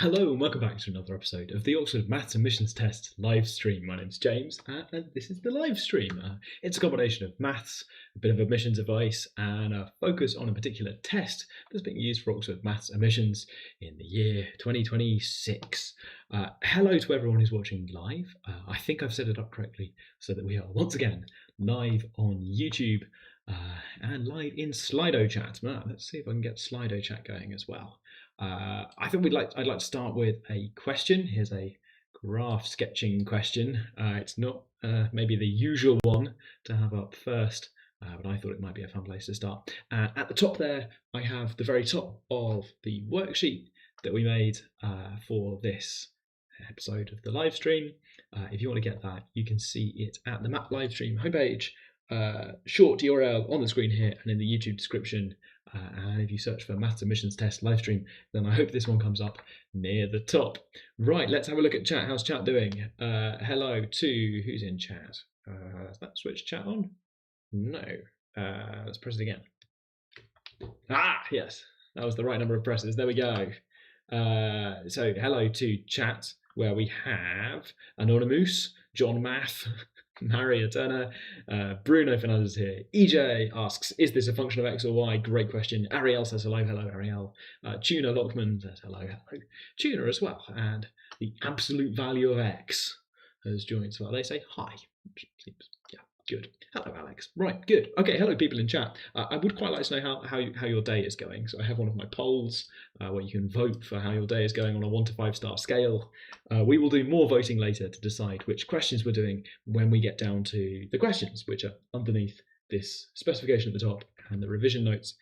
Hello and welcome back to another episode of the Oxford MAT Admissions Test live stream. My name's James and this is the live stream. It's a combination of maths, a bit of admissions advice and a focus on a particular test that's being used for Oxford MAT admissions in the year 2026. Hello to everyone who's watching live. I think I've set it up correctly so that we are once again live on YouTube and live in Slido chat. Let's see if I can get Slido chat going as well. I think I'd like to start with a question. Here's a graph sketching question. It's not maybe the usual one to have up first, but I thought it might be a fun place to start. At the top there, I have the very top of the worksheet that we made for this episode of the live stream. If you want to get that, you can see it at the MAT Livestream homepage. Short URL on the screen here and in the YouTube description. And if you search for Maths Admissions Test livestream, then I hope this one comes up near the top. Right, let's have a look at chat. How's chat doing? Hello to who's in chat? Has that switched chat on? No. Let's press it again. Yes, that was the right number of presses. There we go. So hello to chat, where we have Anonymous, John Math, Maria Turner, Bruno Fernandez here. EJ asks, is this a function of X or Y? Great question. Ariel says hello, Ariel. Tuna Lockman says hello. Tuna as well. And the absolute value of X has joined as well. They say hi. Yeah, good. Hello, Alex. Right, good. Okay, hello, people in chat. I would quite like to know how your day is going. So I have one of my polls where you can vote for how your day is going on a 1 to 5 star scale. We will do more voting later to decide which questions we're doing when we get down to the questions, which are underneath this specification at the top and the revision notes.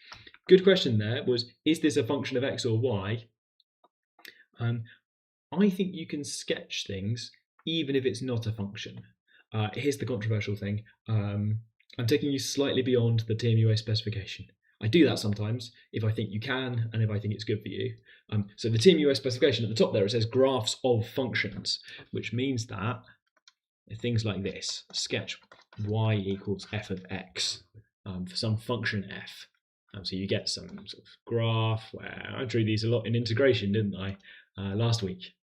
Good question there was, is this a function of X or Y? I think you can sketch things even if it's not a function. Here's the controversial thing. I'm taking you slightly beyond the TMUA specification. I do that sometimes if I think you can and if I think it's good for you. So the TMUA specification at the top there, it says graphs of functions, which means that things like this, sketch y equals f of x for some function f. So you get some sort of graph where I drew these a lot in integration, didn't I, last week?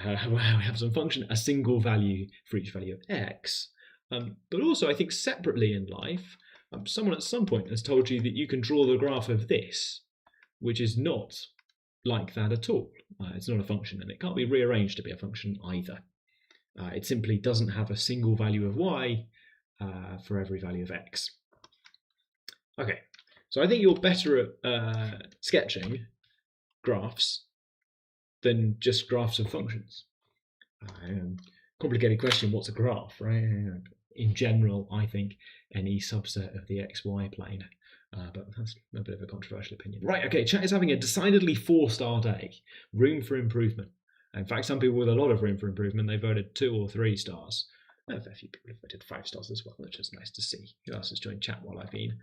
Where we have some function, a single value for each value of x. But also, I think separately in life, someone at some point has told you that you can draw the graph of this, which is not like that at all. It's not a function, and it can't be rearranged to be a function either. It simply doesn't have a single value of y for every value of x. Okay, so I think you're better at sketching graphs than just graphs of functions. Complicated question, what's a graph, right? In general, I think any subset of the xy plane, but that's a bit of a controversial opinion. Right, okay, chat is having a decidedly 4-star day. Room for improvement. In fact, some people with a lot of room for improvement, they voted 2 or 3 stars. A fair few people have voted 5 stars as well, which is nice to see. Who else has joined chat while I've been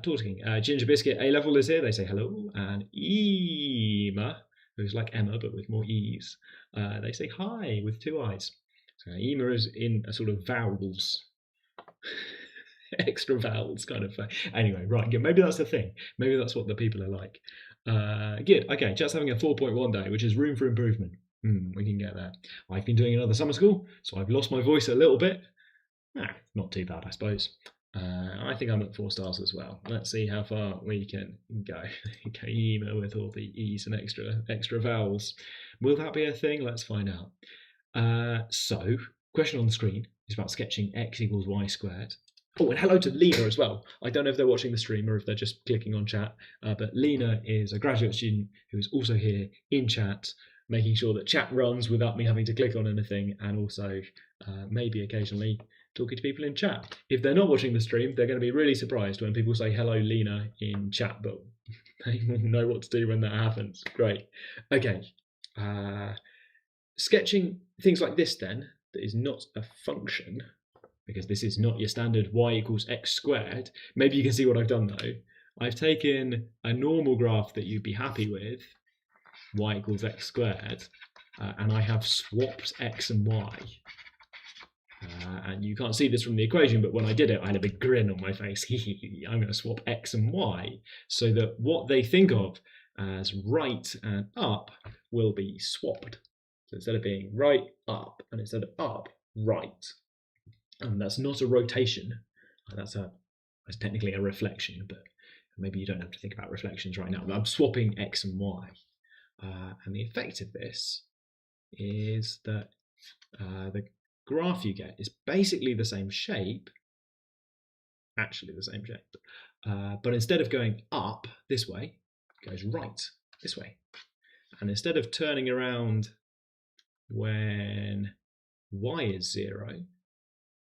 talking? Ginger Biscuit A-Level is here, they say hello. And Ema, who's like Emma but with more E's, they say hi with 2 eyes. So Ema is in a sort of vowels, extra vowels kind of thing. Anyway, right, good. Maybe that's the thing. Maybe that's what the people are like. Good. Okay, just having a 4.1 day, which is room for improvement. We can get there. I've been doing another summer school, so I've lost my voice a little bit. Not too bad, I suppose. I think I'm at 4 stars as well. Let's see how far we can go. Ema with all the E's and extra vowels. Will that be a thing? Let's find out. So, question on the screen is about sketching x equals y squared. Oh, and hello to Lena as well. I don't know if they're watching the stream or if they're just clicking on chat, but Lena is a graduate student who is also here in chat, making sure that chat runs without me having to click on anything, and also maybe occasionally talking to people in chat. If they're not watching the stream, they're going to be really surprised when people say hello Lena in chat, but they won't know what to do when that happens. Great. Okay. Sketching things like this then, that is not a function, because this is not your standard y equals x squared. Maybe you can see what I've done though. I've taken a normal graph that you'd be happy with, y equals x squared, and I have swapped x and y. And you can't see this from the equation, but when I did it, I had a big grin on my face. I'm going to swap x and y so that what they think of as right and up will be swapped. So instead of being right, up, and instead of up, right. And that's not a rotation. That's technically a reflection, but maybe you don't have to think about reflections right now. But I'm swapping x and y. And the effect of this is that the graph you get is basically the same shape, actually the same shape, but instead of going up this way, it goes right this way. And instead of turning around when y is 0,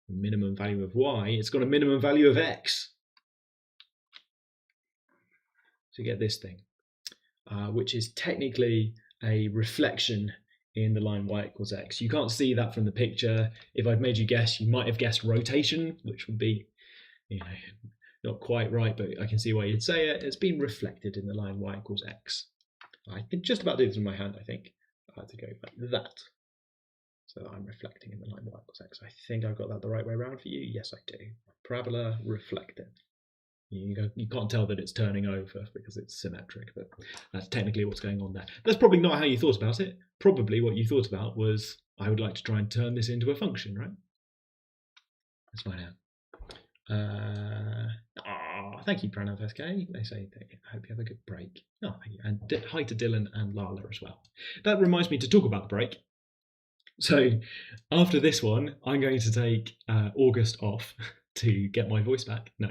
the minimum value of y, it's got a minimum value of x. So you get this thing, which is technically a reflection in the line y equals x. You can't see that from the picture. If I'd made you guess, you might have guessed rotation, which would be, not quite right, but I can see why you'd say it. It's been reflected in the line y equals x. I can just about do this with my hand, I think. I had to go like that. So that I'm reflecting in the line y equals x. I think I've got that the right way around for you. Yes, I do. Parabola reflected. You can't tell that it's turning over because it's symmetric, but that's technically what's going on there. That's probably not how you thought about it. Probably what you thought about was, I would like to try and turn this into a function, right? Let's find out. Thank you, Pranav SK. They say, I hope you have a good break. Oh, thank you. And hi to Dylan and Lala as well. That reminds me to talk about the break. So after this one, I'm going to take August off to get my voice back. No,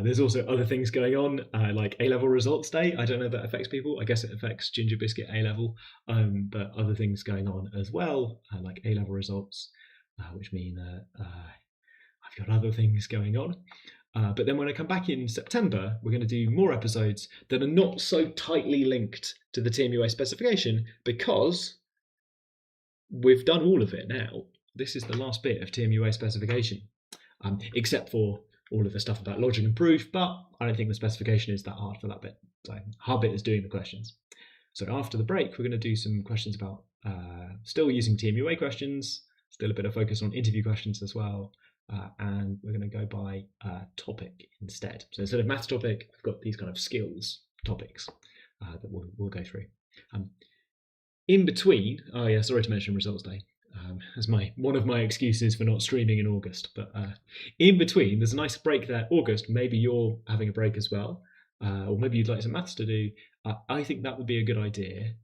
there's also other things going on, like A-level results day. I don't know if that affects people. I guess it affects Ginger Biscuit A-level, but other things going on as well, like A-level results, which mean I've got other things going on. But then when I come back in September, we're going to do more episodes that are not so tightly linked to the TMUA specification, because we've done all of it now. This is the last bit of TMUA specification, except for all of the stuff about logic and proof, but I don't think the specification is that hard for that bit. So hard bit is doing the questions. So after the break, we're going to do some questions about still using TMUA questions, still a bit of focus on interview questions as well, and we're going to go by topic instead. So instead of maths topic, I've got these kind of skills topics that we'll go through. In between, oh yeah, sorry to mention results day. As one of my excuses for not streaming in August, but in between there's a nice break there. August, maybe you're having a break as well, or maybe you'd like some maths to do. I think that would be a good idea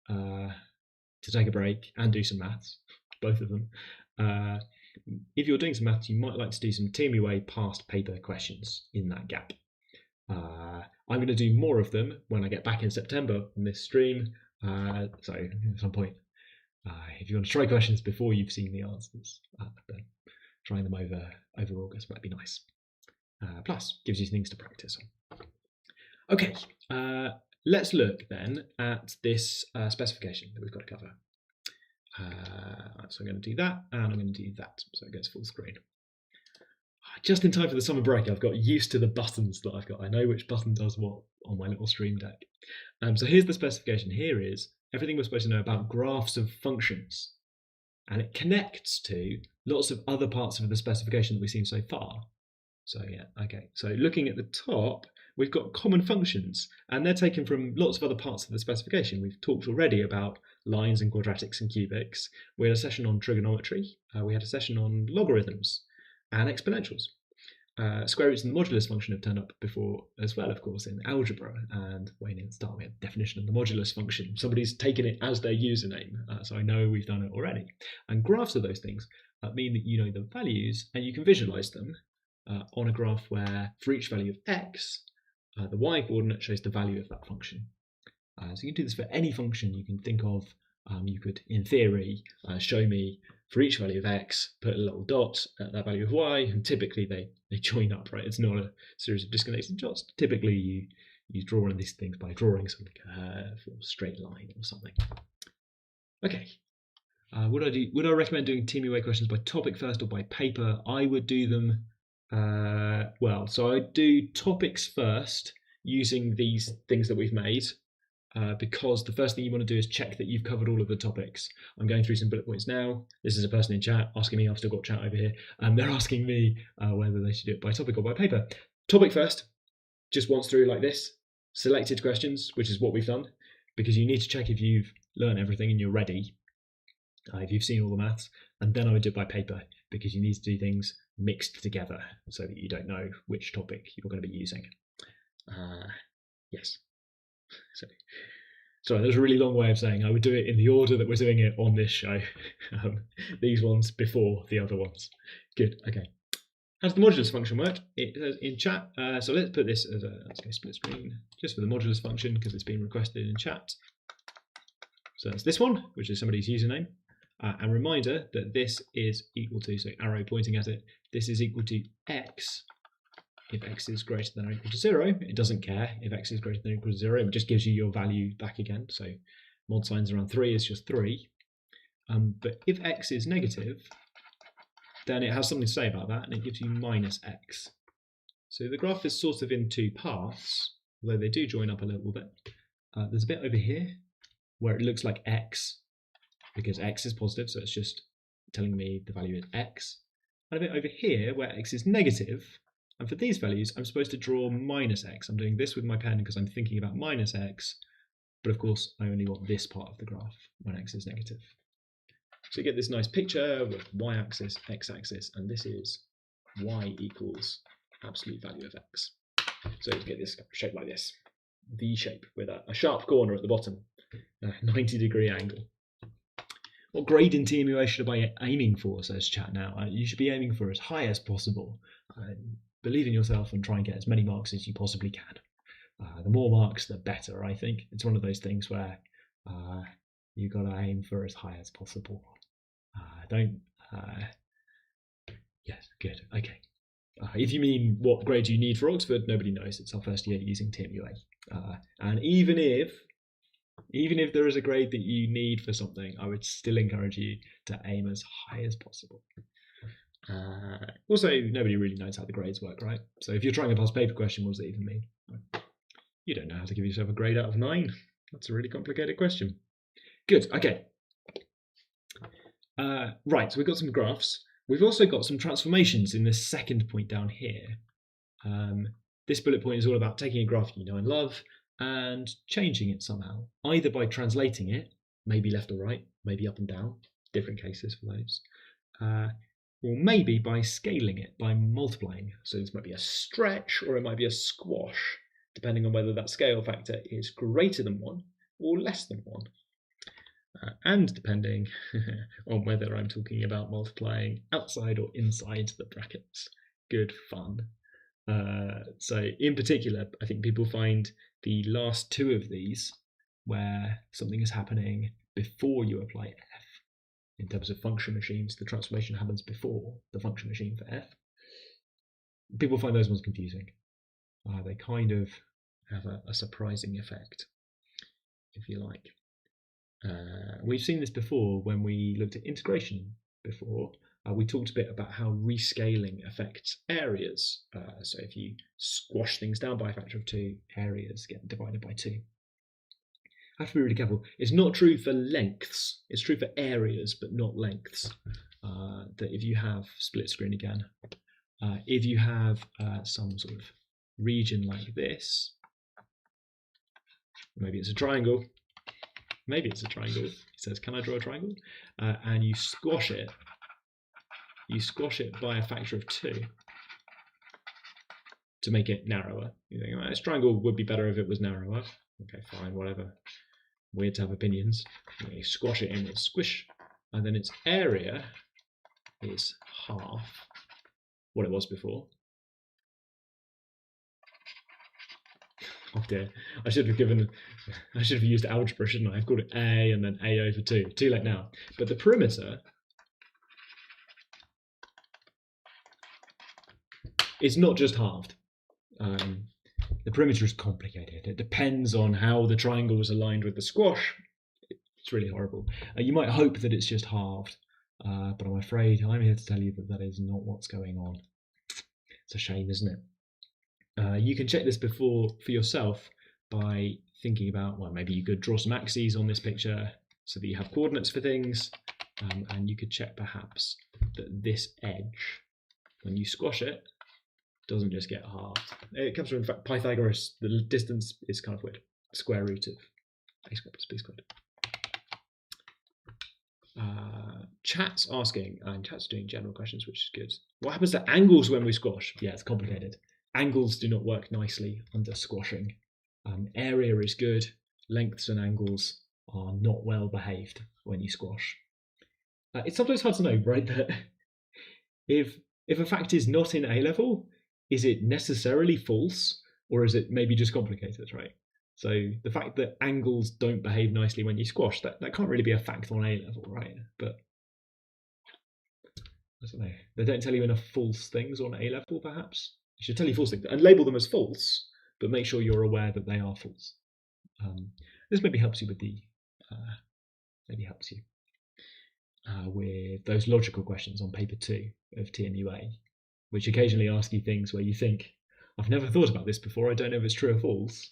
to take a break and do some maths, both of them. If you're doing some maths, you might like to do some TMUA past paper questions in that gap. I'm going to do more of them when I get back in September on this stream, so at some point. If you want to try questions before you've seen the answers, then trying them over August might be nice. Plus, gives you things to practice on. Okay, let's look then at this specification that we've got to cover. So I'm going to do that, and I'm going to do that, so it goes full screen. Just in time for the summer break, I've got used to the buttons that I've got. I know which button does what on my little stream deck. So here's the specification. Here is everything we're supposed to know about graphs of functions. And it connects to lots of other parts of the specification that we've seen so far. So yeah, okay. So looking at the top, we've got common functions, and they're taken from lots of other parts of the specification. We've talked already about lines and quadratics and cubics. We had a session on trigonometry. We had a session on logarithms and exponentials. Square roots and the modulus function have turned up before as well, of course, in algebra. And Wayne in the start, we had the definition of the modulus function. Somebody's taken it as their username, so I know we've done it already. And graphs of those things mean that you know the values and you can visualize them on a graph where for each value of x, the y coordinate shows the value of that function. So you can do this for any function you can think of. You could, in theory, show me for each value of x, put a little dot at that value of y, and typically they join up, right? It's not a series of disconnected dots. Typically you draw on these things by drawing something curve or straight line or something. Okay. Would I recommend doing TMUA questions by topic first or by paper? I would do them, so I'd do topics first using these things that we've made. Because the first thing you want to do is check that you've covered all of the topics. I'm going through some bullet points now. This is a person in chat asking me, I've still got chat over here, and they're asking me whether they should do it by topic or by paper. Topic first, just once through like this. selected questions, which is what we've done, because you need to check if you've learned everything and you're ready, if you've seen all the maths. And then I would do it by paper, because you need to do things mixed together so that you don't know which topic you're going to be using. Yes. Sorry, there's a really long way of saying I would do it in the order that we're doing it on this show. These ones before the other ones. Good, okay. How does the modulus function work? It says in chat, so let's put this as a split screen, just for the modulus function, because it's been requested in chat. So that's this one, which is somebody's username. And reminder that this is equal to, so arrow pointing at it, this is equal to x if x is greater than or equal to 0. It doesn't care if x is greater than or equal to 0, it just gives you your value back again. So mod signs around 3 is just 3. But if x is negative, then it has something to say about that, and it gives you minus x. So the graph is sort of in two paths, although they do join up a little bit. There's a bit over here where it looks like x, because x is positive, so it's just telling me the value is x. And a bit over here where x is negative, and for these values I'm supposed to draw minus x. I'm doing this with my pen because I'm thinking about minus x, but of course I only want this part of the graph when x is negative. So you get this nice picture with y-axis, x-axis, and this is y equals absolute value of x. So you get this shape like this, V shape with a sharp corner at the bottom, a 90-degree angle. What grade in TMUA should I be aiming for, says chat now? You should be aiming for as high as possible. Believe in yourself and try and get as many marks as you possibly can. The more marks, the better, I think. It's one of those things where you've got to aim for as high as possible. Yes, good, okay. If you mean what grade you need for Oxford, nobody knows. It's our first year using TMUA. And even if there is a grade that you need for something, I would still encourage you to aim as high as possible. Also, nobody really knows how the grades work, right? So if you're trying a past paper question, what does it even mean? You don't know how to give yourself a grade out of 9. That's a really complicated question. Good, okay. Right, so we've got some graphs. We've also got some transformations in this second point down here. This bullet point is all about taking a graph you know and love and changing it somehow, either by translating it, maybe left or right, maybe up and down, different cases for those, or maybe by scaling it, by multiplying. So this might be a stretch or it might be a squash, depending on whether that scale factor is greater than 1 or less than 1. And depending on whether I'm talking about multiplying outside or inside the brackets. Good fun. So in particular, I think people find the last two of these, where something is happening before you apply f. In terms of function machines, the transformation happens before the function machine for f. People find those ones confusing. They kind of have a surprising effect, if you like. We've seen this before when we looked at integration before. We talked a bit about how rescaling affects areas. So if you squash things down by a factor of 2, areas get divided by 2. I have to be really careful. It's not true for lengths. It's true for areas, but not lengths. That if you have split screen again, if you have some sort of region like this, maybe it's a triangle. Maybe it's a triangle. It says, can I draw a triangle? And you squash it. You squash it by a factor of 2 to make it narrower. You think, well, this triangle would be better if it was narrower. Okay, fine, whatever. Weird to have opinions. You squash it in with squish, and then its area is half what it was before. Oh dear, I should have used algebra, shouldn't I? I've called it A and then A over 2. Too late now. But the perimeter is not just halved. The perimeter is complicated. It depends on how the triangle is aligned with the squash. It's really horrible. You might hope that it's just halved, but I'm afraid I'm here to tell you that that is not what's going on. It's a shame, isn't it? You can check this for yourself by thinking about, well, maybe you could draw some axes on this picture so that you have coordinates for things, and you could check perhaps that this edge, when you squash it, doesn't just get halved. It comes from, in fact, Pythagoras. The distance is kind of weird. Square root of a squared plus b squared. Chat's asking, and chat's doing general questions, which is good. What happens to angles when we squash? Yeah, it's complicated. Angles do not work nicely under squashing. Area is good. Lengths and angles are not well behaved when you squash. It's sometimes hard to know, right, that if a fact is not in A level, is it necessarily false, or is it maybe just complicated, right? So the fact that angles don't behave nicely when you squash, that can't really be a fact on A level, right? But I don't know. They don't tell you enough false things on A level, perhaps. You should tell you false things and label them as false, but make sure you're aware that they are false. This maybe helps you with the with those logical questions on paper 2 of TMUA, which occasionally ask you things where you think, I've never thought about this before, I don't know if it's true or false,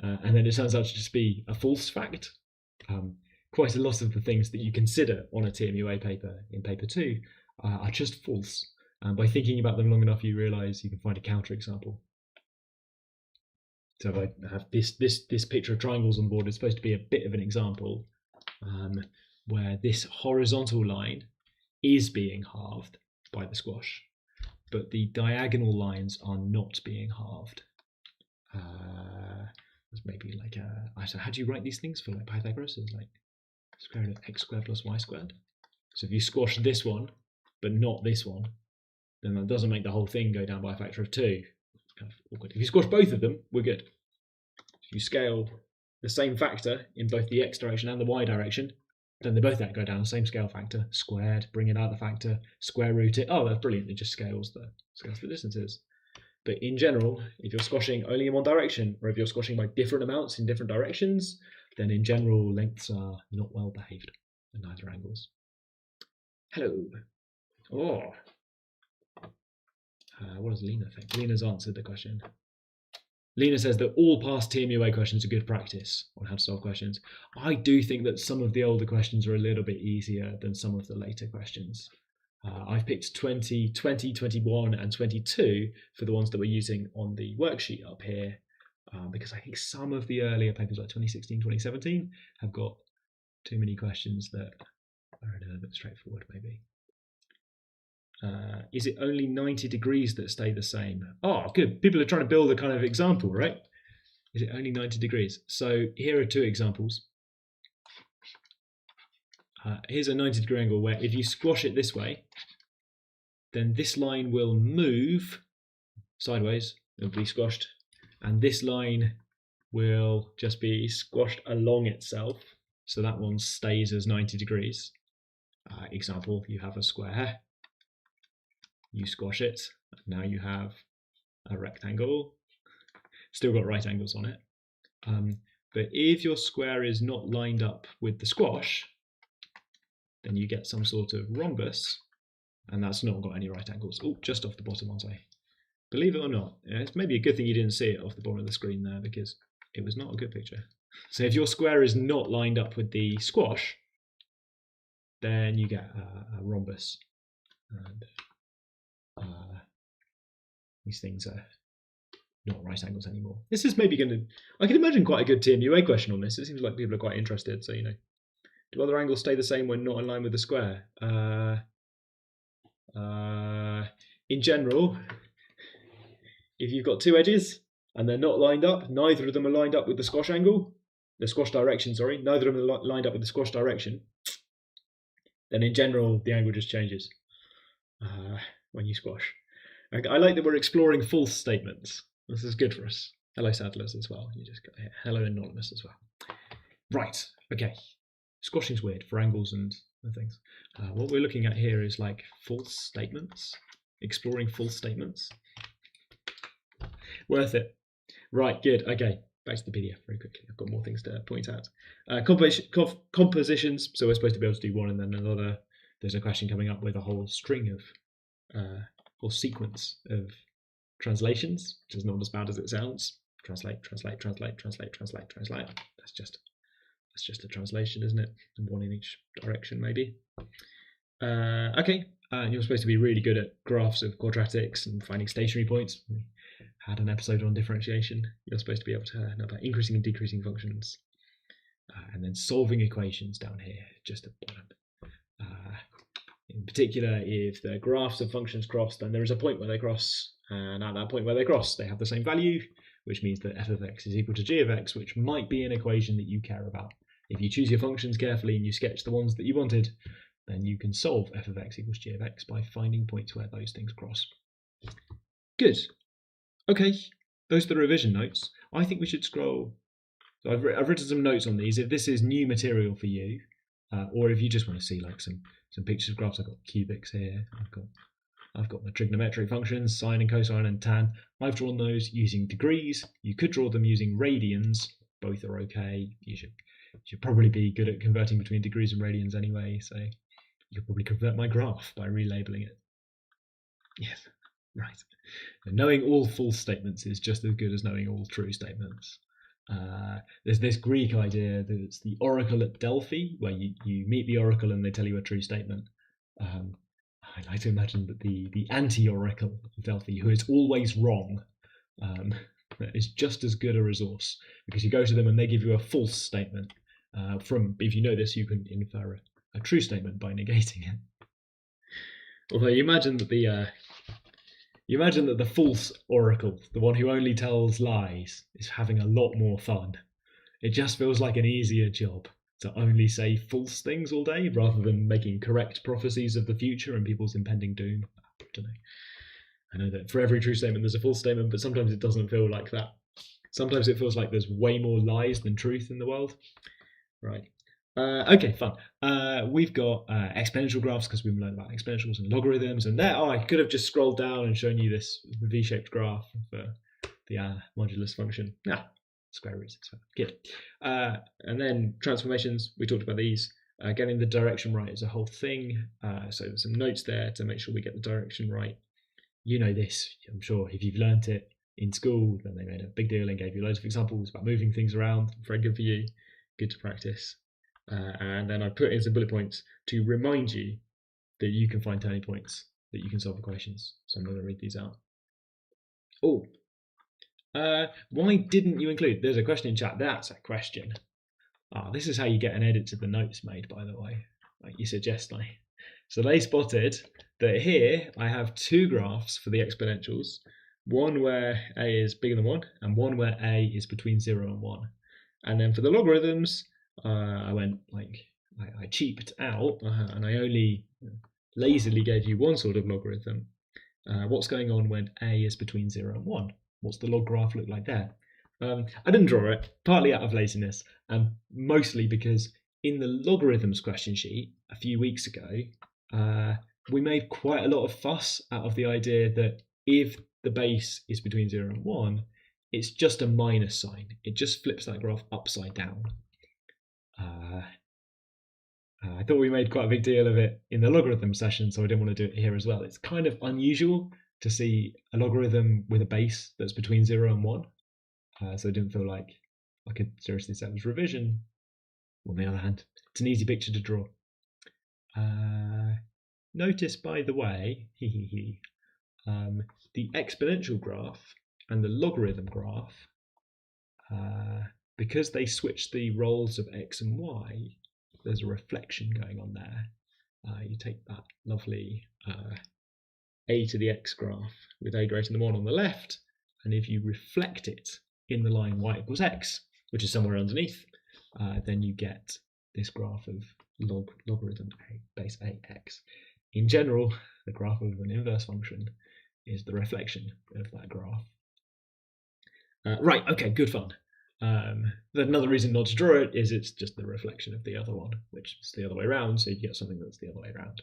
and then it turns out to just be a false fact. Quite a lot of the things that you consider on a TMUA paper in paper 2 are just false, and by thinking about them long enough you realise you can find a counterexample. So I have this picture of triangles on board. It's supposed to be a bit of an example where this horizontal line is being halved by the squash, but the diagonal lines are not being halved. It's maybe like so how do you write these things for like Pythagoras? It's like square root of x squared plus y squared. So if you squash this one, but not this one, then that doesn't make the whole thing go down by a factor of 2. Kind of awkward. If you squash both of them, we're good. If you scale the same factor in both the x direction and the y direction, then they both go down the same scale factor, squared, bring it out the factor, square root it. Oh, that's brilliant. It just scales the distances. But in general, if you're squashing only in one direction, or if you're squashing by different amounts in different directions, then in general, lengths are not well behaved, and neither angles. Hello. Oh. What does Lena think? Lena's answered the question. Lena says that all past TMUA questions are good practice on how to solve questions. I do think that some of the older questions are a little bit easier than some of the later questions. I've picked 20, 21 and 22 for the ones that we're using on the worksheet up here, because I think some of the earlier papers like 2016, 2017 have got too many questions that are a little bit straightforward maybe. Is it only 90 degrees that stay the same? Oh, good. People are trying to build a kind of example, right? Is it only 90 degrees? So here are 2 examples. Here's a 90-degree angle where if you squash it this way, then this line will move sideways, it'll be squashed, and this line will just be squashed along itself, so that one stays as 90 degrees. Example, you have a square, you squash it, now you have a rectangle, still got right angles on it. But if your square is not lined up with the squash, then you get some sort of rhombus, and that's not got any right angles. Oh, just off the bottom, aren't I? Believe it or not, it's maybe a good thing you didn't see it off the bottom of the screen there, because it was not a good picture. So if your square is not lined up with the squash, then you get a rhombus. And these things are not right angles anymore. This is maybe going to, I can imagine quite a good TMUA question on this. It seems like people are quite interested, so do other angles stay the same when not in line with the square? In general, if you've got 2 edges and they're not lined up, neither of them are lined up with the squash angle, the squash direction, sorry, neither of them are lined up with the squash direction, then in general the angle just changes when you squash. I like that we're exploring false statements. This is good for us. Hello Sadlers as well. You just got hello Anonymous as well. Right, okay. Squashing's weird for angles and things. What we're looking at here is like false statements, exploring false statements. Worth it. Right, good. Okay, back to the PDF very quickly. I've got more things to point out. Compositions, so we're supposed to be able to do one and then another. There's a question coming up with a whole string of, or sequence of translations, which is not as bad as it sounds. Translate, translate, translate, translate, translate, translate. That's just a translation, isn't it? And one in each direction, maybe. Okay, you're supposed to be really good at graphs of quadratics and finding stationary points. We had an episode on differentiation. You're supposed to be able to know about increasing and decreasing functions. And then solving equations down here, just at the bottom. In particular, if the graphs of functions cross, then there is a point where they cross, and at that point where they cross, they have the same value, which means that f of x is equal to g of x, which might be an equation that you care about. If you choose your functions carefully and you sketch the ones that you wanted, then you can solve f of x equals g of x by finding points where those things cross. Good. Okay, those are the revision notes. I think we should scroll. So I've written some notes on these. If this is new material for you, or if you just want to see like some pictures of graphs, I've got cubics here. I've got the trigonometric functions, sine and cosine and tan. I've drawn those using degrees. You could draw them using radians. Both are okay. You should probably be good at converting between degrees and radians anyway. So you could probably convert my graph by relabeling it. Yes, right. And knowing all false statements is just as good as knowing all true statements. There's this Greek idea that it's the oracle at Delphi, where you meet the oracle and they tell you a true statement. I like to imagine that the anti-oracle of Delphi, who is always wrong, is just as good a resource, because you go to them and they give you a false statement. If you know this, you can infer a true statement by negating it. Although you imagine that the false oracle, the one who only tells lies, is having a lot more fun. It just feels like an easier job to only say false things all day rather than making correct prophecies of the future and people's impending doom. I don't know. I know that for every true statement there's a false statement, but sometimes it doesn't feel like that. Sometimes it feels like there's way more lies than truth in the world. Right. Okay, fun. We've got exponential graphs because we've learned about exponentials and logarithms. And there, I could have just scrolled down and shown you this V-shaped graph for the modulus function. Square roots. It's fine. Good. And then transformations. We talked about these. Getting the direction right is a whole thing. So there's some notes there to make sure we get the direction right. You know this, I'm sure. If you've learnt it in school, then they made a big deal and gave you loads of examples about moving things around. Very good for you. Good to practice. And then I put in some bullet points to remind you that you can find turning points, that you can solve equations. So I'm going to read these out. Why didn't you include? There's a question in chat. That's a question. This is how you get an edit to the notes made, by the way, like you suggest. So they spotted that here I have two graphs for the exponentials, one where a is bigger than 1 and one where a is between 0 and 1. And then for the logarithms, I went I cheaped out and I only lazily gave you one sort of logarithm. What's going on when a is between 0 and 1? What's the log graph look like there? I didn't draw it, partly out of laziness and mostly because in the logarithms question sheet a few weeks ago, we made quite a lot of fuss out of the idea that if the base is between 0 and 1, it's just a minus sign. It just flips that graph upside down. I thought we made quite a big deal of it in the logarithm session, so I didn't want to do it here as well. It's kind of unusual to see a logarithm with a base that's between 0 and 1. So it didn't feel like I could seriously say it was revision. On the other hand, it's an easy picture to draw. Notice, by the way, the exponential graph and the logarithm graph, because they switch the roles of x and y, there's a reflection going on there. You take that lovely a to the x graph with a greater than 1 on the left, and if you reflect it in the line y equals x, which is somewhere underneath, then you get this graph of logarithm a base ax. In general, the graph of an inverse function is the reflection of that graph. Right, okay, good fun. Another reason not to draw it is it's just the reflection of the other one, which is the other way around, so you get something that's the other way around.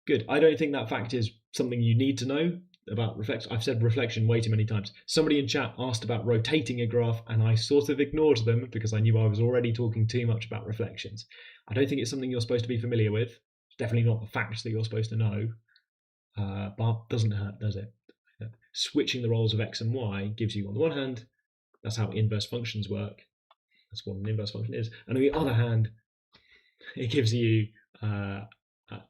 Good. I don't think that fact is something you need to know about reflection. I've said reflection way too many times. Somebody in chat asked about rotating a graph, and I sort of ignored them because I knew I was already talking too much about reflections. I don't think it's something you're supposed to be familiar with. It's definitely not the facts that you're supposed to know, but doesn't hurt, does it? Switching the roles of x and y gives you, on the one hand, that's how inverse functions work. That's what an inverse function is. And on the other hand, it gives you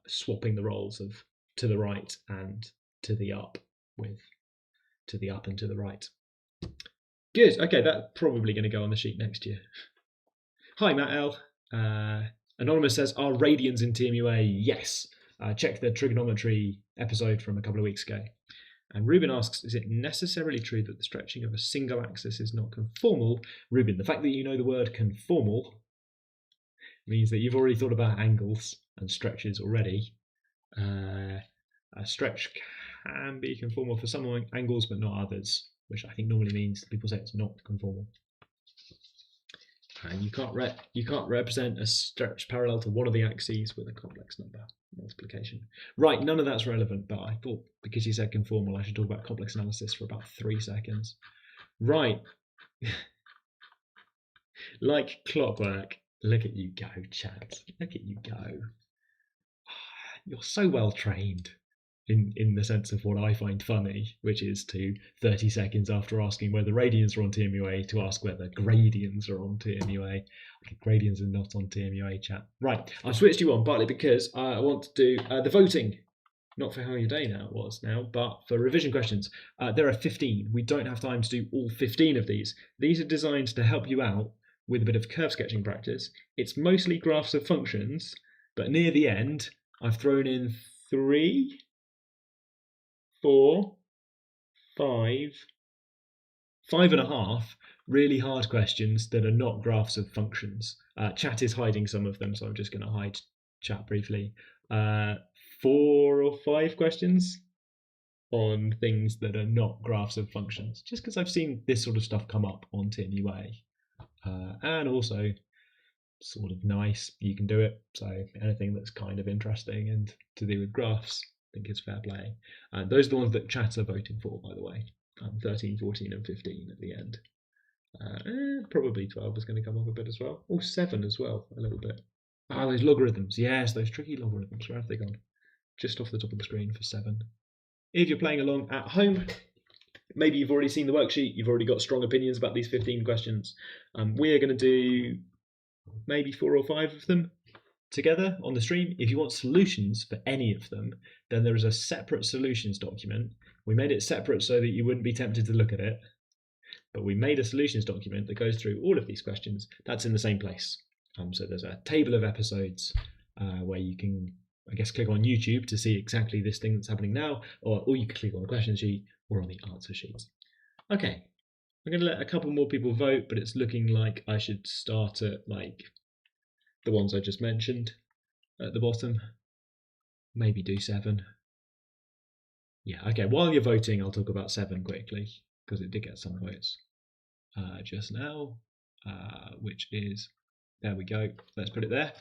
swapping the roles of to the right and to the up with to the up and to the right. Good. Okay, that's probably going to go on the sheet next year. Hi, Matt L. Anonymous says, are radians in TMUA? Yes. Check the trigonometry episode from a couple of weeks ago. And Ruben asks, is it necessarily true that the stretching of a single axis is not conformal? Ruben, the fact that you know the word conformal means that you've already thought about angles and stretches already. A stretch can be conformal for some angles, but not others, which I think normally means people say it's not conformal. And you can't represent a stretch parallel to one of the axes with a complex number multiplication. Right, none of that's relevant, but I thought because you said conformal, I should talk about complex analysis for about 3 seconds. Right. Like clockwork. Look at you go, Chad. Look at you go. You're so well trained in the sense of what I find funny, which is to 30 seconds after asking whether radians are on TMUA to ask whether gradients are on TMUA. Okay, gradients are not on TMUA, chat. Right, I've switched you on partly because I want to do the voting. Not for how your day now was now, but for revision questions. There are 15. We don't have time to do all 15 of these. These are designed to help you out with a bit of curve sketching practice. It's mostly graphs of functions, but near the end, I've thrown in 3, 4, 5, 5.5 really hard questions that are not graphs of functions. Chat is hiding some of them, so I'm just going to hide chat briefly. 4 or 5 questions on things that are not graphs of functions, just because I've seen this sort of stuff come up on TMUA. And also sort of nice, you can do it. So anything that's kind of interesting and to do with graphs, I think it's fair play. And those are the ones that chat are voting for, by the way. 13, 14 and 15 at the end. Probably 12 is going to come up a bit as well. Oh, 7 as well, a little bit. Those logarithms. Yes, those tricky logarithms. Where have they gone? Just off the top of the screen for 7. If you're playing along at home, maybe you've already seen the worksheet, you've already got strong opinions about these 15 questions. We're going to do maybe 4 or 5 of them together on the stream. If you want solutions for any of them, then there is a separate solutions document. We made it separate so that you wouldn't be tempted to look at it, but we made a solutions document that goes through all of these questions. That's in the same place. So there's a table of episodes where you can, I guess, click on YouTube to see exactly this thing that's happening now, or you can click on the question sheet or on the answer sheets. Okay, I'm going to let a couple more people vote, but it's looking like I should start at like the ones I just mentioned at the bottom. Maybe do 7. Yeah, okay, while you're voting, I'll talk about 7 quickly, because it did get some votes just now, which is, there we go, let's put it there.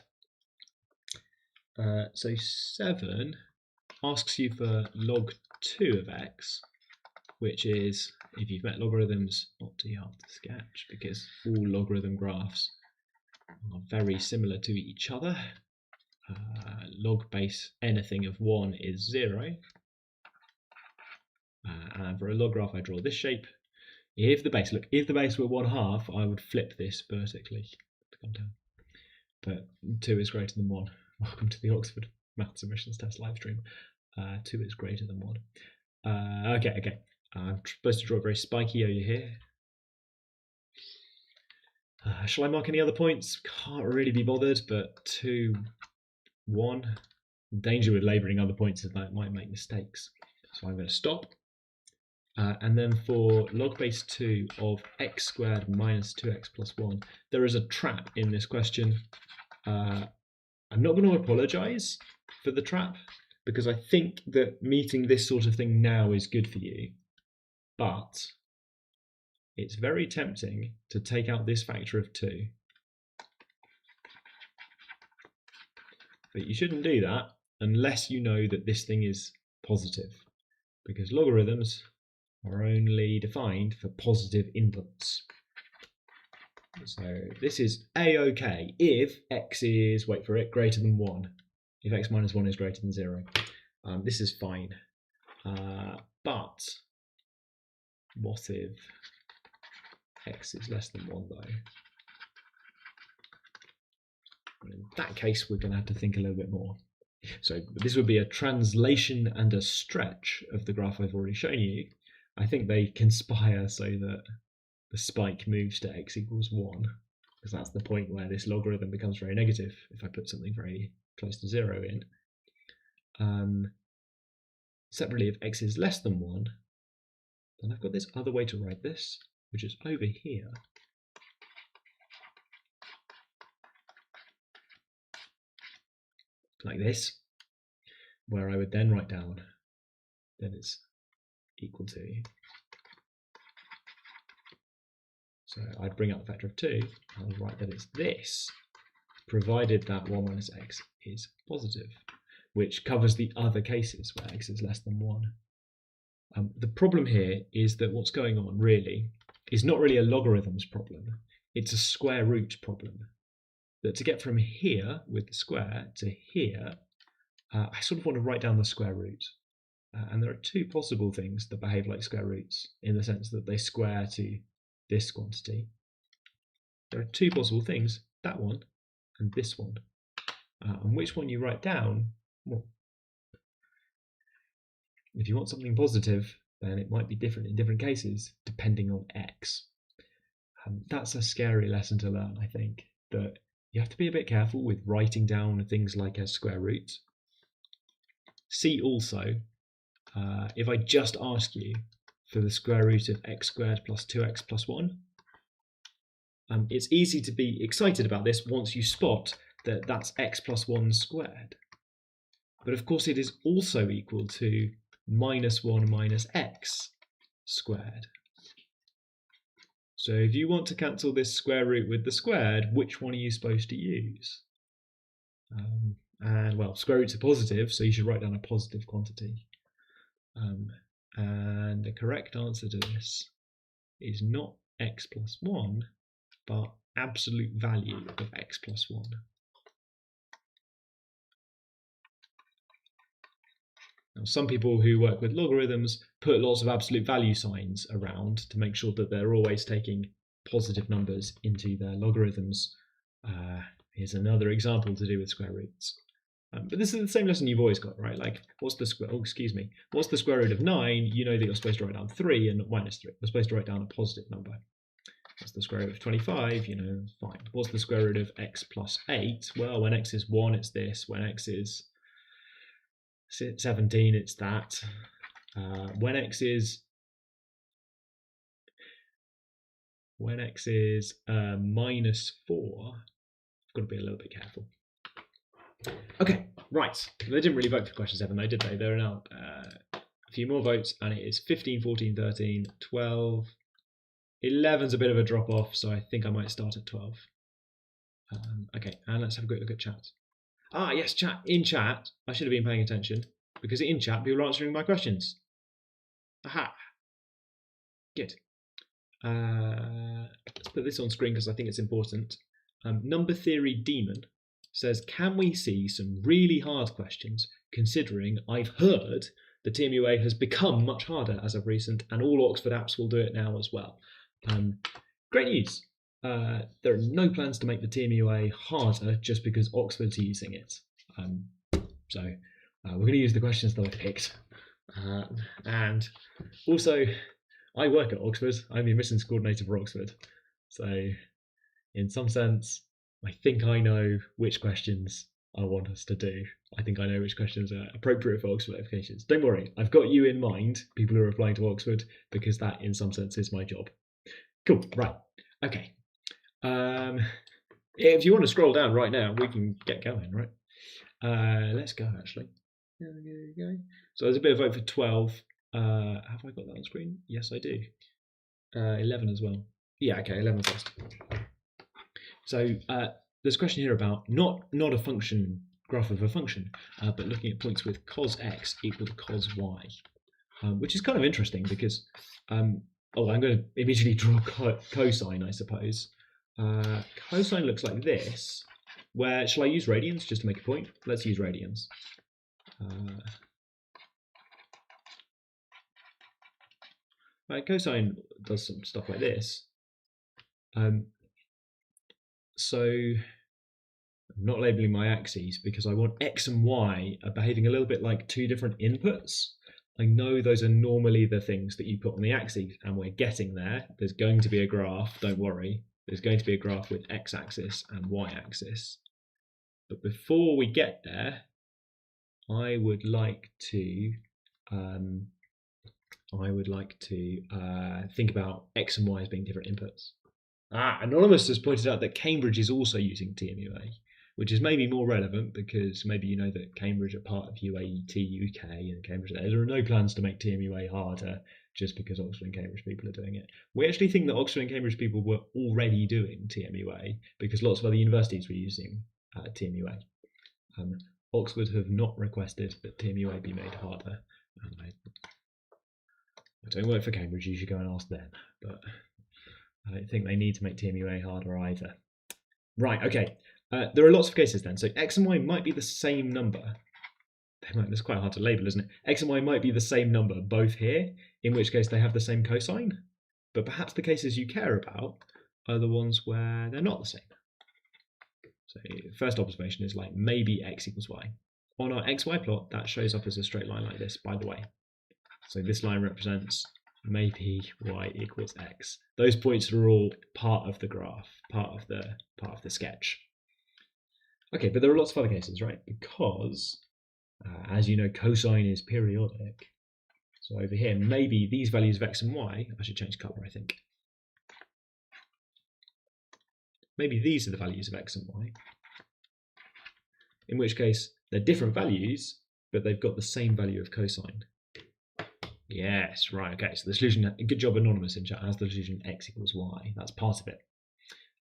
So 7 asks you for log 2 of x, which is, if you've met logarithms, not too hard to sketch because all logarithm graphs are very similar to each other. Log base anything of 1 is 0. And for a log graph, I draw this shape. If the base were 1/2, I would flip this vertically to come down. But 2 is greater than 1. Welcome to the Oxford MAT Submissions Test live stream. 2 is greater than 1. Okay. I'm supposed to draw a very spiky over here. Shall I mark any other points? Can't really be bothered, but 2, 1. Danger with labouring other points is that it might make mistakes. So I'm going to stop. And then for log base 2 of x squared minus 2x plus 1, there is a trap in this question. I'm not going to apologise for the trap, because I think that meeting this sort of thing now is good for you. But it's very tempting to take out this factor of 2. But you shouldn't do that unless you know that this thing is positive, because logarithms are only defined for positive inputs. So this is a-okay if x is, wait for it, greater than 1. If x minus 1 is greater than 0. This is fine. But what if x is less than 1 though? And in that case, we're going to have to think a little bit more. So this would be a translation and a stretch of the graph I've already shown you. I think they conspire so that the spike moves to x equals 1, because that's the point where this logarithm becomes very negative if I put something very close to 0 in. Separately, if x is less than 1, then I've got this other way to write this, which is over here. Like this, where I would then write down that it's equal to. So I'd bring out the factor of 2, and I'll write that it's this, provided that 1 minus x is positive, which covers the other cases where x is less than 1. The problem here is that what's going on really is not really a logarithms problem, it's a square root problem. That to get from here with the square to here, I sort of want to write down the square root. And there are two possible things that behave like square roots in the sense that they square to this quantity. There are two possible things, that one and this one. And which one you write down, well, if you want something positive, then it might be different in different cases depending on x. That's a scary lesson to learn, I think, that you have to be a bit careful with writing down things like a square root. See also, if I just ask you for the square root of x squared plus 2x plus 1, it's easy to be excited about this once you spot that that's x plus 1 squared. But of course it is also equal to minus 1 minus x squared. So if you want to cancel this square root with the squared, which one are you supposed to use? And well, square roots are positive, so you should write down a positive quantity. And the correct answer to this is not x plus 1, but absolute value of x plus 1. Now, some people who work with logarithms put lots of absolute value signs around to make sure that they're always taking positive numbers into their logarithms. Here's another example to do with square roots. But this is the same lesson you've always got, right? Like, what's the square root of 9? You know that you're supposed to write down 3 and not minus 3. You're supposed to write down a positive number. What's the square root of 25? You know, fine. What's the square root of x plus 8? Well, when x is 1, it's this. When x is 17, it's that. When x is minus 4, I've got to be a little bit careful. Okay, right. They didn't really vote for question 7 though, did they? There are now a few more votes, and it is 15, 14, 13, 12. 11's a bit of a drop off, so I think I might start at 12. Okay, and let's have a quick look at chat. Ah, yes, chat. In chat, I should have been paying attention, because in chat, people are answering my questions. Aha. Good. Let's put this on screen because I think it's important. Number Theory Demon says, can we see some really hard questions, considering I've heard the TMUA has become much harder as of recent, and all Oxford apps will do it now as well. Great news. There are no plans to make the TMUA harder just because Oxford's using it. So we're going to use the questions that I picked. And also, I work at Oxford. I'm the admissions coordinator for Oxford. So in some sense, I think I know which questions I want us to do. I think I know which questions are appropriate for Oxford applications. Don't worry, I've got you in mind, people who are applying to Oxford, because that in some sense is my job. Cool, right, okay. If you want to scroll down right now, we can get going, right? Let's go, actually. There we go. So there's a bit of vote for 12. Have I got that on screen? Yes, I do. 11 as well. Yeah, okay, 11 first. So there's a question here about not a function, graph of a function, but looking at points with cos x equal to cos y, which is kind of interesting because, I'm going to immediately draw cosine, I suppose. Cosine looks like this, where, shall I use radians just to make a point? Let's use radians. Cosine does some stuff like this. So I'm not labeling my axes because I want x and y are behaving a little bit like two different inputs. I know those are normally the things that you put on the axes, and we're getting there. There's going to be a graph, don't worry. There's going to be a graph with x-axis and y-axis. But before we get there, I would like to think about x and y as being different inputs. Anonymous has pointed out that Cambridge is also using TMUA, which is maybe more relevant because maybe you know that Cambridge are part of UAE UK and Cambridge. There are no plans to make TMUA harder just because Oxford and Cambridge people are doing it. We actually think that Oxford and Cambridge people were already doing TMUA because lots of other universities were using TMUA. Oxford have not requested that TMUA be made harder. I don't work for Cambridge, you should go and ask them, but I don't think they need to make TMUA harder either. Right, okay. There are lots of cases then. So x and y might be the same number. That's quite hard to label, isn't it? X and y might be the same number both here, in which case they have the same cosine. But perhaps the cases you care about are the ones where they're not the same. So first observation is like maybe x equals y. On our xy plot, that shows up as a straight line like this, by the way. So this line represents maybe y equals x. Those points are all part of the graph, part of the sketch. Okay, but there are lots of other cases, right? Because, as you know, cosine is periodic. So over here, maybe these values of x and y, I should change colour, I think. Maybe these are the values of x and y. In which case, they're different values, but they've got the same value of cosine. Yes, right, okay, so the solution, good job Anonymous in chat, has the solution x equals y. That's part of it.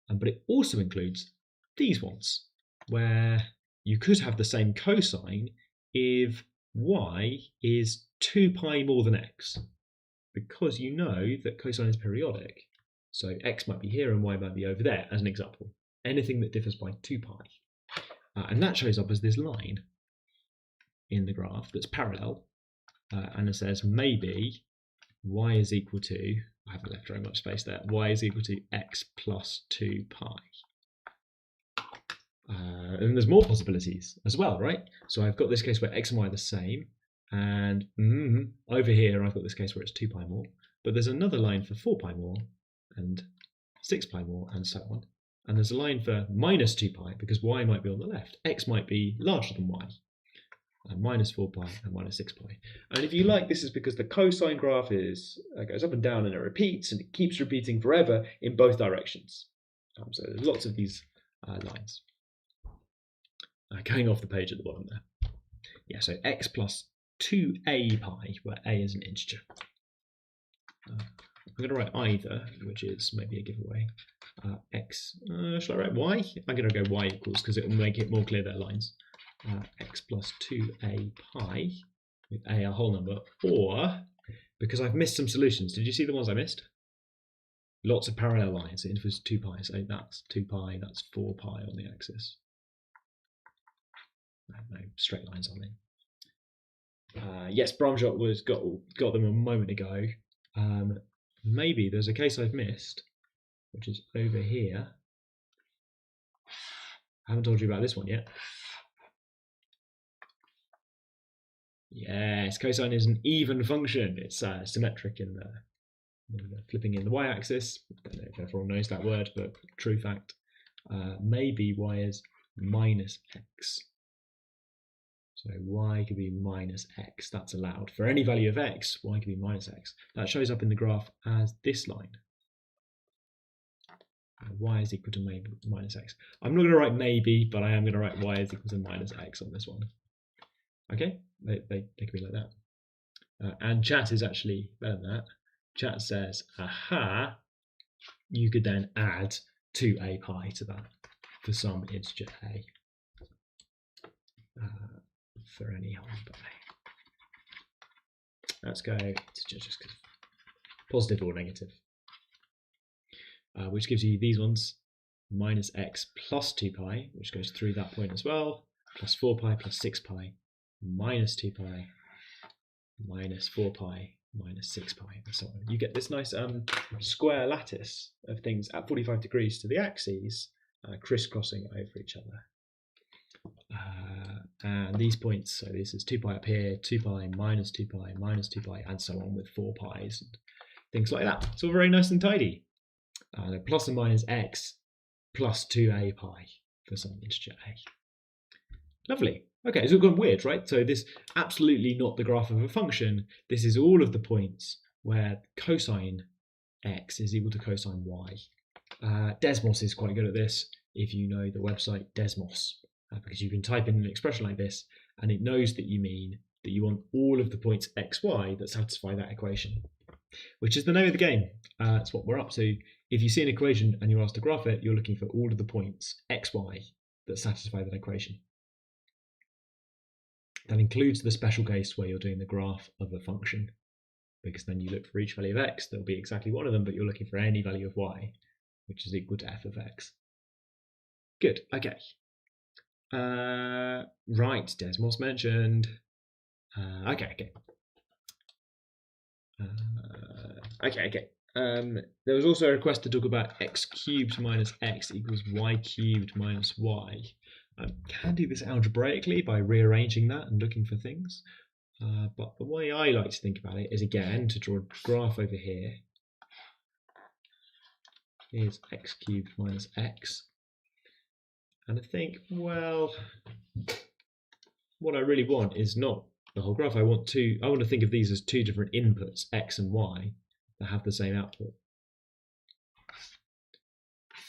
But it also includes these ones, where you could have the same cosine if y is 2 pi more than x, because you know that cosine is periodic. So x might be here and y might be over there, as an example. Anything that differs by 2 pi. And that shows up as this line in the graph that's parallel. And it says maybe y is equal to, I haven't left very much space there, y is equal to x plus 2 pi. And there's more possibilities as well, right? So I've got this case where x and y are the same, and over here I've got this case where it's 2 pi more, but there's another line for 4 pi more, and 6 pi more, and so on. And there's a line for minus 2 pi, because y might be on the left. X might be larger than y. Minus 4 pi and minus 6 pi. And if you like, this is because the cosine graph is goes up and down and it repeats, and it keeps repeating forever in both directions. So there's lots of these lines. Going off the page at the bottom there. Yeah, so x plus 2a pi, where a is an integer. I'm going to write either, which is maybe a giveaway. X, shall I write y? I'm going to go y equals, because it will make it more clear they're lines. X plus 2a pi, with a whole number, or, because I've missed some solutions, did you see the ones I missed? Lots of parallel lines, it was 2 pi, so that's 2 pi, that's 4 pi on the axis. No straight lines on them. Yes, Bramshot was got them a moment ago. Maybe there's a case I've missed, which is over here. I haven't told you about this one yet. Yes, cosine is an even function. It's symmetric in the flipping in the y-axis. I don't know if everyone knows that word, but true fact. Maybe y is minus x. So y could be minus x, that's allowed. For any value of x, y could be minus x. That shows up in the graph as this line. Y is equal to maybe minus x. I'm not going to write maybe, but I am going to write y is equal to minus x on this one. Okay, they could be like that. And chat is actually better than that. Chat says, aha, you could then add 2a pi to that for some integer a. For any whole pi. Let's go to just positive or negative, which gives you these ones, minus x plus 2 pi, which goes through that point as well, plus 4 pi plus 6 pi, minus 2 pi, minus 4 pi, minus 6 pi, and so on. You get this nice square lattice of things at 45 degrees to the axes, crisscrossing over each other. And these points, so this is 2 pi up here, 2 pi, minus 2 pi, minus 2 pi, and so on with 4 pi's and things like that. It's all very nice and tidy. Plus and minus x plus 2a pi for some integer a. Lovely. Okay, it's all gone weird, right? So this absolutely not the graph of a function. This is all of the points where cosine x is equal to cosine y. Desmos is quite good at this if you know the website Desmos, because you can type in an expression like this and it knows that you mean that you want all of the points x, y that satisfy that equation, which is the name of the game. It's what we're up to. If you see an equation and you're asked to graph it, you're looking for all of the points x, y that satisfy that equation. That includes the special case where you're doing the graph of a function, because then you look for each value of x, there'll be exactly one of them, but you're looking for any value of y, which is equal to f of x. Good, okay. Right, Desmos mentioned. Okay. There was also a request to talk about x cubed minus x equals y cubed minus y. Can do this algebraically by rearranging that and looking for things. But the way I like to think about it is, again, to draw a graph over here. Here's x cubed minus x. And I think, well, what I really want is not the whole graph. I want to think of these as two different inputs, x and y, that have the same output.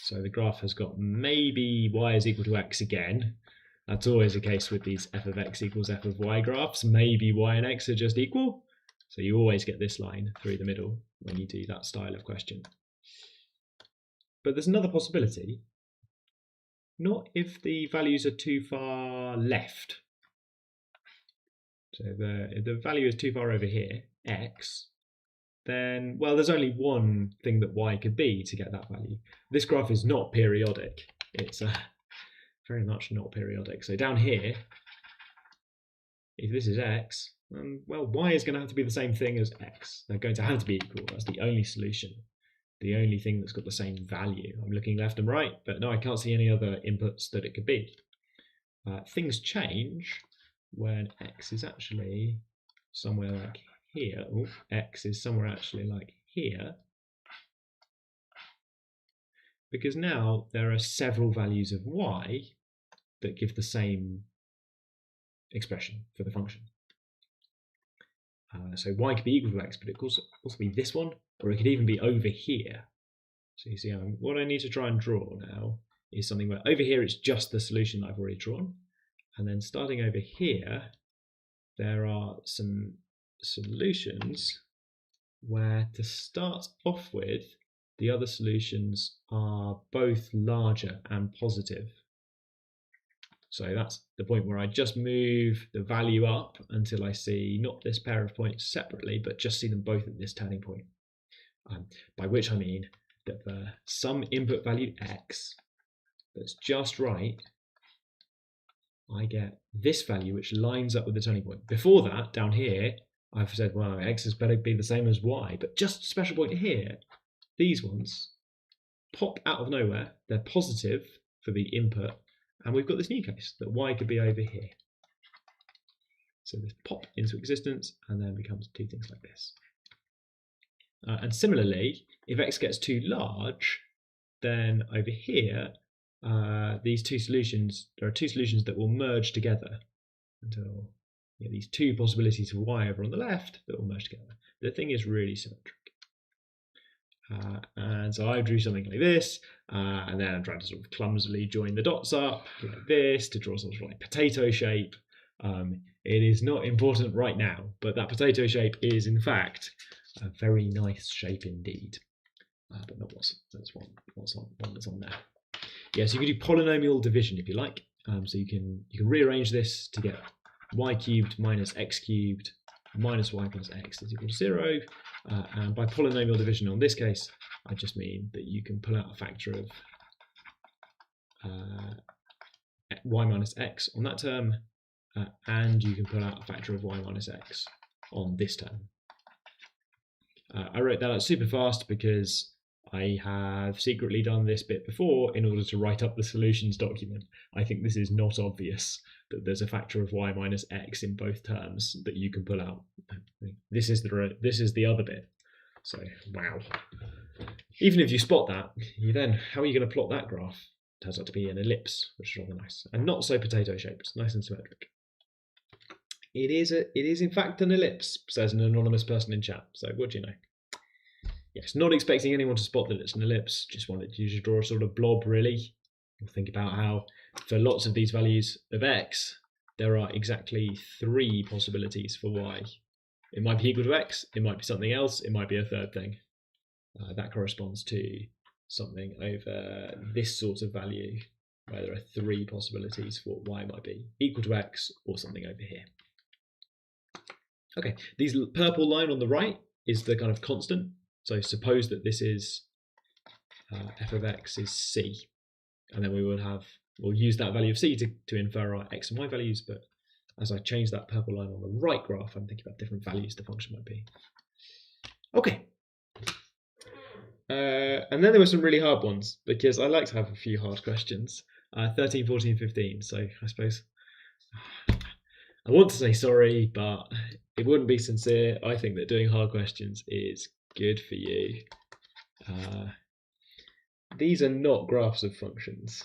So the graph has got maybe y is equal to x again. That's always the case with these f of x equals f of y graphs. Maybe y and x are just equal. So you always get this line through the middle when you do that style of question. But there's another possibility. Not if the values are too far left. So if the value is too far over here, x, then, well, there's only one thing that y could be to get that value. This graph is not periodic. It's very much not periodic. So down here, if this is x, well, y is going to have to be the same thing as x. They're going to have to be equal. That's the only solution. The only thing that's got the same value. I'm looking left and right, but no, I can't see any other inputs that it could be. Things change when x is actually somewhere like here. Oh, x is somewhere actually like here. Because now there are several values of y that give the same expression for the function. So y could be equal to x, but it could also be this one, or it could even be over here. So you see, what I need to try and draw now is something where over here it's just the solution I've already drawn, and then starting over here, there are some solutions where, to start off with, the other solutions are both larger and positive. So that's the point where I just move the value up until I see not this pair of points separately, but just see them both at this turning point. By which I mean that for some input value x that's just right, I get this value which lines up with the turning point. Before that, down here, I've said, well, x is better be the same as y, but just a special point here, these ones pop out of nowhere. They're positive for the input, and we've got this new case that y could be over here. So this pop into existence and then becomes two things like this. And similarly, if x gets too large, then over here, these two solutions, there are two solutions that will merge together until these two possibilities of y over on the left that will merge together. The thing is really symmetric. And so I drew something like this, and then I'm trying to sort of clumsily join the dots up like this to draw sort of like potato shape. It is not important right now, but that potato shape is in fact a very nice shape indeed. But not what's on there. Yeah, so you can do polynomial division if you like. So you can rearrange this to get y cubed minus x cubed minus y plus x is equal to 0. And by polynomial division on this case, I just mean that you can pull out a factor of y minus x on that term, and you can pull out a factor of y minus x on this term. I wrote that out super fast because I have secretly done this bit before in order to write up the solutions document. I think this is not obvious that there's a factor of y minus x in both terms that you can pull out. This is the other bit. So wow. Even if you spot that, how are you going to plot that graph? Turns out to be an ellipse, which is rather nice, and not so potato shaped, nice and symmetric. It is in fact an ellipse, says an anonymous person in chat. So what do you know? Yes, not expecting anyone to spot that it's an ellipse. Just wanted you to draw a sort of blob, really. We'll think about how for lots of these values of x, there are exactly 3 possibilities for y. It might be equal to x, it might be something else, it might be a third thing. That corresponds to something over this sort of value, where there are 3 possibilities for what y might be, equal to x or something over here. Okay, this purple line on the right is the kind of constant. So suppose that this is f of x is c, and then we'll use that value of c to infer our x and y values, but as I change that purple line on the right graph, I'm thinking about different values the function might be. Okay. And then there were some really hard ones, because I like to have a few hard questions. 13, 14, 15, so I suppose I want to say sorry, but it wouldn't be sincere. I think that doing hard questions is good for you. These are not graphs of functions.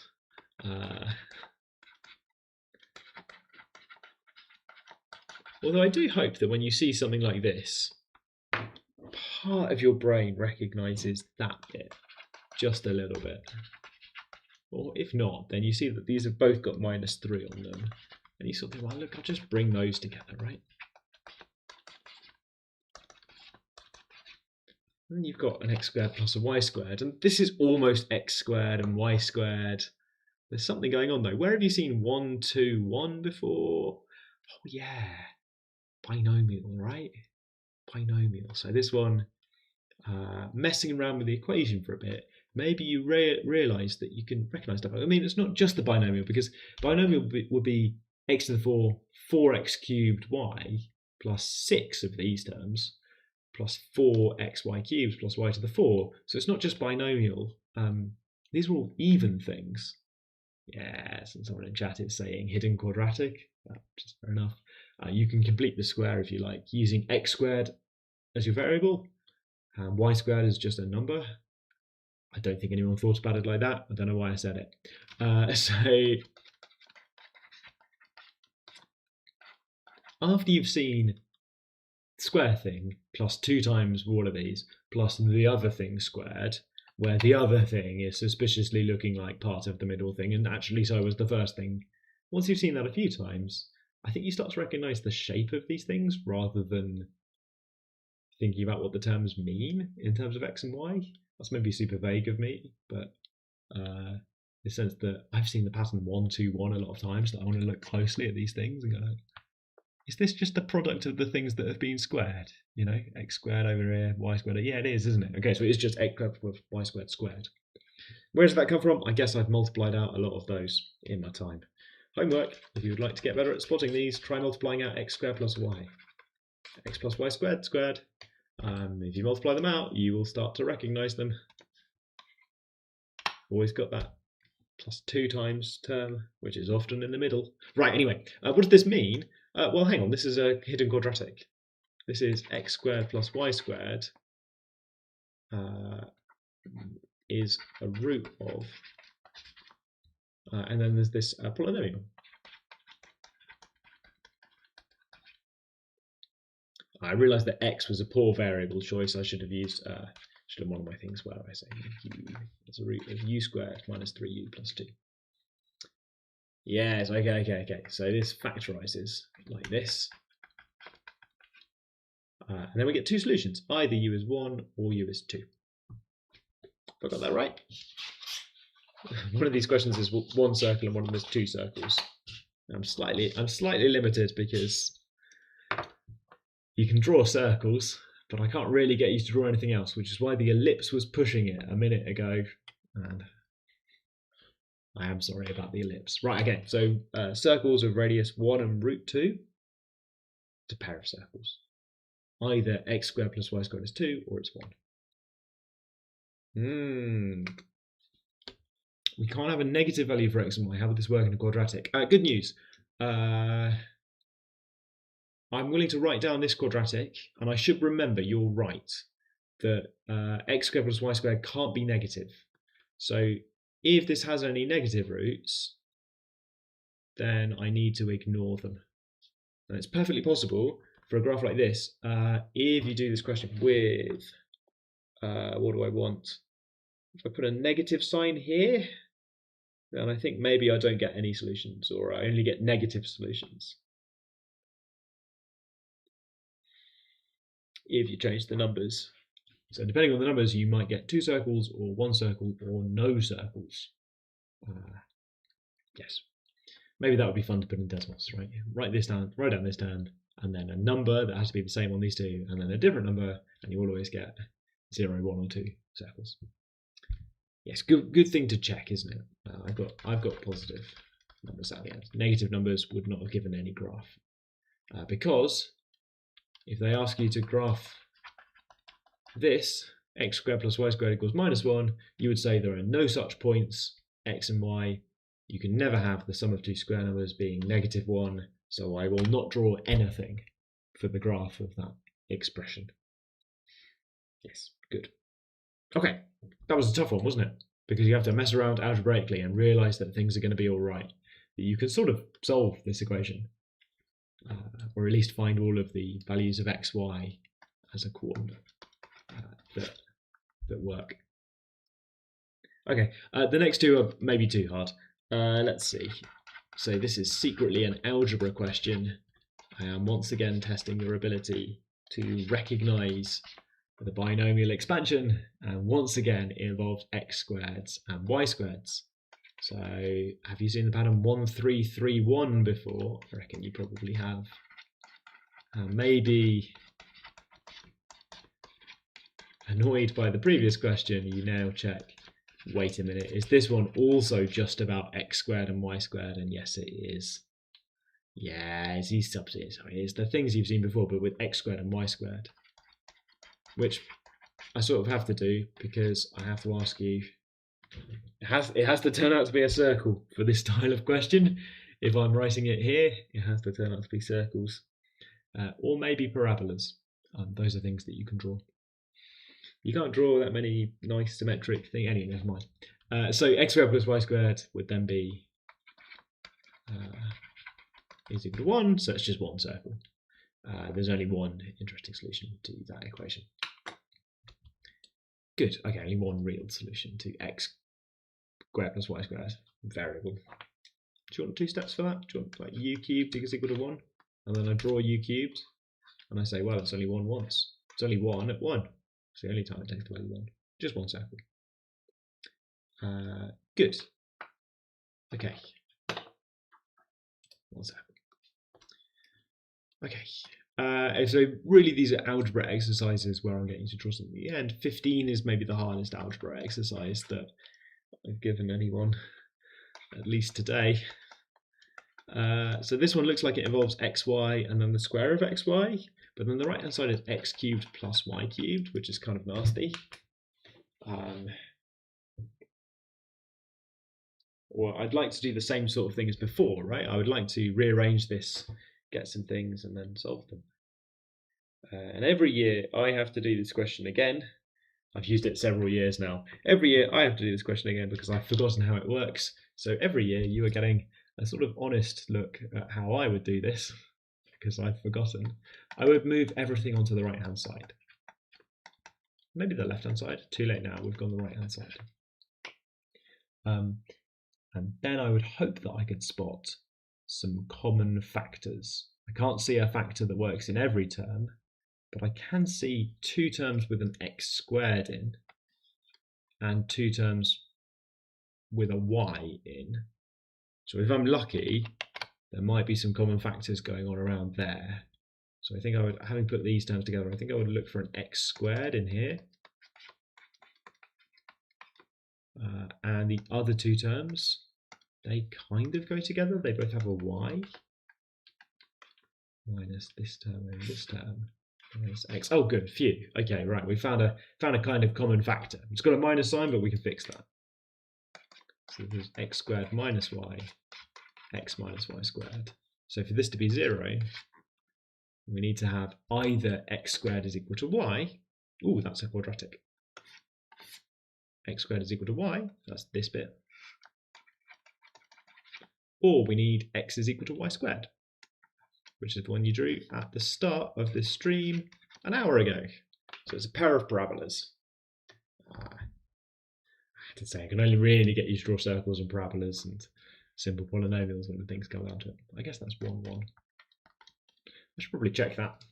Although I do hope that when you see something like this, part of your brain recognises that bit just a little bit. Or if not, then you see that these have both got -3 on them. And you sort of think, well, look, I'll just bring those together, right? And then you've got an x squared plus a y squared. And this is almost x squared and y squared. There's something going on, though. Where have you seen 1, 2, 1 before? Oh, yeah. Binomial, right? Binomial. So this one, messing around with the equation for a bit, maybe you realise that you can recognise stuff. I mean, it's not just the binomial, because binomial would be x to the 4, 4x cubed y plus 6 of these terms plus 4xy cubed plus y to the 4. So it's not just binomial. These are all even things. Yes, and someone in chat is saying hidden quadratic. Which is fair enough. You can complete the square if you like, using x squared as your variable, and y squared is just a number. I don't think anyone thought about it like that. I don't know why I said it. So after you've seen square thing plus 2 times all of these plus the other thing squared, where the other thing is suspiciously looking like part of the middle thing, and actually so was the first thing. Once you've seen that a few times, I think you start to recognise the shape of these things rather than thinking about what the terms mean in terms of x and y. That's maybe super vague of me, but the sense that I've seen the pattern 1, 2, 1 a lot of times, that I want to look closely at these things and go, is this just the product of the things that have been squared? You know, x squared over here, y squared. Yeah, it is, isn't it? Okay, so it's just x squared plus y squared squared. Where does that come from? I guess I've multiplied out a lot of those in my time. Homework, if you would like to get better at spotting these, try multiplying out x squared plus y. X plus y squared squared. If you multiply them out, you will start to recognise them. Always got that plus 2 times term, which is often in the middle. Right, anyway, what does this mean? Well, hang on, this is a hidden quadratic. This is x squared plus y squared is a root of, and then there's this polynomial. I realised that x was a poor variable choice. I should have used, should have one of my things where I say u as a root of u squared minus 3u plus 2. Yes, okay. So this factorises like this. And then we get 2 solutions. Either u is 1 or u is 2. Have I got that right? One of these questions is 1 circle and one of them is 2 circles. I'm slightly limited because you can draw circles, but I can't really get you to draw anything else, which is why the ellipse was pushing it a minute ago. And I am sorry about the ellipse. Right, okay, so circles of radius 1 and root 2. It's a pair of circles. Either x squared plus y squared is 2 or it's 1. We can't have a negative value for x and y. How would this work in a quadratic? Good news. I'm willing to write down this quadratic, and I should remember, you're right, that x squared plus y squared can't be negative. So if this has any negative roots, then I need to ignore them. And it's perfectly possible for a graph like this, if you do this question with, what do I want? If I put a negative sign here, then I think maybe I don't get any solutions, or I only get negative solutions. If you change the numbers. So depending on the numbers, you might get 2 circles, or 1 circle, or no circles. Yes. Maybe that would be fun to put in decimals, right? Write down this down, and then a number that has to be the same on these two, and then a different number, and you will always get 0, 1, or 2 circles. Yes, good thing to check, isn't it? I've got positive numbers at the end. Negative numbers would not have given any graph, because if they ask you to graph this, x squared plus y squared equals -1, you would say there are no such points, x and y. You can never have the sum of two square numbers being -1, so I will not draw anything for the graph of that expression. Yes, good. Okay, that was a tough one, wasn't it? Because you have to mess around algebraically and realise that things are going to be all right. That you can sort of solve this equation, or at least find all of the values of x, y as a coordinate that work. Okay, the next two are maybe too hard. Let's see. So this is secretly an algebra question. I am once again testing your ability to recognise the binomial expansion, and once again it involves x squareds and y squareds. So have you seen the pattern 1, 3, 3, 1 before? I reckon you probably have. Maybe annoyed by the previous question, you now check, wait a minute, is this one also just about x squared and y squared? And yes, it is. Yeah, it's these subsets. It's the things you've seen before, but with x squared and y squared. Which I sort of have to do because I have to ask you, it has to turn out to be a circle for this style of question. If I'm writing it here, it has to turn out to be circles. Or maybe parabolas. Those are things that you can draw. You can't draw that many nice symmetric things. Anyway, never mind. So x squared plus y squared would then be is equal to 1, so it's just one circle. There's only one interesting solution to that equation. Good. Okay, only one real solution to x squared plus y squared variable. Do you want 2 steps for that? Do you want like u cubed is equal to 1? And then I draw u cubed, and I say, well, it's only 1 once. It's only 1 at 1. It's the only time it takes the value 1. Just one circle. Good. Okay. One circle. Okay. So really these are algebra exercises where I'm getting to draw something at the end. 15 is maybe the hardest algebra exercise that I've given anyone, at least today. So this one looks like it involves xy and then the square of xy, but then the right hand side is x cubed plus y cubed, which is kind of nasty. Or I'd like to do the same sort of thing as before, right? I would like to rearrange this, get some things, and then solve them. And every year I have to do this question again. I've used it several years now. Every year I have to do this question again because I've forgotten how it works. So every year you are getting a sort of honest look at how I would do this because I've forgotten. I would move everything onto the right hand side. Maybe the left hand side. Too late now, we've gone the right hand side. And then I would hope that I could spot some common factors. I can't see a factor that works in every term, but I can see 2 terms with an x squared in and 2 terms with a y in. So if I'm lucky, there might be some common factors going on around there. So I think I would, having put these terms together, I think I would look for an x squared in here. And the other 2 terms, they kind of go together. They both have a y minus this term and this term. There's x. Oh, good. Phew. Okay, right. We found a kind of common factor. It's got a minus sign, but we can fix that. So there's x squared minus y, x minus y squared. So for this to be 0, we need to have either x squared is equal to y. Ooh, that's a quadratic. X squared is equal to y. That's this bit. Or we need x is equal to y squared, which is the one you drew at the start of this stream an hour ago. So it's a pair of parabolas. I have to say, I can only really get you to draw circles and parabolas and simple polynomials when the things come down to it. I guess that's 1, 1. I should probably check that.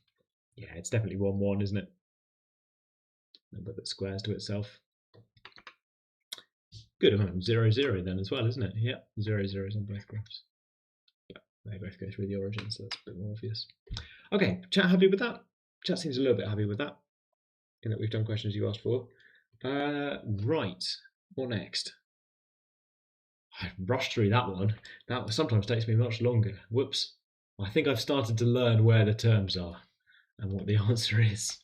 Yeah, it's definitely 1, 1, isn't it? Number that squares to itself. Good, 0, 0 then as well, isn't it? Yeah, 0, 0 is on both graphs. But they both go through the origin, so that's a bit more obvious. Okay, chat happy with that? Chat seems a little bit happy with that, in that we've done questions you asked for. Right, what next? I rushed through that one. That sometimes takes me much longer. Whoops. I think I've started to learn where the terms are and what the answer is.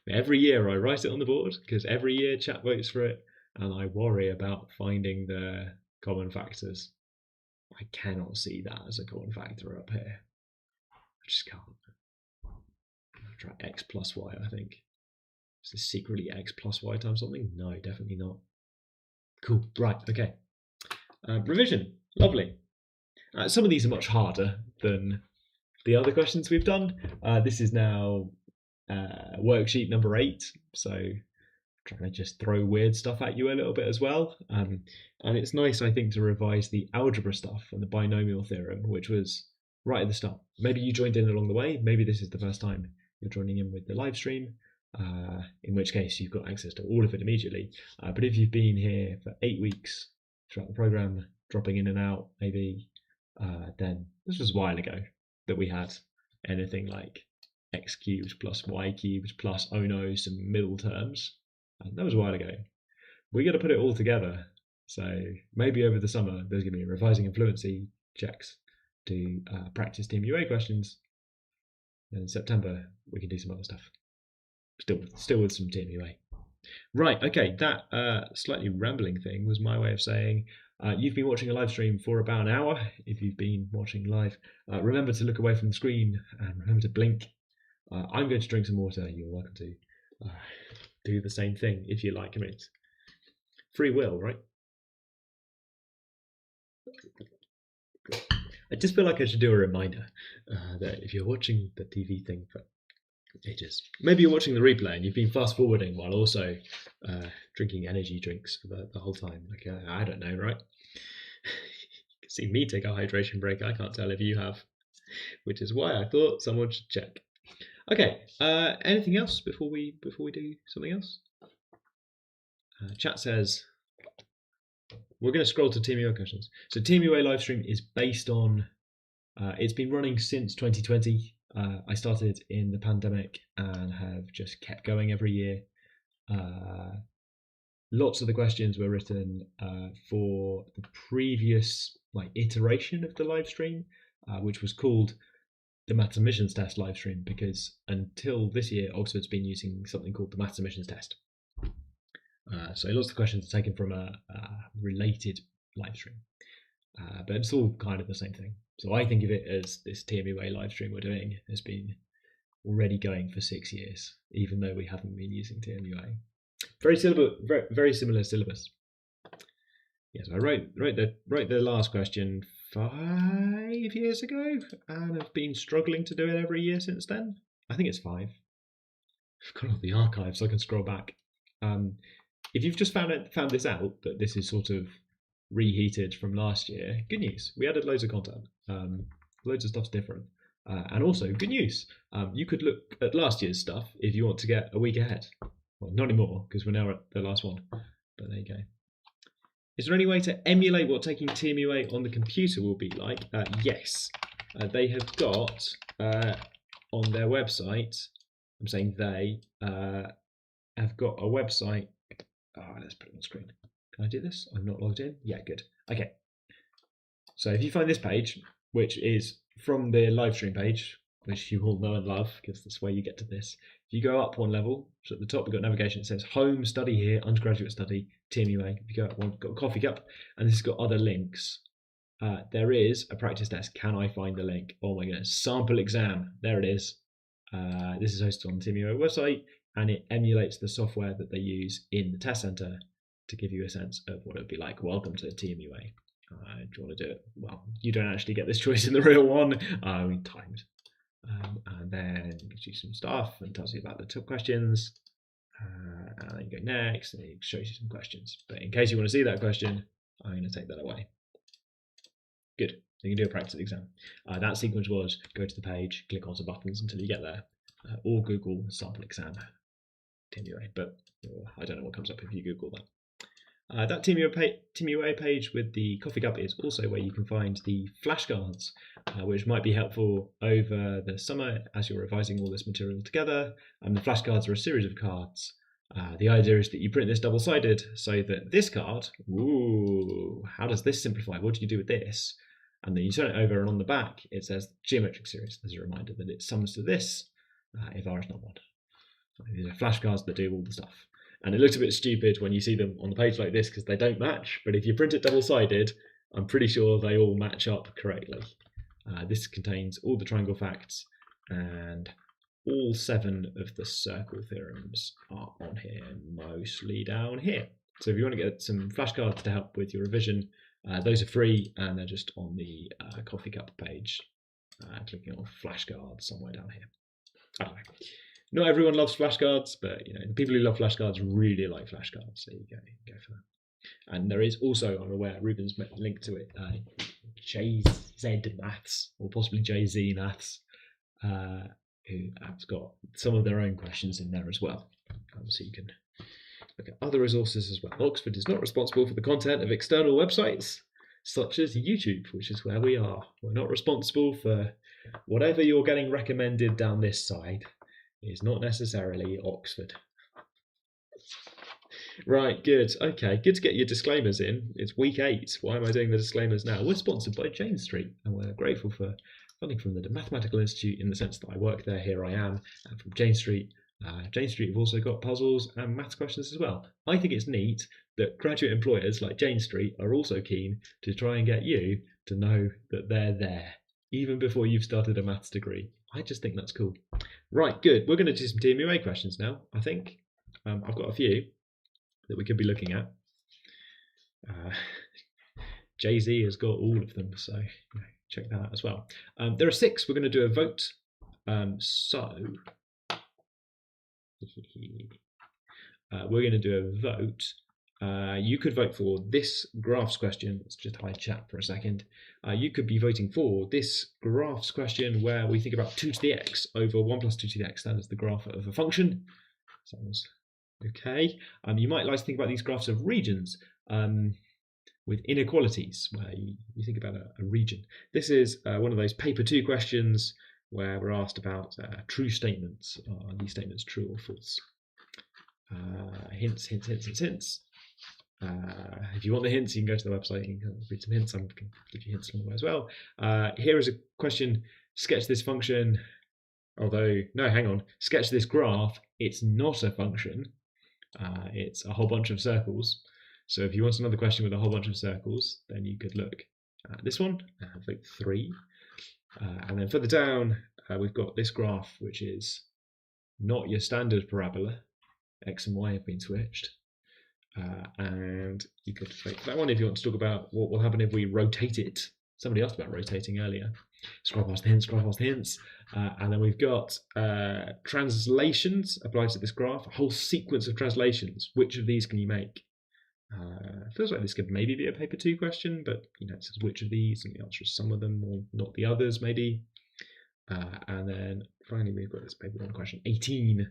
Every year I write it on the board, because every year chat votes for it, and I worry about finding the common factors. I cannot see that as a common factor up here. I just can't. I'll try x plus y, I think. Is this secretly x plus y times something? No, definitely not. Cool, right, okay. Revision, lovely. Some of these are much harder than the other questions we've done. This is now worksheet number 8, so trying to just throw weird stuff at you a little bit as well. And it's nice, I think, to revise the algebra stuff and the binomial theorem, which was right at the start. Maybe you joined in along the way. Maybe this is the first time you're joining in with the live stream, in which case you've got access to all of it immediately. But if you've been here for 8 weeks throughout the program, dropping in and out, maybe, then this was a while ago that we had anything like x cubed plus y cubed plus, oh no, some middle terms. And that was a while ago. We're going to put it all together. So maybe over the summer, there's going to be revising and fluency checks to practice TMUA questions. And in September, we can do some other stuff. Still with some TMUA. Right, okay, that slightly rambling thing was my way of saying you've been watching a live stream for about an hour. If you've been watching live, remember to look away from the screen and remember to blink. I'm going to drink some water. You're welcome to do the same thing if you like. I mean, it's free will, right? I just feel like I should do a reminder that if you're watching the TV thing for ages, maybe you're watching the replay and you've been fast forwarding while also drinking energy drinks for the whole time. Like, I don't know, right? You can see me take a hydration break. I can't tell if you have, which is why I thought someone should check. Okay, anything else before we do something else? Chat says we're going to scroll to TMUA questions. So TMUA livestream is based on, it's been running since 2020. I started in the pandemic and have just kept going every year. Lots of the questions were written for the previous iteration of the live stream, which was called the Maths Admissions Test live stream, because until this year, Oxford's been using something called the Maths Admissions Test. So lots of the questions are taken from a related live stream, but it's all kind of the same thing. So I think of it as this TMUA live stream we're doing has been already going for 6 years, even though we haven't been using TMUA. Very similar syllabus. Yes, I wrote the last question 5 years ago, and I've been struggling to do it every year since then. I think it's 5. I've got all the archives, so I can scroll back. If you've just found this out, that this is sort of reheated from last year, good news. We added loads of content. Loads of stuff's different. And also, good news. You could look at last year's stuff if you want to get a week ahead. Well, not anymore, because we're now at the last one. But there you go. Is there any way to emulate what taking TMUA on the computer will be like? Yes. They have got on their website, I'm saying they have got a website. Let's put it on screen. Can I do this? I'm not logged in. Yeah, good. Okay. So if you find this page, which is from the live stream page, which you all know and love because that's where you get to this. If you go up one level, so at the top we've got navigation, it says home, study here, undergraduate study, TMUA. If you go up one, got a coffee cup, and this has got other links. There is a practice test. Can I find the link? Oh my goodness, sample exam. There it is. This is hosted on the TMUA website, and it emulates the software that they use in the test center to give you a sense of what it would be like. Welcome to the TMUA. Do you want to do it? Well, you don't actually get this choice in the real one. Timed. And then it gives you some stuff and tells you about the top questions. And then you go next, and it shows you some questions. But in case you want to see that question, I'm going to take that away. Good. So you can do a practice exam. That sequence was go to the page, click on some buttons until you get there, or Google sample exam TMUA. But I don't know what comes up if you Google that. That TMUA page with the coffee cup is also where you can find the flashcards, which might be helpful over the summer as you're revising all this material together. The flashcards are a series of cards. The idea is that you print this double-sided so that this card, ooh, how does this simplify? What do you do with this? And then you turn it over, and on the back it says geometric series. There's a reminder that it sums to this if R is not 1. So these are flashcards that do all the stuff. And it looks a bit stupid when you see them on the page like this because they don't match. But if you print it double-sided, I'm pretty sure they all match up correctly. This contains all the triangle facts, and all 7 of the circle theorems are on here, mostly down here. So if you want to get some flashcards to help with your revision, those are free, and they're just on the coffee cup page. Clicking on flashcards somewhere down here. I don't know. Not everyone loves flashcards, but the people who love flashcards really like flashcards. So you go for that. And there is also, I'm aware, Ruben's linked to it, JZ Maths, or possibly JZ Maths, who have got some of their own questions in there as well. So you can look at other resources as well. Oxford is not responsible for the content of external websites, such as YouTube, which is where we are. We're not responsible for whatever you're getting recommended down this side. Is not necessarily Oxford. Right, good. Okay, good to get your disclaimers in. It's week 8. Why am I doing the disclaimers now? We're sponsored by Jane Street, and we're grateful for funding from the Mathematical Institute in the sense that I work there, here I am, and from Jane Street. Jane Street have also got puzzles and maths questions as well. I think it's neat that graduate employers like Jane Street are also keen to try and get you to know that they're there, even before you've started a maths degree. I just think that's cool. Right, good. We're going to do some TMUA questions now, I think. I've got a few that we could be looking at. Jay-Z has got all of them, so check that out as well. There are 6. We're going to do a vote. We're going to do a vote. You could vote for this graphs question. Let's just hide chat for a second. You could be voting for this graphs question where we think about 2 to the x over 1 plus 2 to the x. That is the graph of a function. Sounds okay. You might like to think about these graphs of regions with inequalities, where you think about a region. This is one of those paper 2 questions where we're asked about true statements. Are these statements true or false? Hints. If you want the hints, you can go to the website and read some hints. I'm going to give you hints along the way as well. Here is a question: sketch this function. Although, no, hang on. Sketch this graph. It's not a function. It's a whole bunch of circles. So if you want another question with a whole bunch of circles, then you could look at this one, vote 3. And then further down, we've got this graph, which is not your standard parabola. X and Y have been switched. And you could vote for that one if you want to talk about what will happen if we rotate it. Somebody asked about rotating earlier. Scroll past the hints, and then we've got translations applied to this graph, a whole sequence of translations. Which of these can you make? Feels like this could maybe be a paper 2 question, but it says which of these, and the answer is some of them, or not the others, maybe. And then finally we've got this paper 1 question 18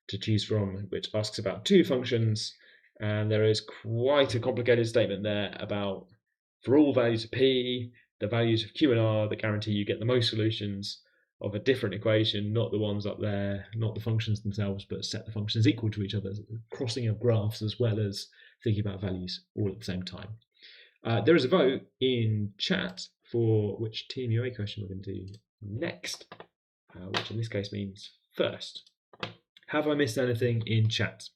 to choose from, which asks about 2 functions, and there is quite a complicated statement there about for all values of p, the values of q and r that guarantee you get the most solutions of a different equation, not the ones up there, not the functions themselves, but set the functions equal to each other, crossing of graphs as well as thinking about values all at the same time. There is a vote in chat for which TMUA question we're going to do next. which in this case means first. Have I missed anything in chat?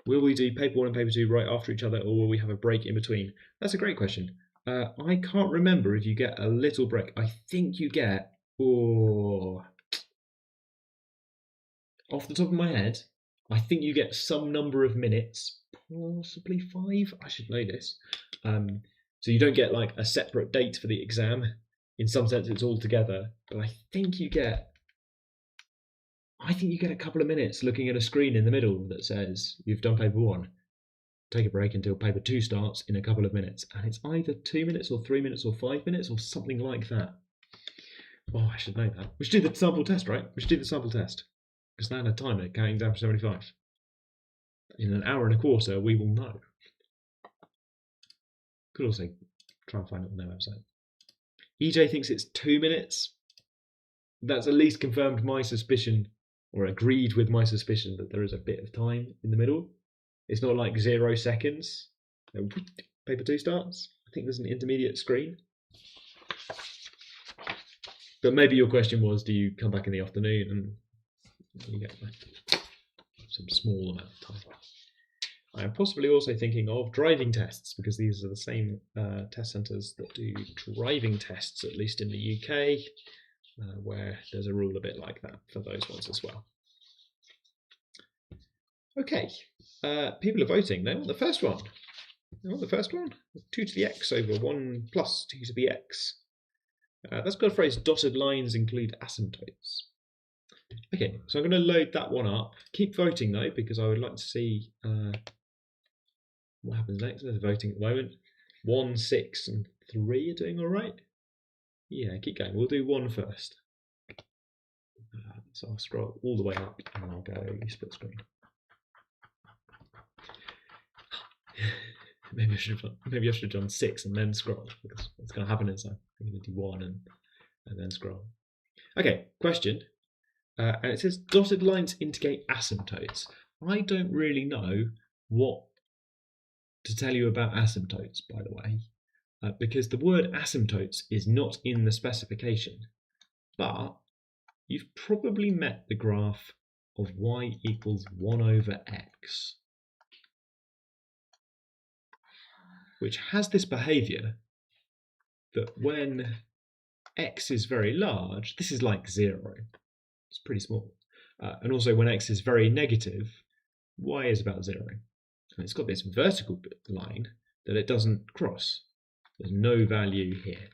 Will we do paper 1 and paper 2 right after each other, or will we have a break in between? That's a great question. I can't remember if you get a little break. I think you get, off the top of my head, I think you get some number of minutes, possibly 5. I should know this. So you don't get like a separate date for the exam. In some sense, it's all together. But I think you get a couple of minutes looking at a screen in the middle that says you've done paper 1. Take a break until paper 2 starts in a couple of minutes. And it's either 2 minutes or 3 minutes or 5 minutes or something like that. Oh, I should know that. We should do the sample test, right? We should do the sample test. Because that had a timer counting down from 75. In an hour and a quarter, we will know. Could also try and find it on their website. EJ thinks it's 2 minutes. That's at least confirmed my suspicion, or agreed with my suspicion, that there is a bit of time in the middle. It's not like 0 seconds. Paper 2 starts. I think there's an intermediate screen. But maybe your question was, do you come back in the afternoon and you get some small amount of time? I am possibly also thinking of driving tests, because these are the same test centres that do driving tests, at least in the UK, where there's a rule a bit like that for those ones as well. Okay, people are voting. They want the first one. 2 to the x over 1 plus 2 to the x. That's got a phrase, dotted lines include asymptotes. Okay, so I'm going to load that one up. Keep voting though, because I would like to see what happens next. There's voting at the moment. 1, 6 and 3 are doing all right. Yeah, keep going. We'll do 1 first. So I'll scroll all the way up and I'll go split screen. Maybe I should have done 6 and then scroll, because what's going to happen is I'm going to do 1 and then scroll. Okay, question. And it says dotted lines indicate asymptotes. I don't really know what to tell you about asymptotes, by the way, because the word asymptotes is not in the specification. But you've probably met the graph of y equals 1 over x, which has this behaviour that when x is very large, this is like 0, it's pretty small, and also when x is very negative, y is about 0. And it's got this vertical line that it doesn't cross. There's no value here.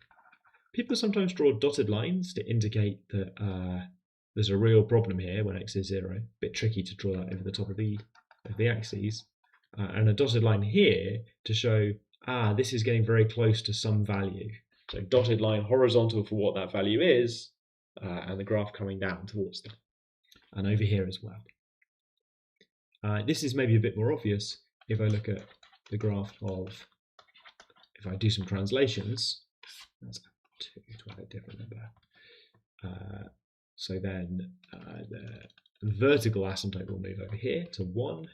People sometimes draw dotted lines to indicate that there's a real problem here when x is 0. A bit tricky to draw that over the top of the axes. And a dotted line here to show, this is getting very close to some value. So dotted line horizontal for what that value is, and the graph coming down towards that. And over here as well. This is maybe a bit more obvious if I look at the graph of, if I do some translations, that's 2 to a different number. So then the vertical asymptote will move over here to 1.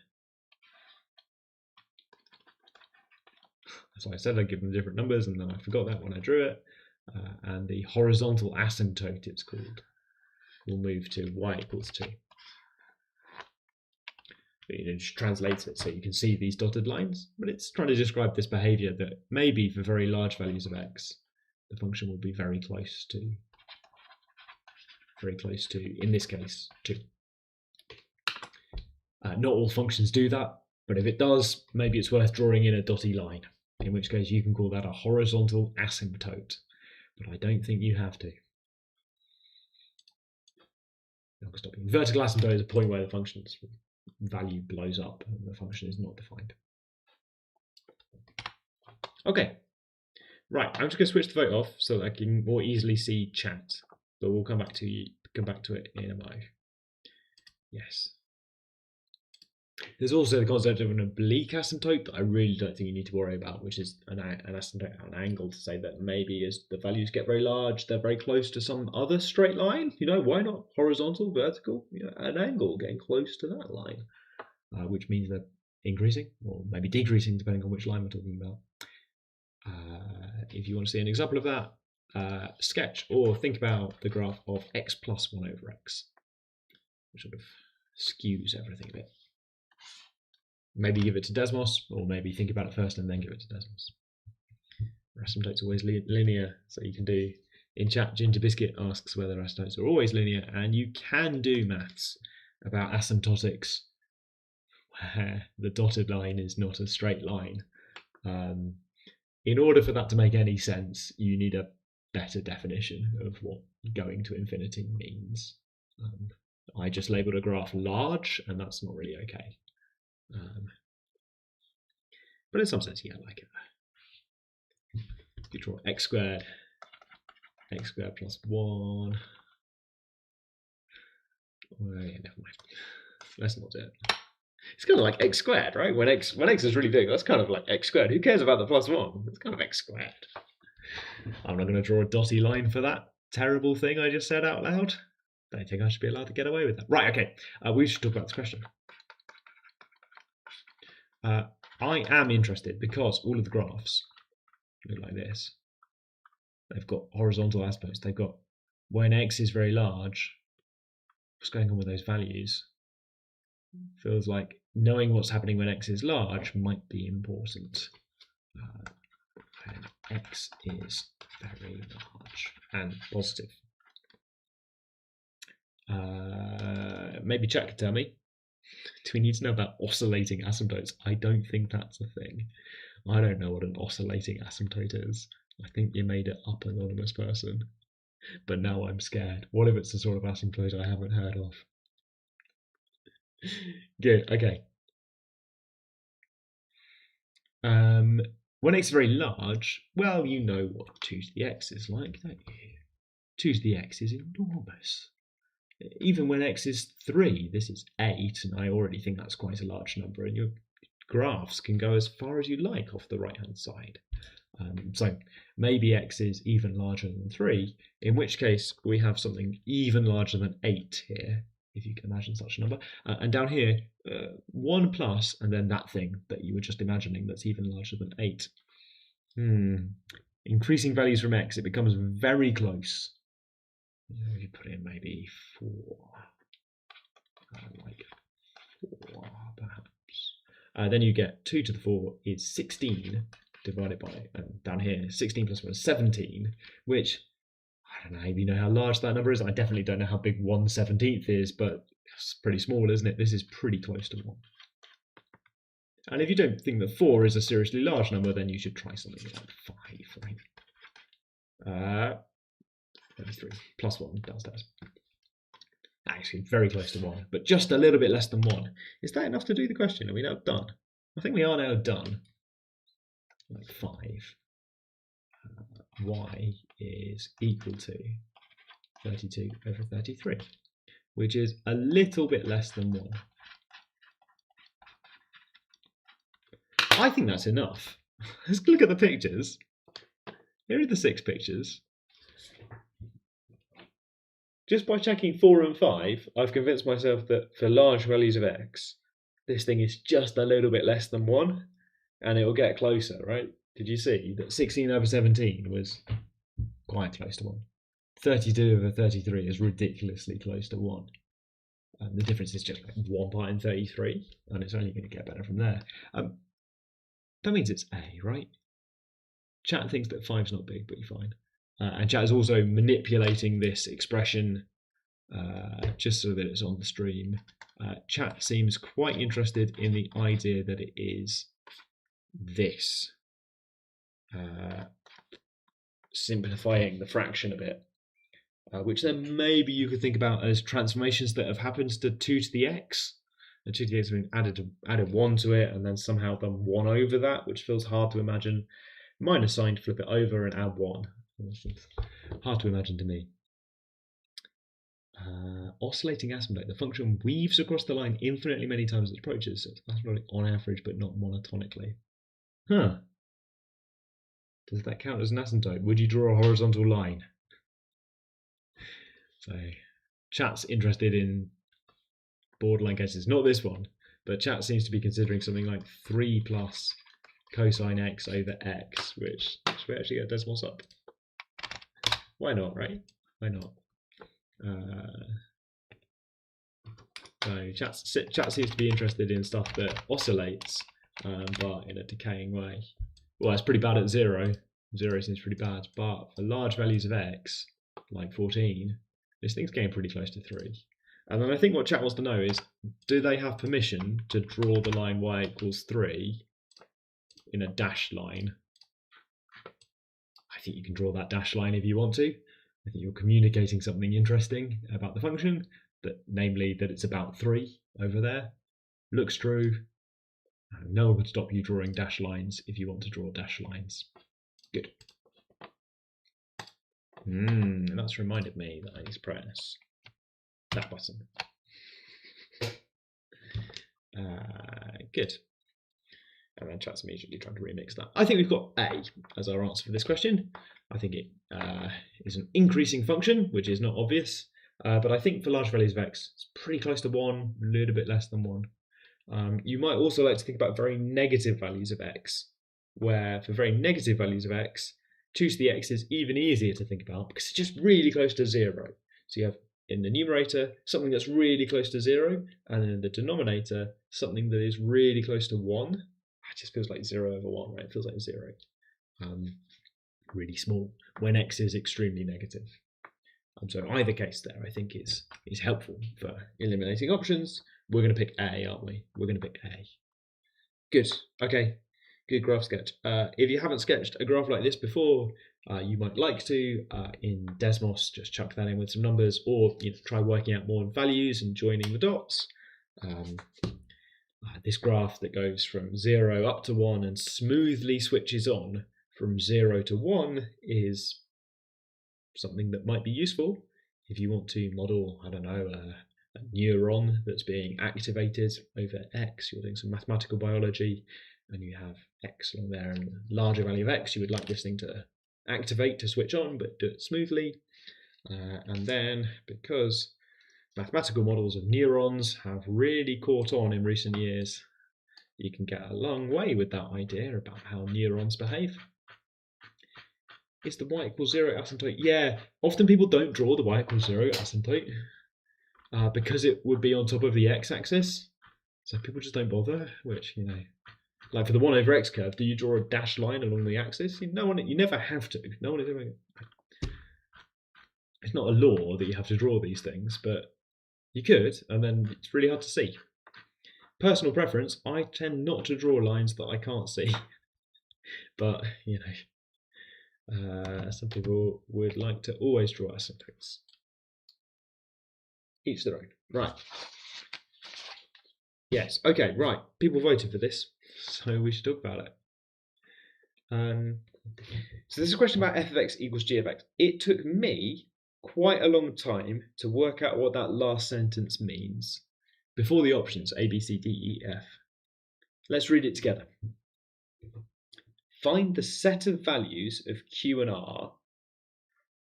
So I said I'd give them different numbers, and then I forgot that when I drew it. And the horizontal asymptote, it's called, will move to y equals 2. It just translates it so you can see these dotted lines, but it's trying to describe this behavior that maybe for very large values of x, the function will be very close to, in this case, 2. Not all functions do that, but if it does, maybe it's worth drawing in a dotty line, in which case you can call that a horizontal asymptote, but I don't think you have to. Vertical asymptote is a point where the function's value blows up and the function is not defined. Okay, right. I'm just going to switch the vote off so that I can more easily see chat, but we'll come back to it in a moment. Yes. There's also the concept of an oblique asymptote that I really don't think you need to worry about, which is an asymptote at an angle to say that maybe as the values get very large, they're very close to some other straight line. You know, why not horizontal, vertical? You know, an angle getting close to that line, which means they're increasing or maybe decreasing depending on which line we're talking about. If you want to see an example of that, sketch or think about the graph of x plus 1 over x, which sort of skews everything a bit. Maybe give it to Desmos, or maybe think about it first and then give it to Desmos. Asymptote's always linear, so you can do, in chat, Ginger Biscuit asks whether asymptotes are always linear, and you can do maths about asymptotics where the dotted line is not a straight line. In order for that to make any sense, you need a better definition of what going to infinity means. I just labelled a graph large, and that's not really okay. But in some sense, yeah, like it. You draw x squared plus 1. Oh, yeah, never mind. Let's not do it. It's kind of like x squared, right? When x is really big, that's kind of like x squared. Who cares about the plus 1? It's kind of x squared. I'm not going to draw a dotty line for that terrible thing I just said out loud. Don't think I should be allowed to get away with that. Right, okay. We should talk about this question. I am interested because all of the graphs look like this. They've got horizontal asymptotes. They've got when x is very large, what's going on with those values? Feels like knowing what's happening when x is large might be important. When x is very large and positive. Maybe chat could tell me. Do we need to know about oscillating asymptotes? I don't think that's a thing. I don't know what an oscillating asymptote is. I think you made it up, anonymous person. But now I'm scared. What if it's a sort of asymptote I haven't heard of? Good, okay. When x is very large, well, you know what 2 to the x is like, don't you? 2 to the x is enormous. Even when x is 3, this is 8, and I already think that's quite a large number, and your graphs can go as far as you like off the right-hand side. So maybe x is even larger than 3, in which case we have something even larger than 8 here, if you can imagine such a number. And down here, 1 plus, and then that thing that you were just imagining that's even larger than 8. Increasing values from x, it becomes very close. You put in maybe 4, like 4 perhaps. Then you get 2 to the 4 is 16 divided by, down here, 16 plus 1 is 17, which, I don't know if you know how large that number is. I definitely don't know how big 1/17 is, but it's pretty small, isn't it? This is pretty close to 1. And if you don't think that 4 is a seriously large number, then you should try something like 5, right? 33 plus 1 downstairs. Actually, very close to 1, but just a little bit less than 1. Is that enough to do the question? Are we now done? I think we are now done. Like 5. Y is equal to 32 over 33, which is a little bit less than 1. I think that's enough. Let's look at the pictures. Here are the 6 pictures. Just by checking 4 and 5, I've convinced myself that for large values of x, this thing is just a little bit less than 1, and it will get closer, right? Did you see that 16 over 17 was quite close to 1? 32 over 33 is ridiculously close to 1. The difference is just like 1 part in 33, and it's only going to get better from there. That means it's A, right? Chat thinks that 5's not big, but you're fine. And chat is also manipulating this expression just so that it's on the stream. Chat seems quite interested in the idea that it is this. Simplifying the fraction a bit, which then maybe you could think about as transformations that have happened to 2 to the x. And 2 to the x has been added 1 to it, and then somehow done 1 over that, which feels hard to imagine. Minus sign to flip it over and add 1. Hard to imagine to me. Oscillating asymptote. The function weaves across the line infinitely many times as it approaches. So it's asymptotic on average, but not monotonically. Huh. Does that count as an asymptote? Would you draw a horizontal line? So, chat's interested in borderline cases. Not this one, but chat seems to be considering something like 3 plus cosine x over x, which we actually get Desmos up. Why not, right? Why not? So chat seems to be interested in stuff that oscillates, but in a decaying way. Well, it's pretty bad at 0. 0 seems pretty bad, but for large values of x, like 14, this thing's getting pretty close to 3. And then I think what chat wants to know is, do they have permission to draw the line y equals 3 in a dashed line? I think you can draw that dashed line if you want to. I think you're communicating something interesting about the function, namely that it's about 3 over there. Looks true. No one would stop you drawing dashed lines if you want to draw dashed lines. Good. That's reminded me that I need to press that button. Good. And then chat's immediately trying to remix that. I think we've got A as our answer for this question. I think it is an increasing function, which is not obvious. But I think for large values of x, it's pretty close to 1, a little bit less than 1. You might also like to think about very negative values of x, where for very negative values of x, 2 to the x is even easier to think about because it's just really close to 0. So you have in the numerator something that's really close to 0, and in the denominator something that is really close to 1. It just feels like 0 over 1, right? It feels like 0. Really small when x is extremely negative. So either case there I think is helpful for eliminating options. We're going to pick A, aren't we? We're going to pick A. Good. Okay. Good graph sketch. If you haven't sketched a graph like this before, you might like to, in Desmos, just chuck that in with some numbers, or try working out more values and joining the dots. This graph that goes from 0 up to 1 and smoothly switches on from 0 to 1 is something that might be useful if you want to model, I don't know, a neuron that's being activated over x. You're doing some mathematical biology and you have x along there, and a larger value of x you would like this thing to activate, to switch on, but do it smoothly. And then, because mathematical models of neurons have really caught on in recent years, you can get a long way with that idea about how neurons behave. Is the y equals 0 asymptote? Yeah, often people don't draw the y equals 0 asymptote because it would be on top of the x-axis. So people just don't bother, which, like for the 1 over x curve, do you draw a dashed line along the axis? You never have to. No one is doing it. It's not a law that you have to draw these things, but you could, and then it's really hard to see. Personal preference, I tend not to draw lines that I can't see. But, some people would like to always draw asymptotes. Each their own. Right. Yes, okay, right. People voted for this, so we should talk about it. So this is a question about f of x equals g of x. It took me quite a long time to work out what that last sentence means before the options A, B, C, D, E, F. Let's read it together. Find the set of values of Q and R.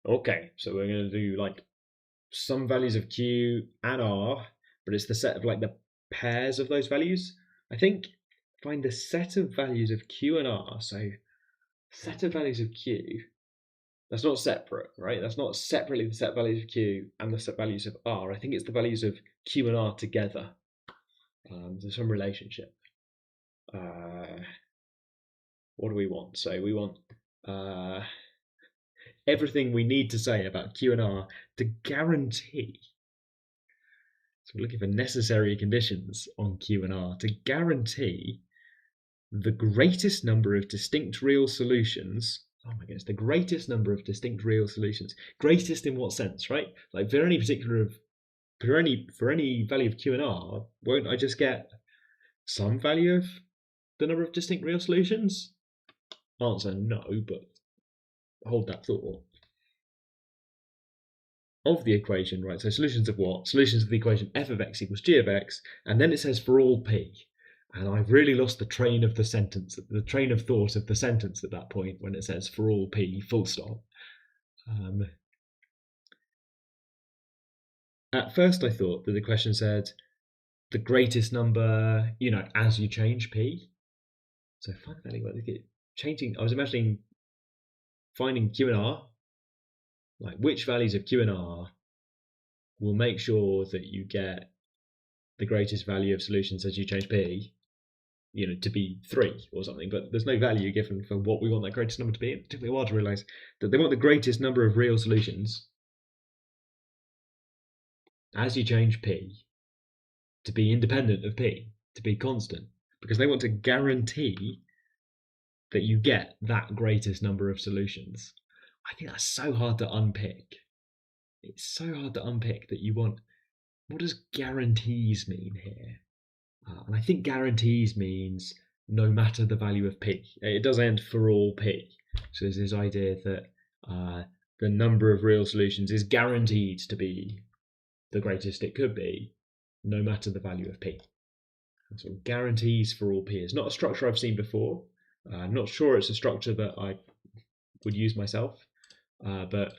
Okay, so we're going to do like some values of Q and R, but it's the set of like the pairs of those values. I think find the set of values of Q and R. So set of values of Q, that's not separate, right? That's not separately the set values of Q and the set values of R. I think it's the values of Q and R together. There's some relationship. What do we want? So we want everything we need to say about Q and R to guarantee. So we're looking for necessary conditions on Q and R to guarantee the greatest number of distinct real solutions. Oh my goodness, the greatest number of distinct real solutions. Greatest in what sense, right? Like for any value of Q and R, won't I just get some value of the number of distinct real solutions? Answer no, but hold that thought. Of the equation, right? So solutions of what? Solutions of the equation f of x equals g of x, and then it says for all p. And I've really lost the train of the sentence, the train of thought of the sentence at that point when it says for all p, full stop. At first I thought that the question said the greatest number, as you change p. So finally, changing, I was imagining finding Q and R, like which values of Q and R will make sure that you get the greatest value of solutions as you change P, to be 3 or something, but there's no value given for what we want that greatest number to be. It took me a while to realise that they want the greatest number of real solutions as you change P to be independent of P, to be constant, because they want to guarantee that you get that greatest number of solutions. I think that's so hard to unpick. It's so hard to unpick that you want, what does guarantees mean here? And I think guarantees means no matter the value of P. It does end for all P. So there's this idea that the number of real solutions is guaranteed to be the greatest it could be, no matter the value of P. So guarantees for all P is not a structure I've seen before. I'm not sure it's a structure that I would use myself, but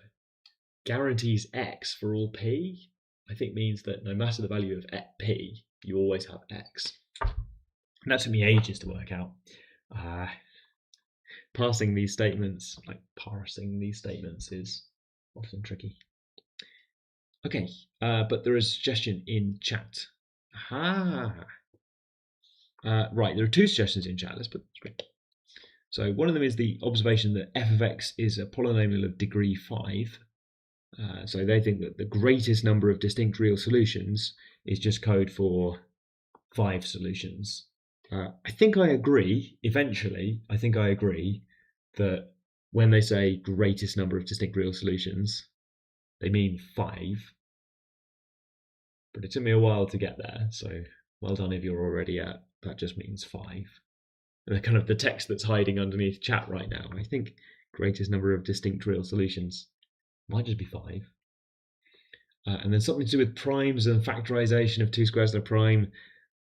guarantees X for all P, I think means that no matter the value of P, you always have X. And that took me ages to work out. Parsing these statements is often tricky. Okay, but there is a suggestion in chat. Right, there are 2 suggestions in chat. Let's put the screen. So one of them is the observation that f of x is a polynomial of degree 5. So they think that the greatest number of distinct real solutions is just code for 5 solutions. I think I agree, eventually, that when they say greatest number of distinct real solutions, they mean 5. But it took me a while to get there, so well done if you're already at that just means 5. And kind of the text that's hiding underneath chat right now, I think greatest number of distinct real solutions might just be 5. And then something to do with primes and factorization of 2 squares and a prime.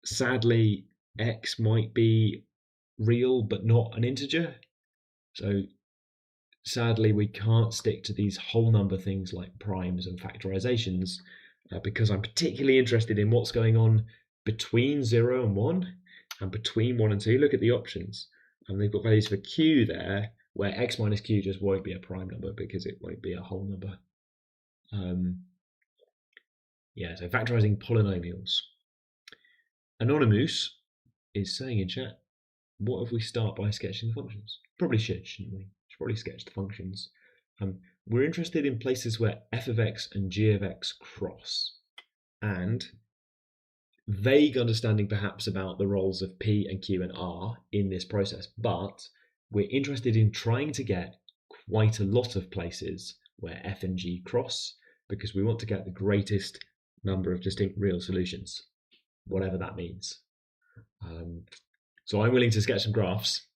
Sadly, x might be real but not an integer. So sadly, we can't stick to these whole number things like primes and factorizations because I'm particularly interested in what's going on between 0 and 1 and between 1 and 2. Look at the options. And they've got values for q there, where x minus q just won't be a prime number because it won't be a whole number. So factorizing polynomials. Anonymous is saying in chat, what if we start by sketching the functions? Probably should, shouldn't we? Should probably sketch the functions. We're interested in places where f of x and g of x cross, and vague understanding perhaps about the roles of p and q and r in this process, but we're interested in trying to get quite a lot of places where f and g cross because we want to get the greatest number of distinct real solutions, whatever that means. So I'm willing to sketch some graphs,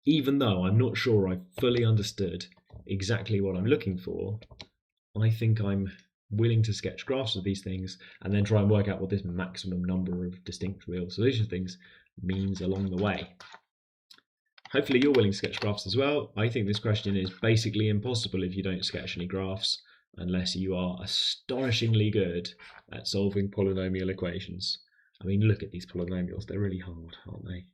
even though I'm not sure I've fully understood exactly what I'm looking for. I think I'm willing to sketch graphs of these things and then try and work out what this maximum number of distinct real solution things means along the way. Hopefully you're willing to sketch graphs as well. I think this question is basically impossible if you don't sketch any graphs, unless you are astonishingly good at solving polynomial equations. I mean, look at these polynomials, they're really hard, aren't they?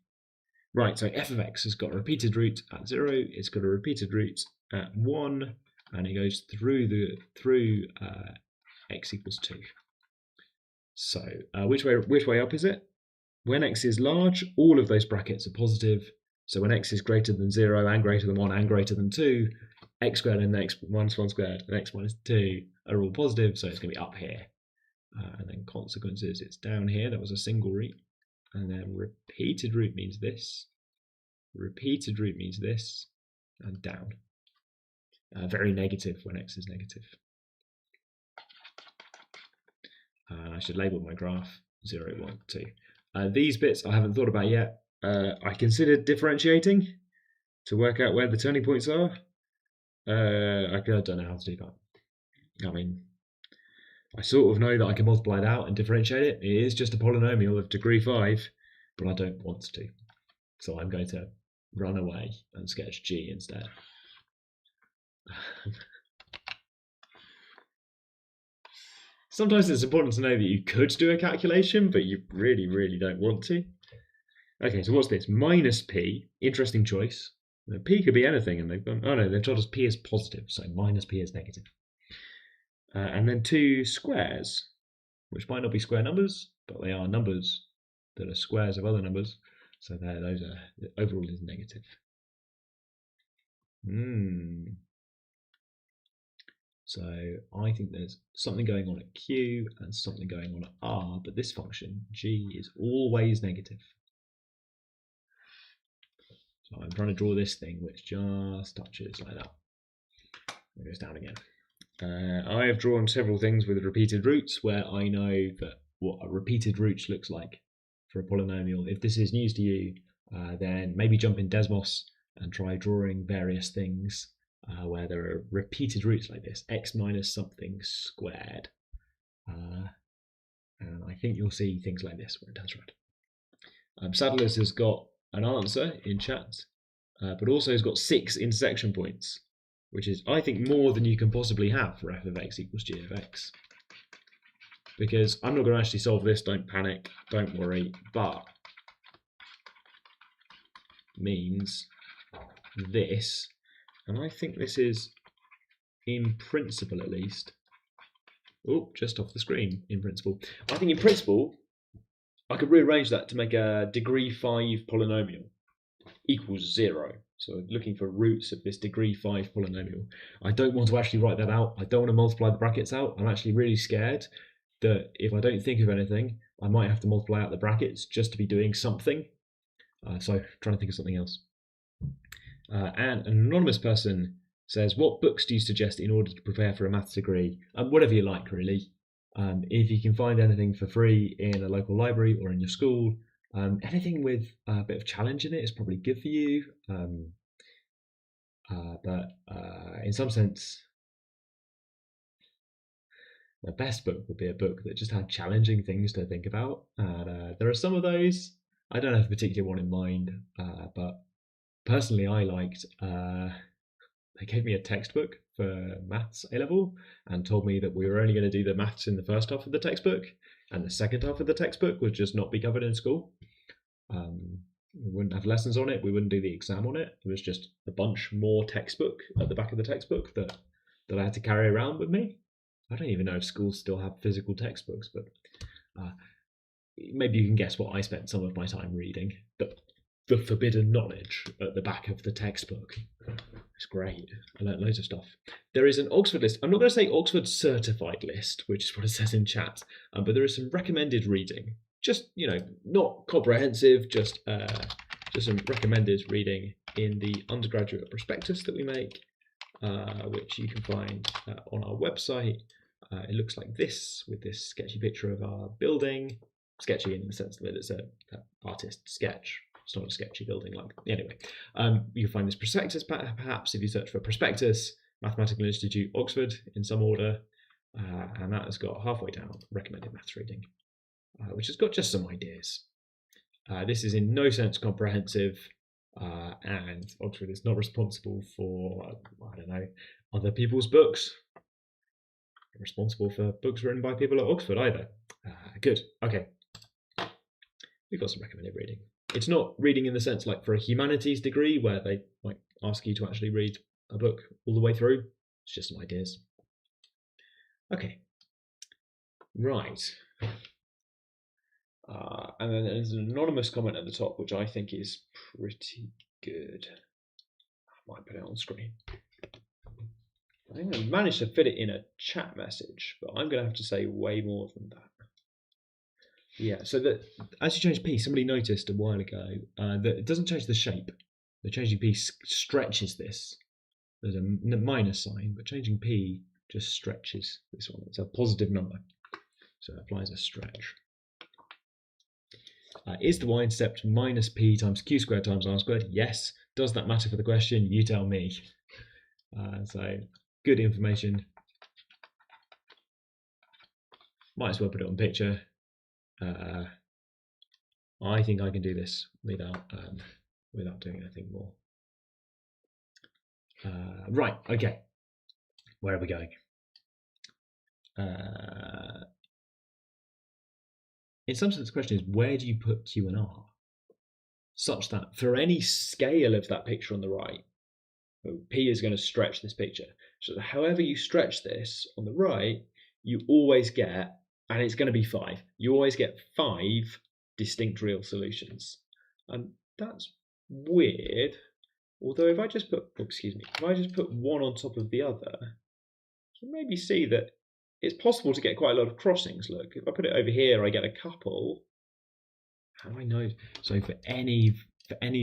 Right, so f of x has got a repeated root at 0, it's got a repeated root at 1, and it goes through x equals 2. So which way up is it? When x is large, all of those brackets are positive. So when x is greater than 0 and greater than 1 and greater than 2, x squared and x minus 1 squared and x minus 2 are all positive, so it's going to be up here. And then consequences, it's down here. That was a single root. And then repeated root means this. Repeated root means this. And down. Very negative when x is negative. I should label my graph 0, 1, 2. These bits I haven't thought about yet. I considered differentiating to work out where the turning points are. I don't know how to do that. I mean, I sort of know that I can multiply it out and differentiate it. It is just a polynomial of degree 5, but I don't want to. So I'm going to run away and sketch g instead. Sometimes it's important to know that you could do a calculation, but you really, really don't want to. Okay, so what's this? Minus p, interesting choice. P could be anything, and they've gone, oh no, they've told us P is positive, so minus P is negative. And then 2 squares, which might not be square numbers, but they are numbers that are squares of other numbers. So those are, the overall is negative. So I think there's something going on at Q and something going on at R, but this function, G, is always negative. So I'm trying to draw this thing, which just touches like that. It goes down again. I have drawn several things with repeated roots where I know that what a repeated root looks like for a polynomial. If this is news to you, then maybe jump in Desmos and try drawing various things where there are repeated roots like this, x minus something squared. And I think you'll see things like this where it turns right. Sadler's has got an answer in chat, but also has got 6 intersection points, which is, I think, more than you can possibly have for f of x equals g of x. Because I'm not going to actually solve this, don't panic, don't worry, but means this, and I think this is, in principle at least, oh, just off the screen, in principle. I think in principle, I could rearrange that to make a degree 5 polynomial equals 0. So looking for roots of this degree 5 polynomial. I don't want to actually write that out. I don't want to multiply the brackets out. I'm actually really scared that if I don't think of anything, I might have to multiply out the brackets just to be doing something. So trying to think of something else. And an anonymous person says, what books do you suggest in order to prepare for a maths degree? Whatever you like, really. If you can find anything for free in a local library or in your school, anything with a bit of challenge in it is probably good for you. But in some sense, the best book would be a book that just had challenging things to think about. And there are some of those. I don't have a particular one in mind, but personally I liked, they gave me a textbook for maths A-level and told me that we were only going to do the maths in the first half of the textbook, and the second half of the textbook would just not be covered in school. We wouldn't have lessons on it, we wouldn't do the exam on it. It was just a bunch more textbook at the back of the textbook that I had to carry around with me. I don't even know if schools still have physical textbooks, but maybe you can guess what I spent some of my time reading. The forbidden knowledge at the back of the textbook. It's great. I learned loads of stuff. There is an Oxford list. I'm not going to say Oxford certified list, which is what it says in chat, but there is some recommended reading. Just, not comprehensive, just some recommended reading in the undergraduate prospectus that we make, which you can find on our website. It looks like this, with this sketchy picture of our building. Sketchy in the sense that it's an artist sketch. It's not a sketchy building. Anyway, you can find this prospectus perhaps if you search for prospectus, Mathematical Institute, Oxford in some order, and that has got halfway down recommended maths reading, which has got just some ideas. This is in no sense comprehensive, and Oxford is not responsible for, other people's books. Not responsible for books written by people at Oxford either. Good. Okay. We've got some recommended reading. It's not reading in the sense like for a humanities degree where they might ask you to actually read a book all the way through. It's just some ideas. Okay. Right. And then there's an anonymous comment at the top, which I think is pretty good. I might put it on screen. I think I managed to fit it in a chat message, but I'm going to have to say way more than that. Yeah, so that as you change P, somebody noticed a while ago that it doesn't change the shape. The changing P stretches this. There's a minus sign, but changing P just stretches this one. It's a positive number, so it applies a stretch. Is the y-intercept minus P times Q squared times R squared? Yes. Does that matter for the question? You tell me. So good information. Might as well put it on picture. I think I can do this without doing anything more. Right, okay. Where are we going? In some sense, the question is, where do you put Q and R? such that for any scale of that picture on the right, P is going to stretch this picture. So however you stretch this on the right, you always get, and it's going to be 5, you always get 5 distinct real solutions. And that's weird. Although if I just put, if I just put one on top of the other, you can maybe see that it's possible to get quite a lot of crossings. Look, if I put it over here, I get a couple. How do I know? So for any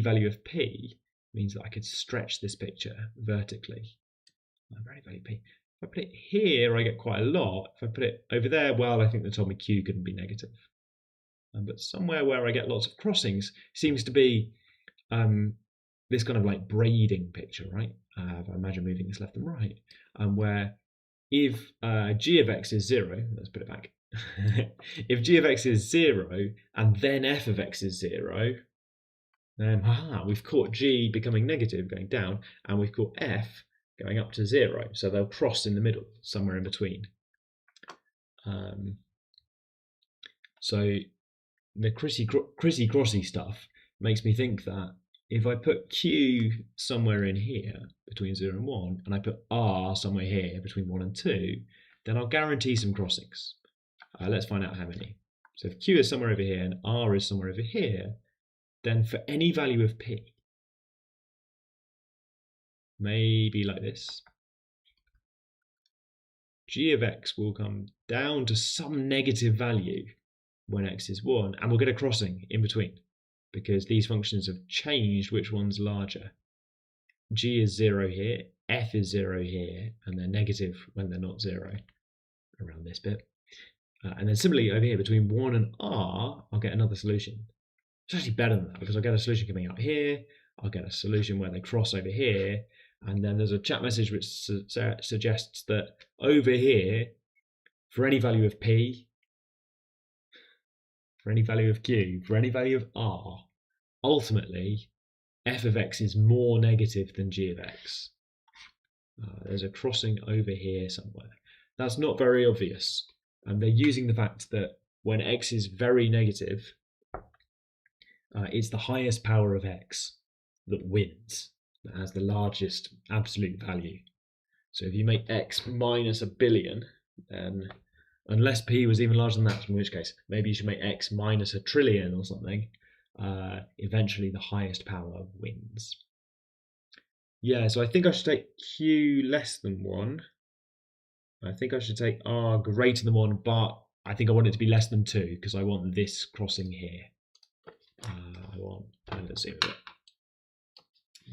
value of P, means that I could stretch this picture vertically. Very value P. If I put it here, I get quite a lot. If I put it over there, well, I think they told me Q couldn't be negative. But somewhere where I get lots of crossings seems to be this kind of like braiding picture, right? If I imagine moving this left and right, where if g of x is 0, let's put it back. If g of x is 0 and then f of x is 0, then we've caught g becoming negative, going down, and we've caught f going up to 0. So they'll cross in the middle, somewhere in between. So the crissy-crossy stuff makes me think that if I put q somewhere in here between 0 and 1, and I put r somewhere here between 1 and 2, then I'll guarantee some crossings. Let's find out how many. So if q is somewhere over here and r is somewhere over here, then for any value of p, maybe like this, g of x will come down to some negative value when x is 1, and we'll get a crossing in between, because these functions have changed which one's larger. G is 0 here, f is 0 here, and they're negative when they're not 0, around this bit. And then similarly over here, between 1 and r, I'll get another solution. It's actually better than that, because I'll get a solution coming out here, I'll get a solution where they cross over here, and then there's a chat message which suggests that over here, for any value of p, for any value of q, for any value of r, ultimately, f of x is more negative than g of x. There's a crossing over here somewhere. That's not very obvious. And they're using the fact that when x is very negative, it's the highest power of x that wins, that has the largest absolute value. So if you make x minus 1 billion, then unless p was even larger than that, in which case maybe you should make x minus 1 trillion or something, eventually the highest power wins. Yeah, so I think I should take q less than 1. I think I should take r greater than 1, but I think I want it to be less than 2, because I want this crossing here. Let's see.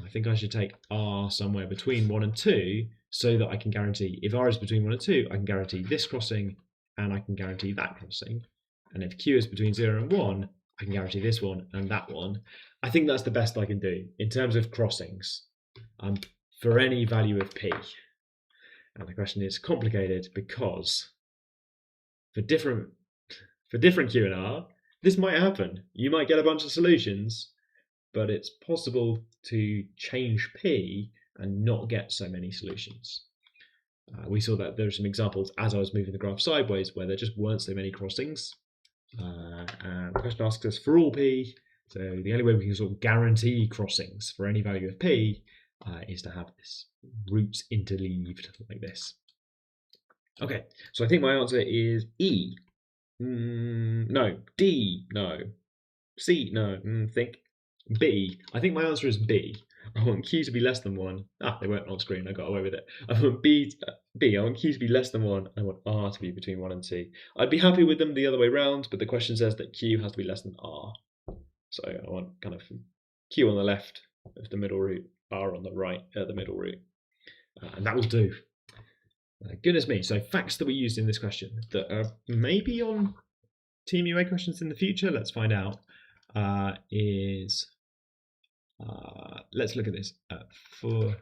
I think I should take r somewhere between 1 and 2, so that I can guarantee, if r is between 1 and 2, I can guarantee this crossing, and I can guarantee that crossing. And if q is between 0 and 1, I can guarantee this one and that one. I think that's the best I can do in terms of crossings for any value of p. And the question is complicated because for different q and r, this might happen. You might get a bunch of solutions, but it's possible to change p and not get so many solutions. We saw that there are some examples as I was moving the graph sideways where there just weren't so many crossings. And the question asks us for all p, so the only way we can sort of guarantee crossings for any value of p is to have this roots interleaved like this. Okay, so I think my answer is E. No, D, no. C, no, think. B, I think my answer is B. I want Q to be less than 1. They weren't on screen, I got away with it. I want B, I want Q to be less than 1, I want R to be between 1 and 2. I'd be happy with them the other way round, but the question says that Q has to be less than R. So I want kind of Q on the left of the middle root, R on the right at the middle root. And that will do. Goodness me, so facts that we used in this question that are maybe on TMUA questions in the future, let's find out, let's look at this. For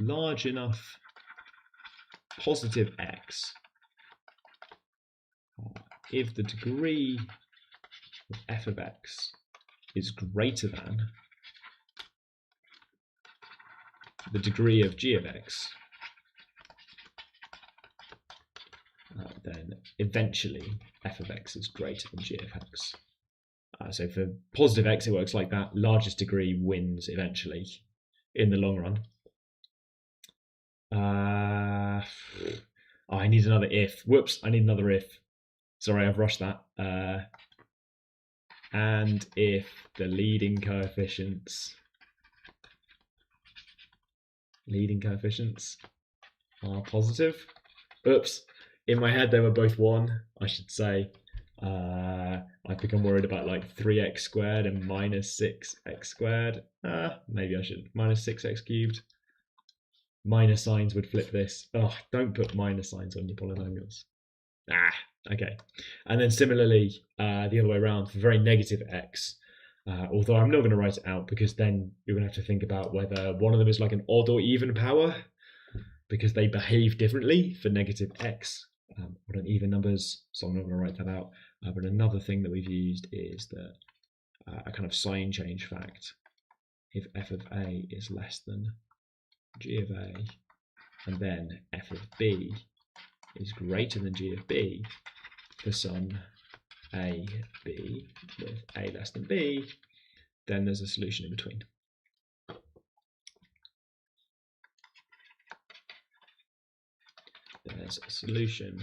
large enough positive x, if the degree of f of x is greater than the degree of g of x, then eventually f of x is greater than g of x. So for positive x, it works like that. Largest degree wins eventually in the long run. I need another if. Whoops, I need another if. Sorry, I've rushed that. And if the leading coefficients are positive. Oops, in my head they were both 1, I should say. I've become worried about like 3x squared and minus 6x squared. Maybe I should. Minus 6x cubed. Minus signs would flip this. Oh, don't put minus signs on your polynomials. Okay. And then similarly, the other way around, for very negative x, although I'm not going to write it out because then you're going to have to think about whether one of them is like an odd or even power, because they behave differently for negative x on even numbers, so I'm not going to write that out. But another thing that we've used is that a kind of sign change fact. If f of a is less than g of a, and then f of b is greater than g of b for some a, b, with a less than b, then there's a solution in between. There's a solution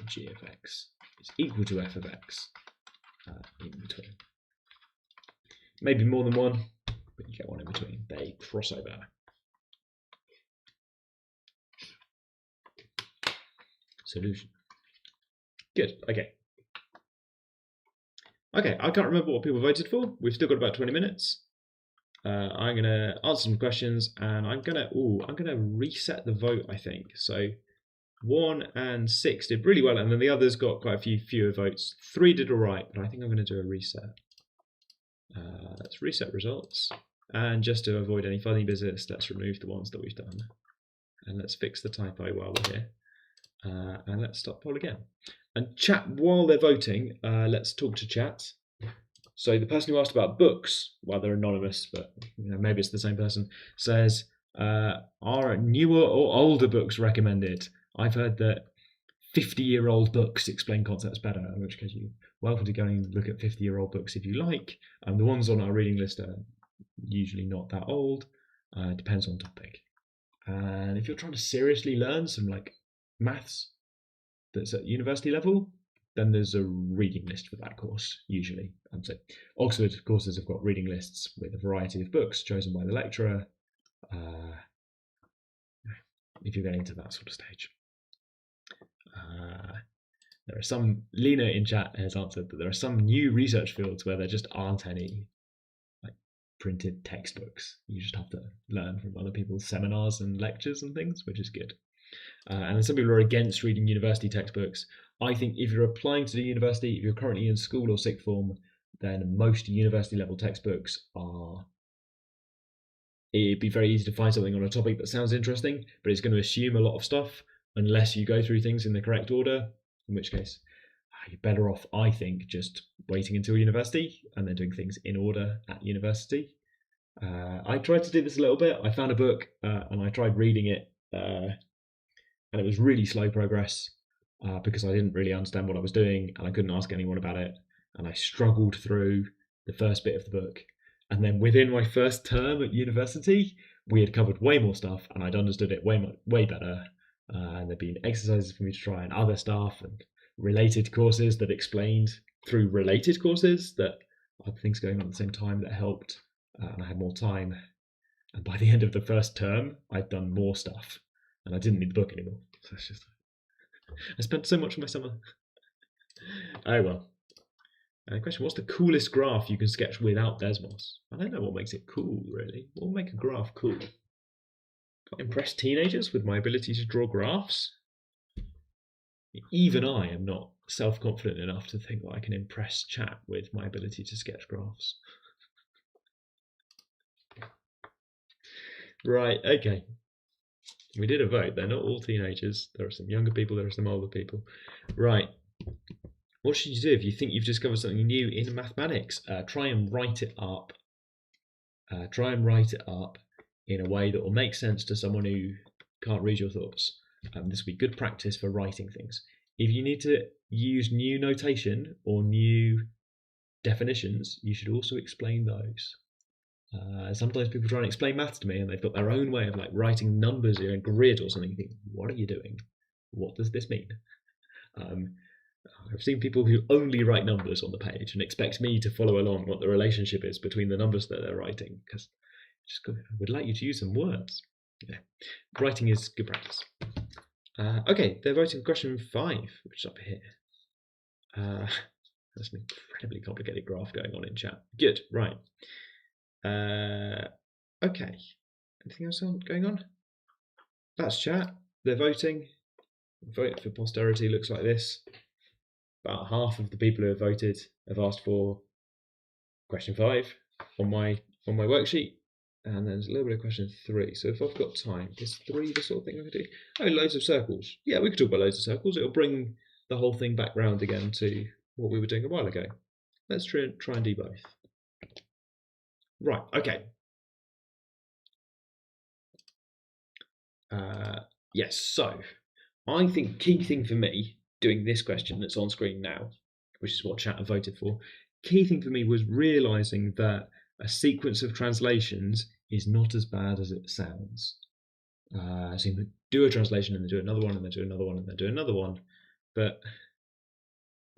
g of x is equal to f of x in between. Maybe more than one, but you get one in between. They cross over. Solution. Good. Okay. Okay, I can't remember what people voted for. We've still got about 20 minutes. I'm gonna answer some questions, and I'm gonna reset the vote, I think. So 1 and 6 did really well, and then the others got quite a few fewer votes. 3 did all right, but I think I'm gonna do a reset. Let's reset results, and just to avoid any funny business, let's remove the ones that we've done, and let's fix the typo while we're here. And let's start poll again. And chat, while they're voting, let's talk to chat. So the person who asked about books, well, they're anonymous, but maybe it's the same person, says, are newer or older books recommended? I've heard that 50-year-old books explain concepts better, in which case you're welcome to go and look at 50-year-old books if you like. The ones on our reading list are usually not that old. Depends on topic. And if you're trying to seriously learn some like maths that's at university level, then there's a reading list for that course usually. And so Oxford courses have got reading lists with a variety of books chosen by the lecturer, if you're getting to that sort of stage. There are some, Lena in chat has answered that there are some new research fields where there just aren't any like printed textbooks. You just have to learn from other people's seminars and lectures and things, which is good. And some people are against reading university textbooks. I think if you're applying to the university, if you're currently in school or sixth form, then most university level textbooks are, it'd be very easy to find something on a topic that sounds interesting, but it's going to assume a lot of stuff unless you go through things in the correct order, in which case you're better off, I think, just waiting until university and then doing things in order at university. I tried to do this a little bit. I found a book and I tried reading it, and it was really slow progress because I didn't really understand what I was doing and I couldn't ask anyone about it, and I struggled through the first bit of the book. And then within my first term at university, we had covered way more stuff and I'd understood it way better. And there'd been exercises for me to try and other stuff and related courses that explained through related courses that other things going on at the same time that helped, and I had more time. And by the end of the first term, I'd done more stuff and I didn't need the book anymore. So it's just, I spent so much of my summer. Oh well. Question, what's the coolest graph you can sketch without Desmos? I don't know what makes it cool, really. What will make a graph cool? Got impress teenagers with my ability to draw graphs? Even I am not self-confident enough to think that I can impress chat with my ability to sketch graphs. Right, okay. We did a vote. They're not all teenagers. There are some younger people, there are some older people. Right. What should you do if you think you've discovered something new in mathematics? Try and write it up. In a way that will make sense to someone who can't read your thoughts. This will be good practice for writing things. If you need to use new notation or new definitions, you should also explain those. Sometimes people try and explain maths to me and they've got their own way of like writing numbers in a grid or something. You think, what are you doing? What does this mean? I've seen people who only write numbers on the page and expect me to follow along what the relationship is between the numbers that they're writing, because I would like you to use some words. Yeah. Writing is good practice. Okay, they're voting question 5, which is up here. There's an incredibly complicated graph going on in chat. Good, right. Okay, anything else going on? That's chat. They're voting. Vote for posterity looks like this. About half of the people who have voted have asked for question 5 on my worksheet, and there's a little bit of question 3. So if I've got time, is 3 the sort of thing I could do? Oh, loads of circles. Yeah, we could talk about loads of circles. It'll bring the whole thing back round again to what we were doing a while ago. Let's try and do both. Right, okay. Yes, so I think key thing for me doing this question that's on screen now, which is what chat have voted for, key thing for me was realising that a sequence of translations is not as bad as it sounds. So you do a translation and then do another one and then do another one and then do another one, but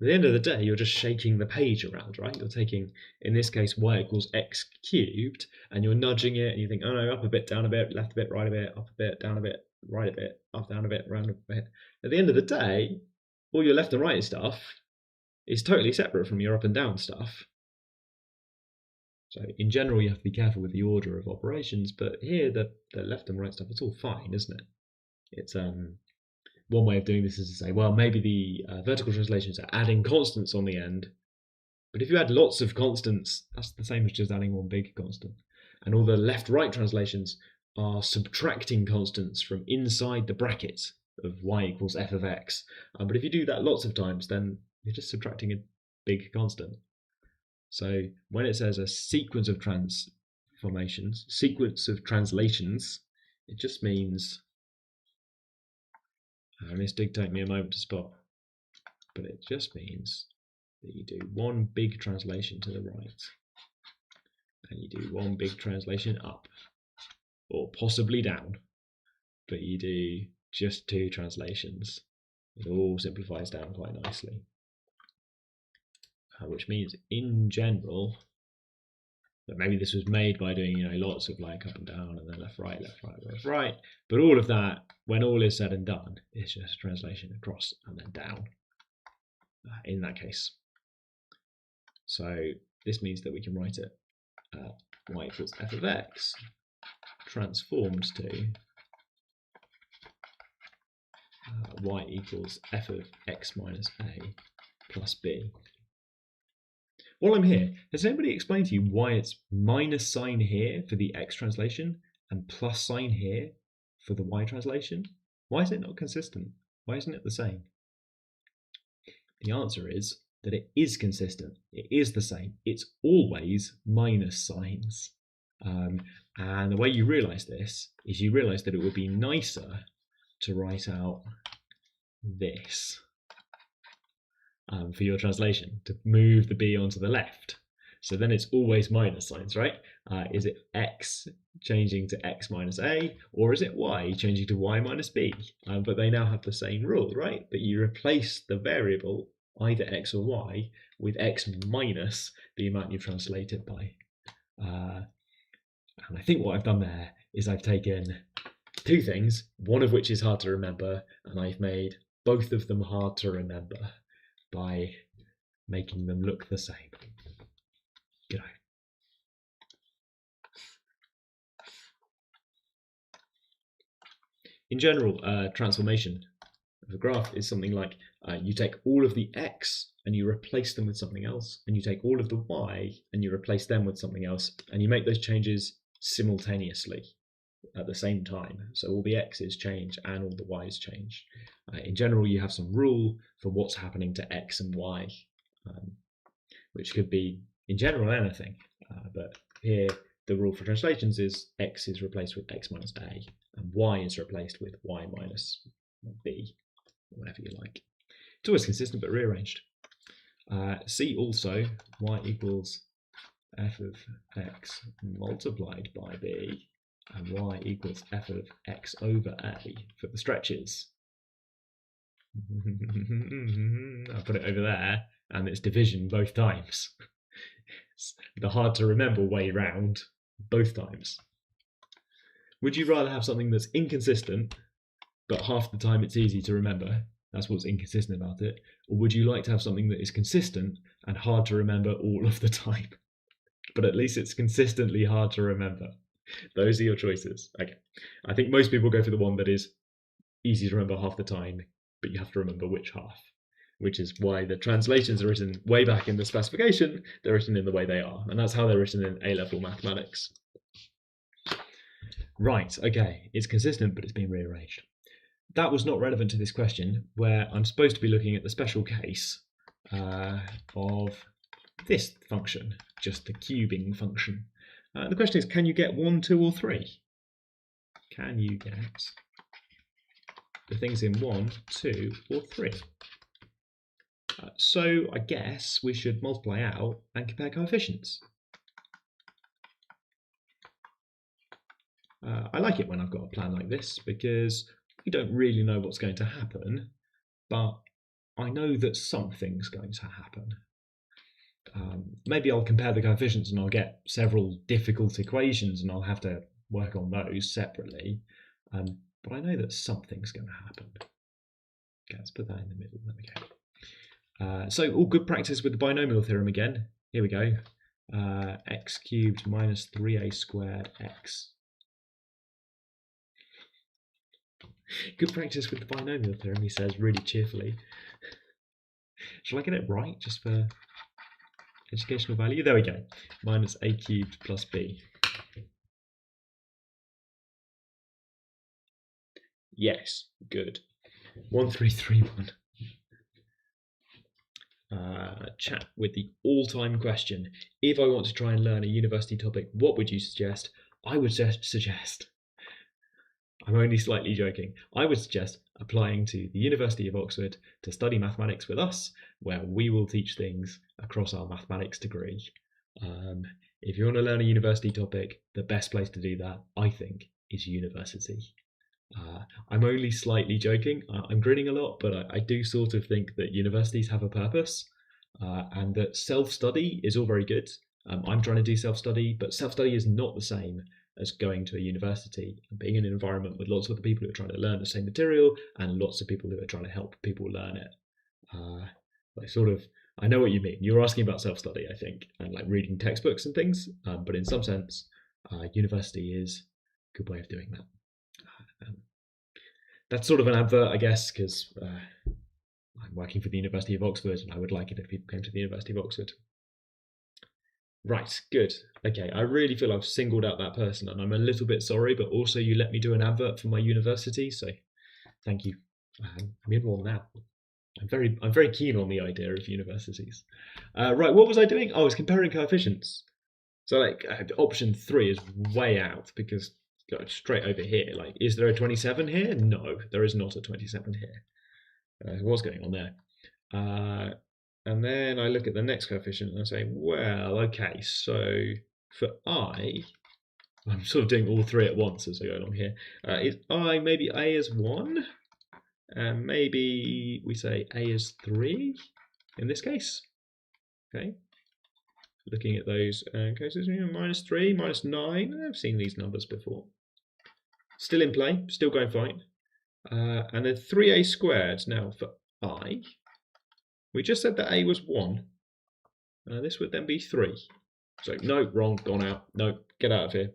at the end of the day, you're just shaking the page around, right? You're taking, in this case, y equals x cubed, and you're nudging it, and you think, oh no, up a bit, down a bit, left a bit, right a bit, up a bit, down a bit, right a bit, up, down a bit, round a bit. At the end of the day, all your left and right stuff is totally separate from your up and down stuff. So in general, you have to be careful with the order of operations, but here, the left and right stuff, it's all fine, isn't it? It's one way of doing this is to say, well, maybe the vertical translations are adding constants on the end, but if you add lots of constants, that's the same as just adding one big constant. And all the left-right translations are subtracting constants from inside the brackets of y equals f of x. But if you do that lots of times, then you're just subtracting a big constant. So when it says a sequence of translations, it just means, and this did take me a moment to spot, but it just means that you do one big translation to the right, and you do one big translation up, or possibly down, but you do just 2 translations. It all simplifies down quite nicely, which means in general, that maybe this was made by doing, you know, lots of like up and down and then left, right, left, right, left, right. But all of that, when all is said and done, is just translation across and then down in that case. So this means that we can write it y equals f of x transformed to y equals f of x minus a plus b. While I'm here, has anybody explained to you why it's minus sign here for the x translation and plus sign here for the y translation? Why is it not consistent? Why isn't it the same? The answer is that it is consistent. It is the same. It's always minus signs. And the way you realise this is you realise that it would be nicer to write out this. For your translation, to move the b onto the left. So then it's always minus signs, right? Is it x changing to x minus a, or is it y changing to y minus b? But they now have the same rule, right? But you replace the variable, either x or y, with x minus the amount you've translated by. And I think what I've done there is I've taken 2 things, one of which is hard to remember, and I've made both of them hard to remember by making them look the same. Good eye. In general, transformation of a graph is something like you take all of the x and you replace them with something else, and you take all of the y and you replace them with something else, and you make those changes simultaneously at the same time. So all the x's change and all the y's change. In general, you have some rule for what's happening to x and y, which could be, in general, anything. But here, the rule for translations is x is replaced with x minus a, and y is replaced with y minus b, or whatever you like. It's always consistent, but rearranged. See also y equals f of x multiplied by b, and y equals f of x over a for the stretches. I put it over there, and it's division both times. It's the hard to remember way round both times. Would you rather have something that's inconsistent, but half the time it's easy to remember? That's what's inconsistent about it. Or would you like to have something that is consistent and hard to remember all of the time? But at least it's consistently hard to remember. Those are your choices. Okay. I think most people go for the one that is easy to remember half the time, but you have to remember which half, which is why the translations are written way back in the specification. They're written in the way they are, and that's how they're written in A-level mathematics. Right, okay, it's consistent, but it's been rearranged. That was not relevant to this question, where I'm supposed to be looking at the special case of this function, just the cubing function. The question is, can you get 1, 2, or 3? Can you get the things in 1, 2, or 3? So I guess we should multiply out and compare coefficients. I like it when I've got a plan like this because we don't really know what's going to happen, but I know that something's going to happen. Maybe I'll compare the coefficients and I'll get several difficult equations and I'll have to work on those separately, but I know that something's going to happen. Okay, let's put that in the middle. There we go. So all good practice with the binomial theorem again. Here we go. X cubed minus 3a squared x. Good practice with the binomial theorem, he says really cheerfully. Shall I get it right just for educational value? There we go. Minus a cubed plus b. Yes, good. 1331. Chat with the all-time question. If I want to try and learn a university topic, what would you suggest? I would suggest, I'm only slightly joking, I would suggest applying to the University of Oxford to study mathematics with us, where we will teach things across our mathematics degree. If you want to learn a university topic, the best place to do that, I think, is university. I'm only slightly joking. I'm grinning a lot, but I do sort of think that universities have a purpose, and that self-study is all very good. I'm trying to do self-study, but self-study is not the same as going to a university and being in an environment with lots of other people who are trying to learn the same material and lots of people who are trying to help people learn it. I know what you mean. You're asking about self-study, I think, and like reading textbooks and things, but in some sense, university is a good way of doing that. That's sort of an advert, I guess, because I'm working for the University of Oxford and I would like it if people came to the University of Oxford. Right, good. Okay, I really feel I've singled out that person and I'm a little bit sorry, but also you let me do an advert for my university, so thank you. I'm in one now. I'm very keen on the idea of universities. Right, what was I doing? I was comparing coefficients. So like option 3 is way out because go straight over here. Like, is there a 27 here? No, there is not a 27 here. What's going on there? And then I look at the next coefficient and I say, well, okay, so for I'm sort of doing all 3 at once as I go along here. Is maybe a is 1? And maybe we say a is 3 in this case. Okay. Looking at those cases, minus 3, minus 9. I've seen these numbers before. Still in play, still going fine. And then 3a squared. Now for I, we just said that a was 1. This would then be 3. So no, wrong, gone out. No, get out of here.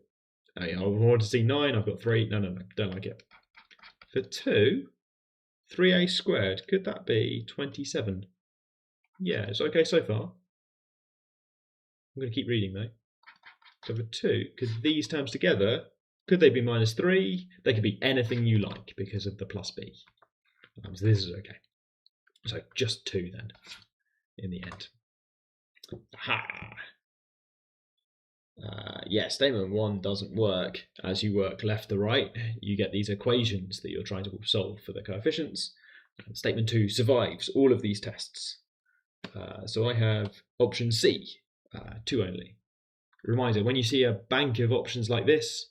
I want to see 9, I've got 3. No, don't like it. For 2, 3a squared, could that be 27? Yeah, it's okay so far. I'm going to keep reading though. So for 2, could these terms together, could they be minus 3? They could be anything you like because of the plus b. So this is okay. So just 2 then, in the end. Yeah, statement 1 doesn't work. As you work left to right, you get these equations that you're trying to solve for the coefficients. Statement 2 survives all of these tests. So I have option C, 2 only. Reminder, when you see a bank of options like this,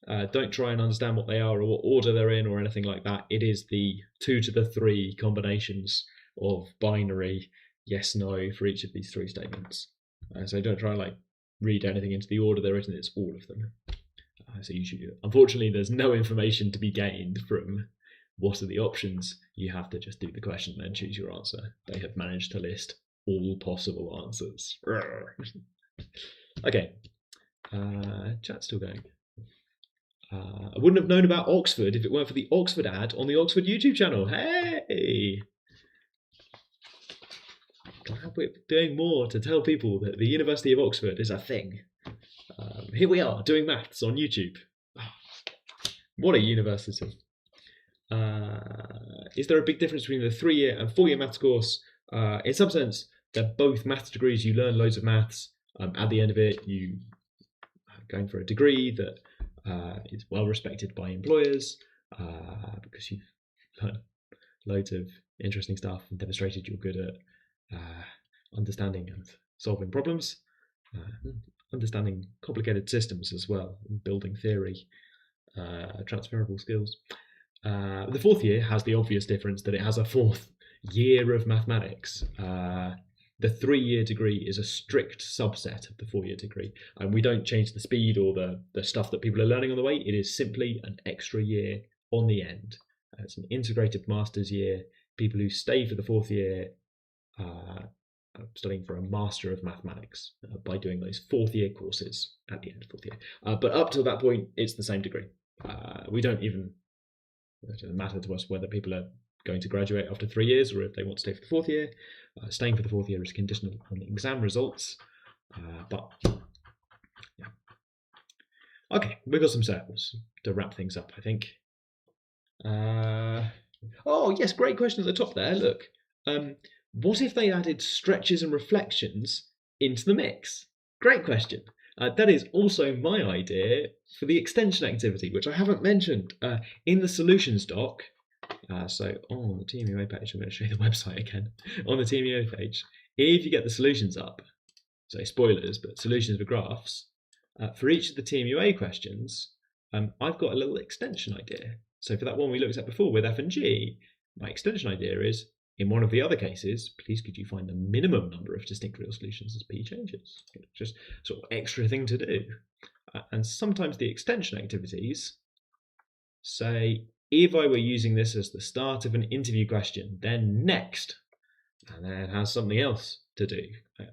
don't try and understand what they are or what order they're in or anything like that. It is the 2 to the 3 combinations of binary yes, no for each of these 3 statements. So don't try and read anything into the order they're written. It's all of them. So unfortunately, there's no information to be gained from what are the options. You have to just do the question and then choose your answer. They have managed to list all possible answers. Okay, chat's still going. I wouldn't have known about Oxford if it weren't for the Oxford ad on the Oxford YouTube channel. Hey! Glad we're doing more to tell people that the University of Oxford is a thing. Here we are doing maths on YouTube. What a university. Is there a big difference between the 3-year and 4-year maths course? In some sense, they're both maths degrees. You learn loads of maths. At the end of it, you are going for a degree that is well respected by employers because you've learned loads of interesting stuff and demonstrated you're good at understanding and solving problems, understanding complicated systems as well, and building theory, transferable skills. The 4th year has the obvious difference that it has a 4th year of mathematics. The 3-year degree is a strict subset of the 4-year degree, and we don't change the speed or the stuff that people are learning on the way. It is simply an extra year on the end. It's an integrated master's year. People who stay for the 4th year are studying for a Master of Mathematics by doing those 4th year courses at the end of 4th year. But up to that point, it's the same degree. It doesn't matter to us whether people are going to graduate after 3 years or if they want to stay for the 4th year. Staying for the 4th year is conditional on exam results. But yeah. Okay, we've got some samples to wrap things up, I think. Oh, yes, great question at the top there. Look, what if they added stretches and reflections into the mix? Great question. That is also my idea for the extension activity, which I haven't mentioned in the solutions doc. So on the TMUA page, I'm going to show you the website again. On the TMUA page, if you get the solutions up, so spoilers, but solutions for graphs, for each of the TMUA questions, I've got a little extension idea. So for that one we looked at before with F and G, my extension idea is, in one of the other cases, please could you find the minimum number of distinct real solutions as P changes? Just sort of extra thing to do. And sometimes the extension activities say, if I were using this as the start of an interview question, then next, and then it has something else to do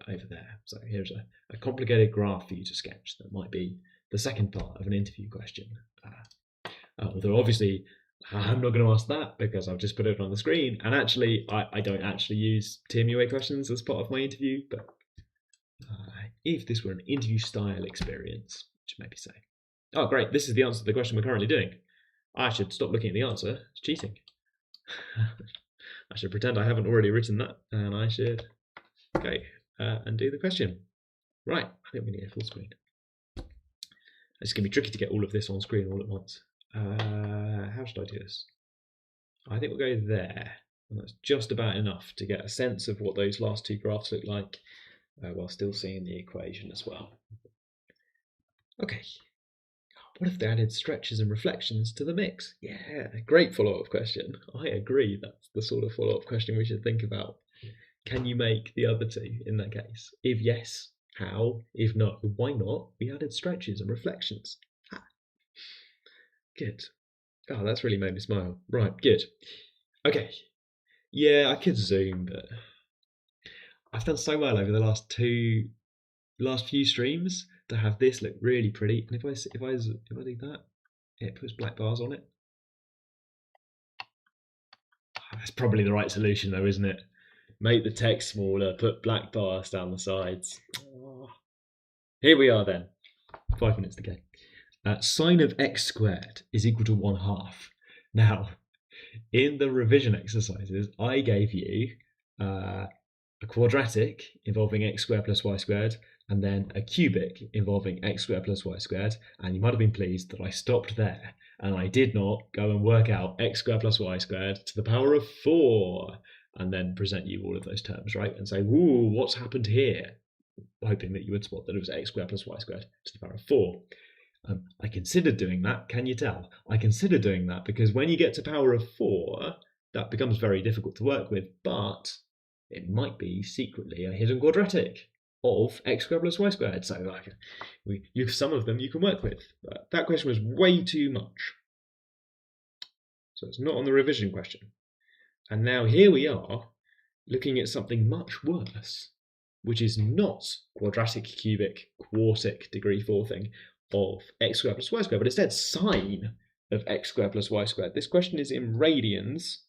over there. So here's a complicated graph for you to sketch that might be the second part of an interview question. Although obviously I'm not going to ask that because I've just put it on the screen, and actually I don't actually use TMUA questions as part of my interview, but if this were an interview style experience, which maybe say, oh great, this is the answer to the question we're currently doing. I should stop looking at the answer. It's cheating. I should pretend I haven't already written that, and I should go and do the question. Right, I think we need a full screen. It's going to be tricky to get all of this on screen all at once. How should I do this? I think we'll go there. And that's just about enough to get a sense of what those last 2 graphs look like while still seeing the equation as well. Okay. What if they added stretches and reflections to the mix? Yeah, great follow-up question. I agree, that's the sort of follow-up question we should think about. Can you make the other 2 in that case? If yes, how? If no, why not? We added stretches and reflections. Good. Oh, that's really made me smile. Right, good. Okay. Yeah, I could zoom, but I've done so well over the last few streams to have this look really pretty. And if I do that, it puts black bars on it. That's probably the right solution though, isn't it? Make the text smaller, put black bars down the sides. Here we are then. 5 minutes to go. Sine of x squared is equal to 1/2. Now, in the revision exercises, I gave you a quadratic involving x squared plus y squared, and then a cubic involving x squared plus y squared, and you might have been pleased that I stopped there, and I did not go and work out x squared plus y squared to the power of 4. and then present you all of those terms, right? And say, ooh, what's happened here? Hoping that you would spot that it was x squared plus y squared to the power of 4. I considered doing that, can you tell? I considered doing that because when you get to power of 4, that becomes very difficult to work with, but it might be secretly a hidden quadratic of x squared plus y squared. So some of them you can work with. But that question was way too much. So it's not on the revision question. And now here we are looking at something much worse, which is not quadratic, cubic, quartic, degree 4 thing of x squared plus y squared, but instead sine of x squared plus y squared. This question is in radians.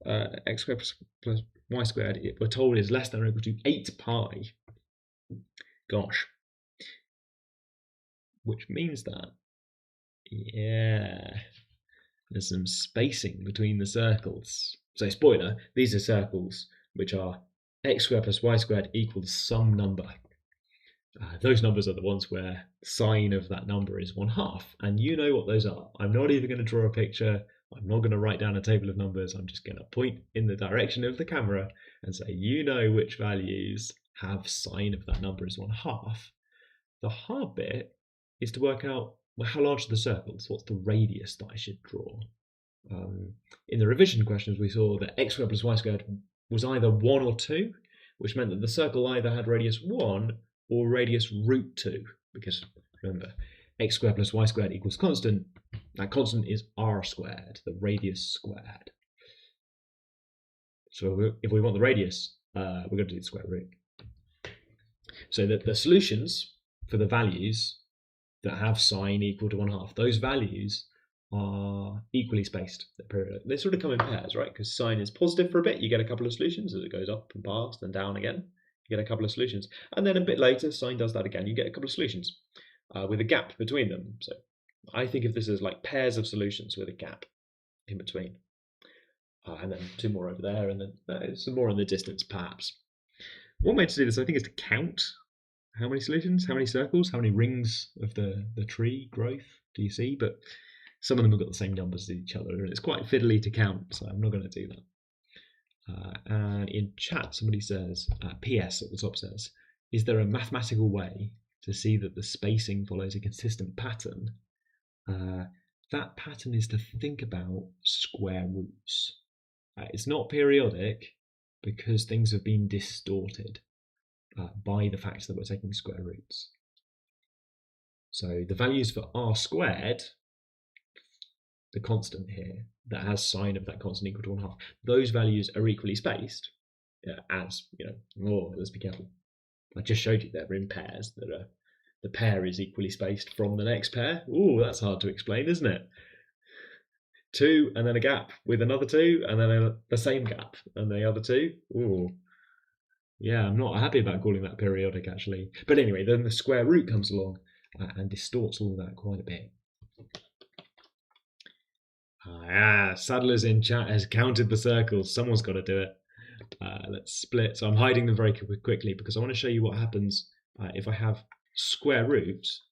X squared plus y squared, we're told, is less than or equal to 8 pi. Gosh. Which means that, yeah, there's some spacing between the circles. So spoiler, these are circles which are x squared plus y squared equals some number. Those numbers are the ones where sine of that number is 1/2, and you know what those are. I'm not even going to draw a picture. I'm not going to write down a table of numbers. I'm just going to point in the direction of the camera and say, you know which values have sine of that number is 1/2. The hard bit is to work out, well, how large are the circles? What's the radius that I should draw? In the revision questions, we saw that x squared plus y squared was either 1 or 2, which meant that the circle either had radius 1 or radius root 2, because remember, x squared plus y squared equals constant. That constant is r squared, the radius squared. So if we want the radius, we're going to do the square root. So that the solutions for the values that have sine equal to 1/2, those values are equally spaced. They sort of come in pairs, right? Because sine is positive for a bit, you get a couple of solutions as it goes up and past and down again. You get a couple of solutions. And then a bit later, sine does that again. You get a couple of solutions with a gap between them. So I think of this as like pairs of solutions with a gap in between. And then 2 more over there, and then some more in the distance, perhaps. One way to do this, I think, is to count how many solutions, how many circles, how many rings of the tree growth do you see? But some of them have got the same numbers as each other, and it's quite fiddly to count, so I'm not going to do that. And in chat, somebody says, PS at the top says, is there a mathematical way to see that the spacing follows a consistent pattern? That pattern is to think about square roots. It's not periodic because things have been distorted by the fact that we're taking square roots. So the values for r squared, the constant here, that has sine of that constant equal to 1/2, those values are equally spaced as, let's be careful. I just showed you they're in pairs, that the pair is equally spaced from the next pair. Ooh, that's hard to explain, isn't it? 2 and then a gap with another 2 and then the same gap and the other 2. Ooh. Yeah, I'm not happy about calling that periodic, actually. But anyway, then the square root comes along and distorts all that quite a bit. Sadler's in chat has counted the circles. Someone's got to do it. Let's split. So I'm hiding them very quickly because I want to show you what happens if I have square roots.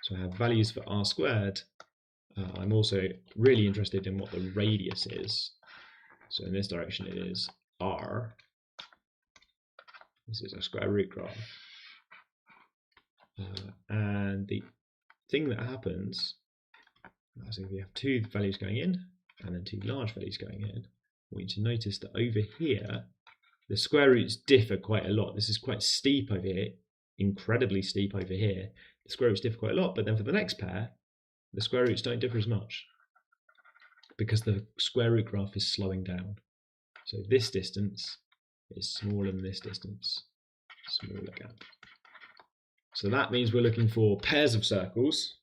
So I have values for r squared. I'm also really interested in what the radius is. So in this direction it is r. This is a square root graph. And the thing that happens, so if we have 2 values going in and then 2 large values going in, we need to notice that over here, the square roots differ quite a lot. This is quite steep over here, incredibly steep over here. The square roots differ quite a lot, but then for the next pair, the square roots don't differ as much because the square root graph is slowing down. So this distance is smaller than this distance, smaller gap. So that means we're looking for pairs of circles,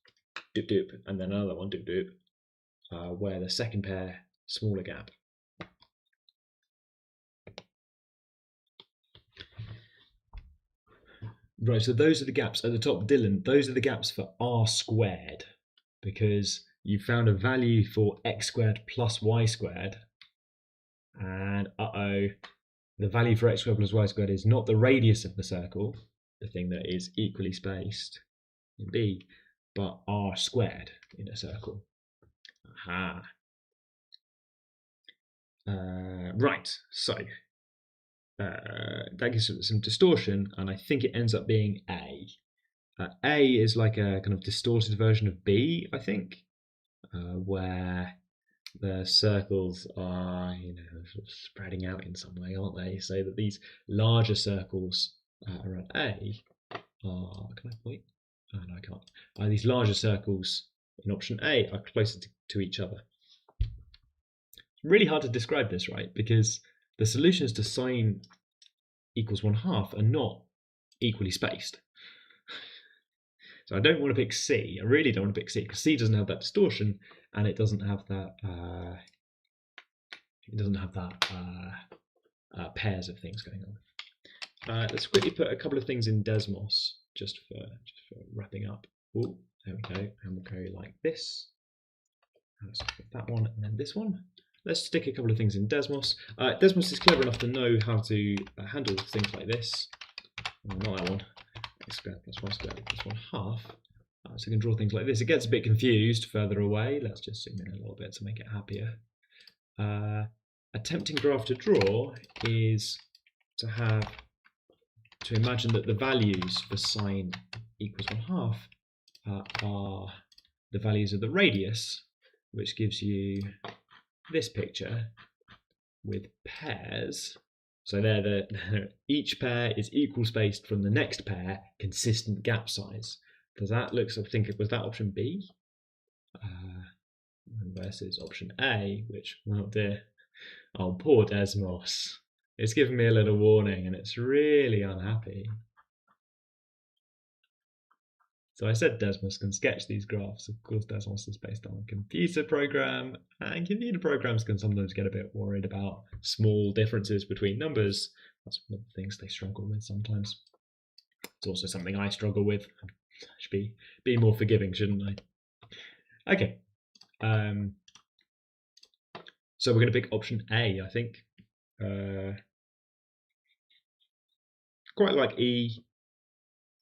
doop doop, and then another one, doop doop, where the second pair, smaller gap. Right, so those are the gaps at the top, Dylan. Those are the gaps for r squared, because you found a value for x squared plus y squared, and the value for x squared plus y squared is not the radius of the circle, the thing that is equally spaced in B, but r squared in a circle. Aha. Right, so that gives some distortion, and I think it ends up being A. A is like a kind of distorted version of B, I think, where the circles are, sort of spreading out in some way, aren't they? So that these larger circles around A are, can I point? Oh, no, I can't. These larger circles in option A are closer to each other. It's really hard to describe this, right? Because the solutions to sine equals 1/2 are not equally spaced. So I don't want to pick C. I really don't want to pick C because C doesn't have that distortion, and it doesn't have that. Pairs of things going on. Let's quickly put a couple of things in Desmos just for wrapping up. Oh, there we go, and we'll go like this. Let's put that one and then this one. Let's stick a couple of things in Desmos. Desmos is clever enough to know how to handle things like this. Oh, not that one. X squared plus y squared plus 1/2. So we can draw things like this. It gets a bit confused further away. Let's just zoom in a little bit to make it happier. A tempting graph to draw is to imagine that the values for sine equals 1/2 are the values of the radius, which gives you this picture with pairs. So each pair is equal spaced from the next pair, consistent gap size. Does that look? I think was that option B versus option A, which, oh dear, oh poor Desmos, it's given me a little warning, and it's really unhappy. So I said Desmos can sketch these graphs. Of course, Desmos is based on a computer program, and computer programs can sometimes get a bit worried about small differences between numbers. That's one of the things they struggle with sometimes. It's also something I struggle with. I should be more forgiving, shouldn't I? Okay. So we're going to pick option A, I think. Quite like E.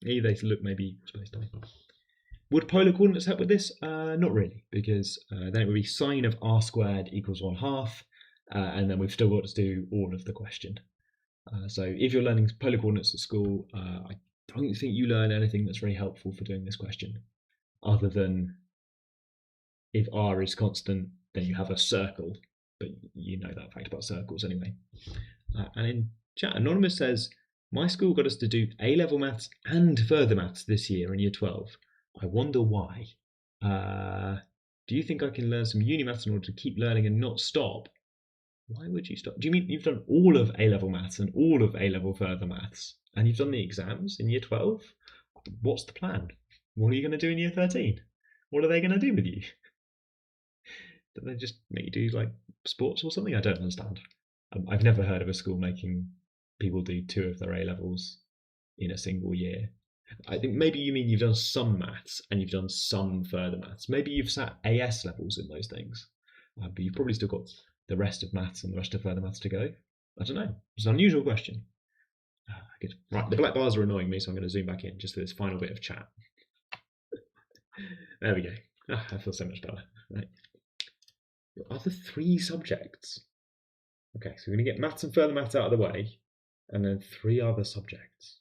They look maybe supposed to. Would polar coordinates help with this? Not really, because then it would be sine of r squared equals 1/2, and then we've still got to do all of the question. So if you're learning polar coordinates at school, I don't think you learn anything that's very helpful for doing this question, other than if r is constant, then you have a circle, but you know that fact about circles anyway. And in chat, Anonymous says, my school got us to do A-level maths and further maths this year in year 12. I wonder why. Do you think I can learn some uni maths in order to keep learning and not stop? Why would you stop? Do you mean you've done all of A-level maths and all of A-level further maths, and you've done the exams in year 12? What's the plan? What are you going to do in year 13? What are they going to do with you? Do they just make you do like sports or something? I don't understand. I've never heard of a school making people do 2 of their A-levels in a single year. I think maybe you mean you've done some maths and you've done some further maths. Maybe you've sat AS levels in those things, but you've probably still got the rest of maths and the rest of further maths to go. I don't know. It's an unusual question. Good. Right, the black bars are annoying me, so I'm going to zoom back in just for this final bit of chat. There we go. I feel so much better. Right. Your other 3 subjects. Okay, so we're going to get maths and further maths out of the way, and then 3 other subjects.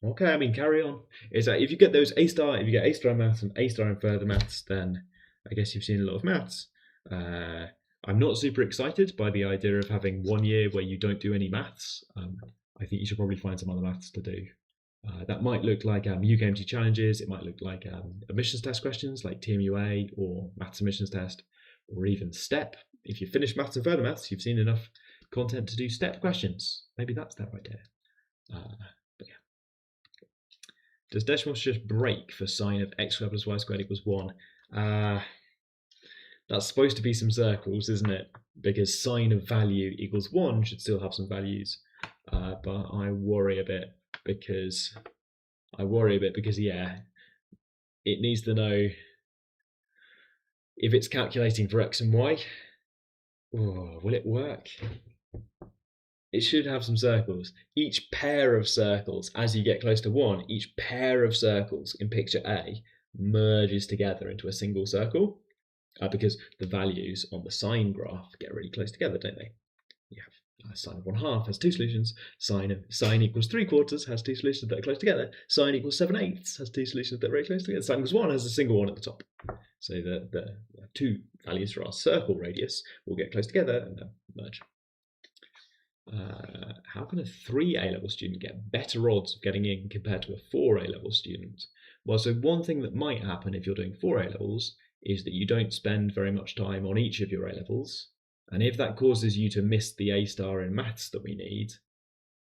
Okay, I mean, carry on. It's like if you get those A star, if you get A star in maths and A star in further maths, then I guess you've seen a lot of maths. I'm not super excited by the idea of having 1 year where you don't do any maths. I think you should probably find some other maths to do. That might look like UKMT challenges. It might look like admissions test questions like TMUA or maths admissions test, or even STEP. If you finish maths and further maths, you've seen enough content to do STEP questions. Maybe that's that right there. But yeah. Does Desmos just break for sine of x squared plus y squared equals 1? That's supposed to be some circles, isn't it? Because sine of value equals 1 should still have some values. But I worry a bit because yeah, it needs to know if it's calculating for x and y. Oh, will it work? It should have some circles. Each pair of circles, as you get close to 1, each pair of circles in picture A merges together into a single circle, because the values on the sine graph get really close together, don't they? You have Sine of 1/2 has two solutions. Sine equals 3/4 has two solutions that are close together. Sine equals 7/8 has two solutions that are very close together. Sine equals 1 has a single one at the top. So the two values for our circle radius will get close together and then merge. How can a 3 A-level student get better odds of getting in compared to a 4 A-level student? Well, so one thing that might happen if you're doing 4 A-levels is that you don't spend very much time on each of your A-levels. And if that causes you to miss the A star in maths that we need,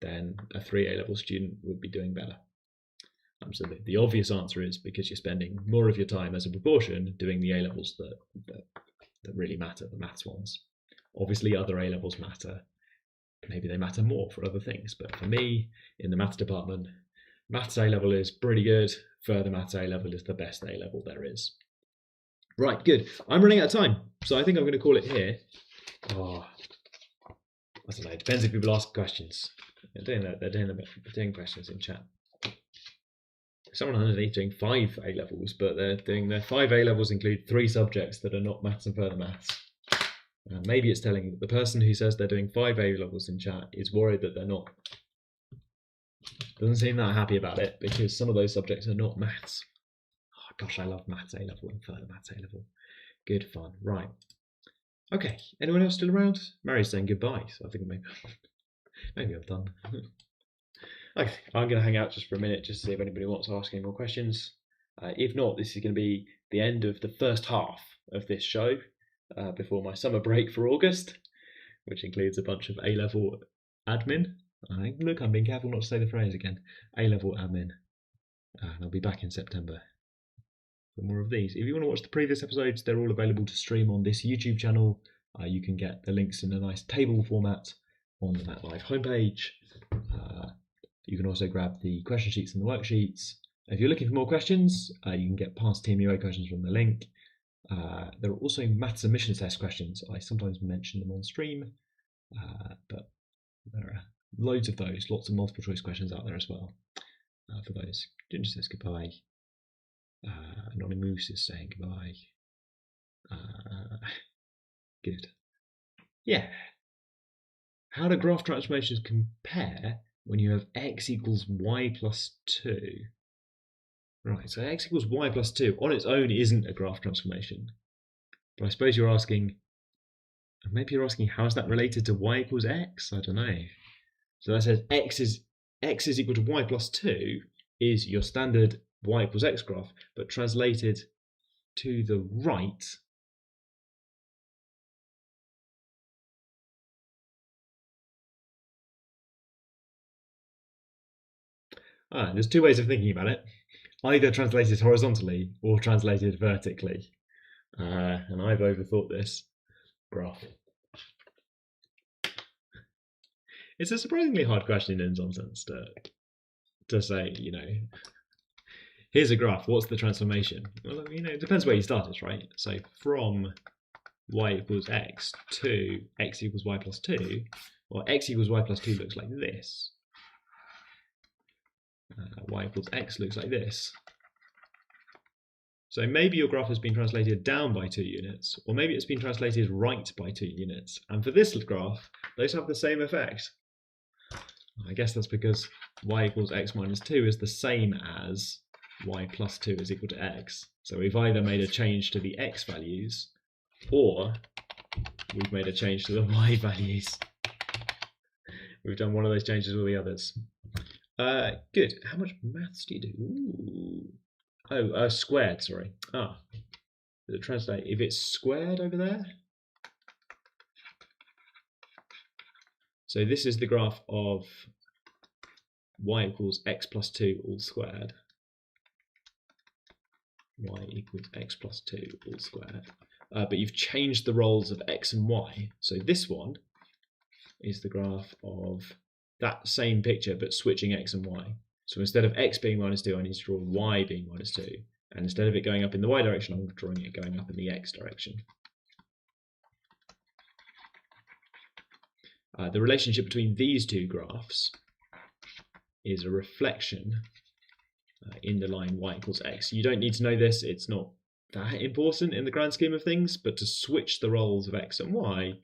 then a 3 A-level student would be doing better. So the obvious answer is because you're spending more of your time as a proportion doing the A-levels that really matter, the maths ones. Obviously other A-levels matter. Maybe they matter more for other things, but for me, in the maths department, maths A-level is pretty good. Further maths A-level is the best A-level there is. Right, good. I'm running out of time, so I think I'm going to call it here. Oh, I don't know. It depends if people ask questions. They're doing questions in chat. Someone underneath doing 5 A-levels, but they're doing their 5 A-levels include 3 subjects that are not maths and further maths. Maybe it's telling the person who says they're doing 5 A-levels in chat is worried that they're not. Doesn't seem that happy about it because some of those subjects are not maths. Oh, gosh, I love maths A-level and further maths A-level. Good fun. Right. Okay. Anyone else still around? Mary's saying goodbye, so I think maybe I'm done. Okay, I'm going to hang out just for a minute just to see if anybody wants to ask any more questions. If not, this is going to be the end of the first half of this show before my summer break for August, which includes a bunch of A-level admin. Look, I'm being careful not to say the phrase again. A-level admin. And I'll be back in September for more of these. If you want to watch the previous episodes, they're all available to stream on this YouTube channel. You can get the links in a nice table format on the MAT Live homepage. You can also grab the question sheets and the worksheets. If you're looking for more questions, you can get past TMUA questions from the link. There are also maths submissions test questions. I sometimes mention them on stream, but there are loads of those, lots of multiple choice questions out there as well for those. Ginger says goodbye. Anonymous is saying goodbye. Good. Yeah. How do graph transformations compare when you have x equals y plus 2? Right, so x equals y plus 2 on its own isn't a graph transformation. But I suppose you're asking, maybe you're asking how is that related to y equals x? I don't know. So that says x is equal to y plus 2 is your standard y equals x graph, but translated to the right. There's two ways of thinking about it. Either translated horizontally or translated vertically. And I've overthought this graph. It's a surprisingly hard question in some sense to say, here's a graph, what's the transformation? Well, it depends where you started, right? So from y equals x to x equals y plus 2, well, x equals y plus 2 looks like this. Y equals x looks like this. So maybe your graph has been translated down by 2 units, or maybe it's been translated right by 2 units. And for this graph, those have the same effect. I guess that's because y equals x minus 2 is the same as y plus 2 is equal to x. So we've either made a change to the x values, or we've made a change to the y values. We've done one of those changes with the others. Good. How much maths do you do? Ooh. Oh, squared, sorry. Does it translate? If it's squared over there? So this is the graph of y equals x plus 2 all squared. Y equals x plus 2 all squared. But you've changed the roles of x and y. So this one is the graph of that same picture, but switching x and y. So instead of x being minus 2, I need to draw y being minus 2. And instead of it going up in the y direction, I'm drawing it going up in the x direction. The relationship between these two graphs is a reflection in the line y equals x. You don't need to know this, it's not that important in the grand scheme of things, but to switch the roles of x and y,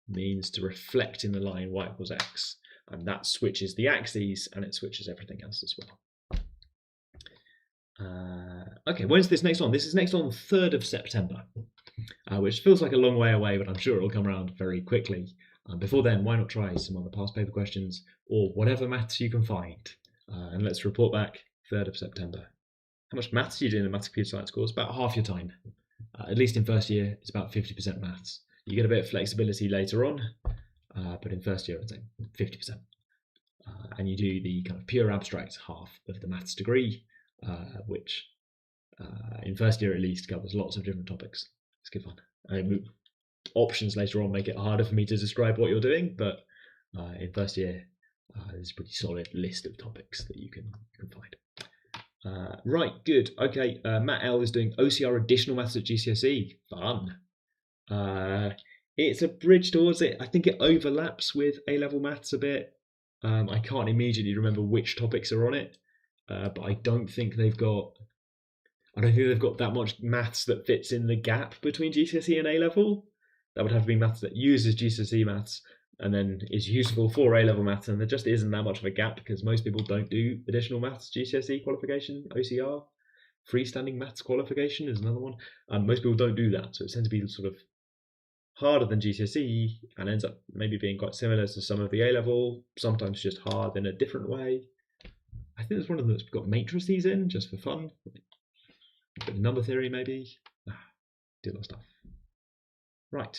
means to reflect in the line y equals x. And that switches the axes and it switches everything else as well. Okay, when's this next on? This is next on the 3rd of September, which feels like a long way away, but I'm sure it'll come around very quickly. Before then, why not try some other past paper questions or whatever maths you can find? And let's report back 3rd of September. How much maths do you do in the maths computer science course? About half your time. At least in first year, it's about 50% maths. You get a bit of flexibility later on, but in first year, I'd say 50%. And you do the kind of pure abstract half of the maths degree, which in first year at least covers lots of different topics. It's good fun. Options later on make it harder for me to describe what you're doing, but in first year, there's a pretty solid list of topics that you can find. Right, good. Okay, Matt L is doing OCR additional maths at GCSE. Fun. It's a bridge towards it. I think it overlaps with A-level maths a bit. I can't immediately remember which topics are on it, but I don't think they've got that much maths that fits in the gap between GCSE and A-level. That would have to be maths that uses GCSE maths and then is useful for A-level maths, and there just isn't that much of a gap because most people don't do additional maths GCSE qualification, OCR. Freestanding maths qualification is another one. Most people don't do that, so it tends to be sort of harder than GCSE and ends up maybe being quite similar to some of the A-level, sometimes just hard in a different way. I think there's one of them that's got matrices in, just for fun. A bit of number theory, maybe. Do a lot of stuff. Right.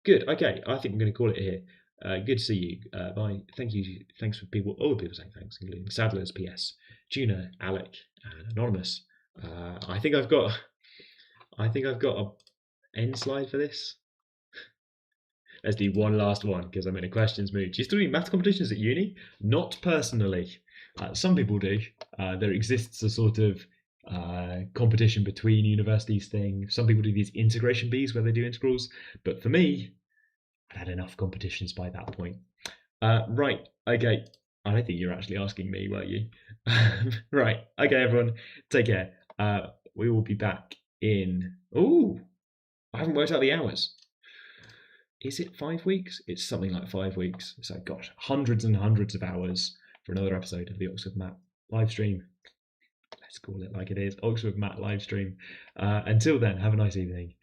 Good. Okay. I think I'm going to call it here. Good to see you. Bye. Thank you. Thanks for all the people saying thanks, including Sadler's, PS, Juna, Alec, and Anonymous. I think I've got a end slide for this. Let's do one last one because I'm in a questions mood. Do you still do math competitions at uni? Not personally. Some people do. There exists a sort of competition between universities thing. Some people do these integration bees where they do integrals, but for me, I'd had enough competitions by that point. Right, okay. I don't think you're actually asking me, were you? Right, okay, everyone, take care. We will be back in. Oh, I haven't worked out the hours. Is it 5 weeks? It's something like 5 weeks. So, gosh, hundreds and hundreds of hours for another episode of the Oxford MAT Livestream. Let's call it like it is, Oxford MAT Livestream. Until then, have a nice evening,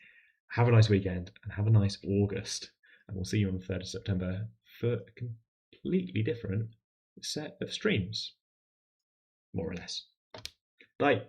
have a nice weekend, and have a nice August. And we'll see you on the 3rd of September for a completely different set of streams, more or less. Bye.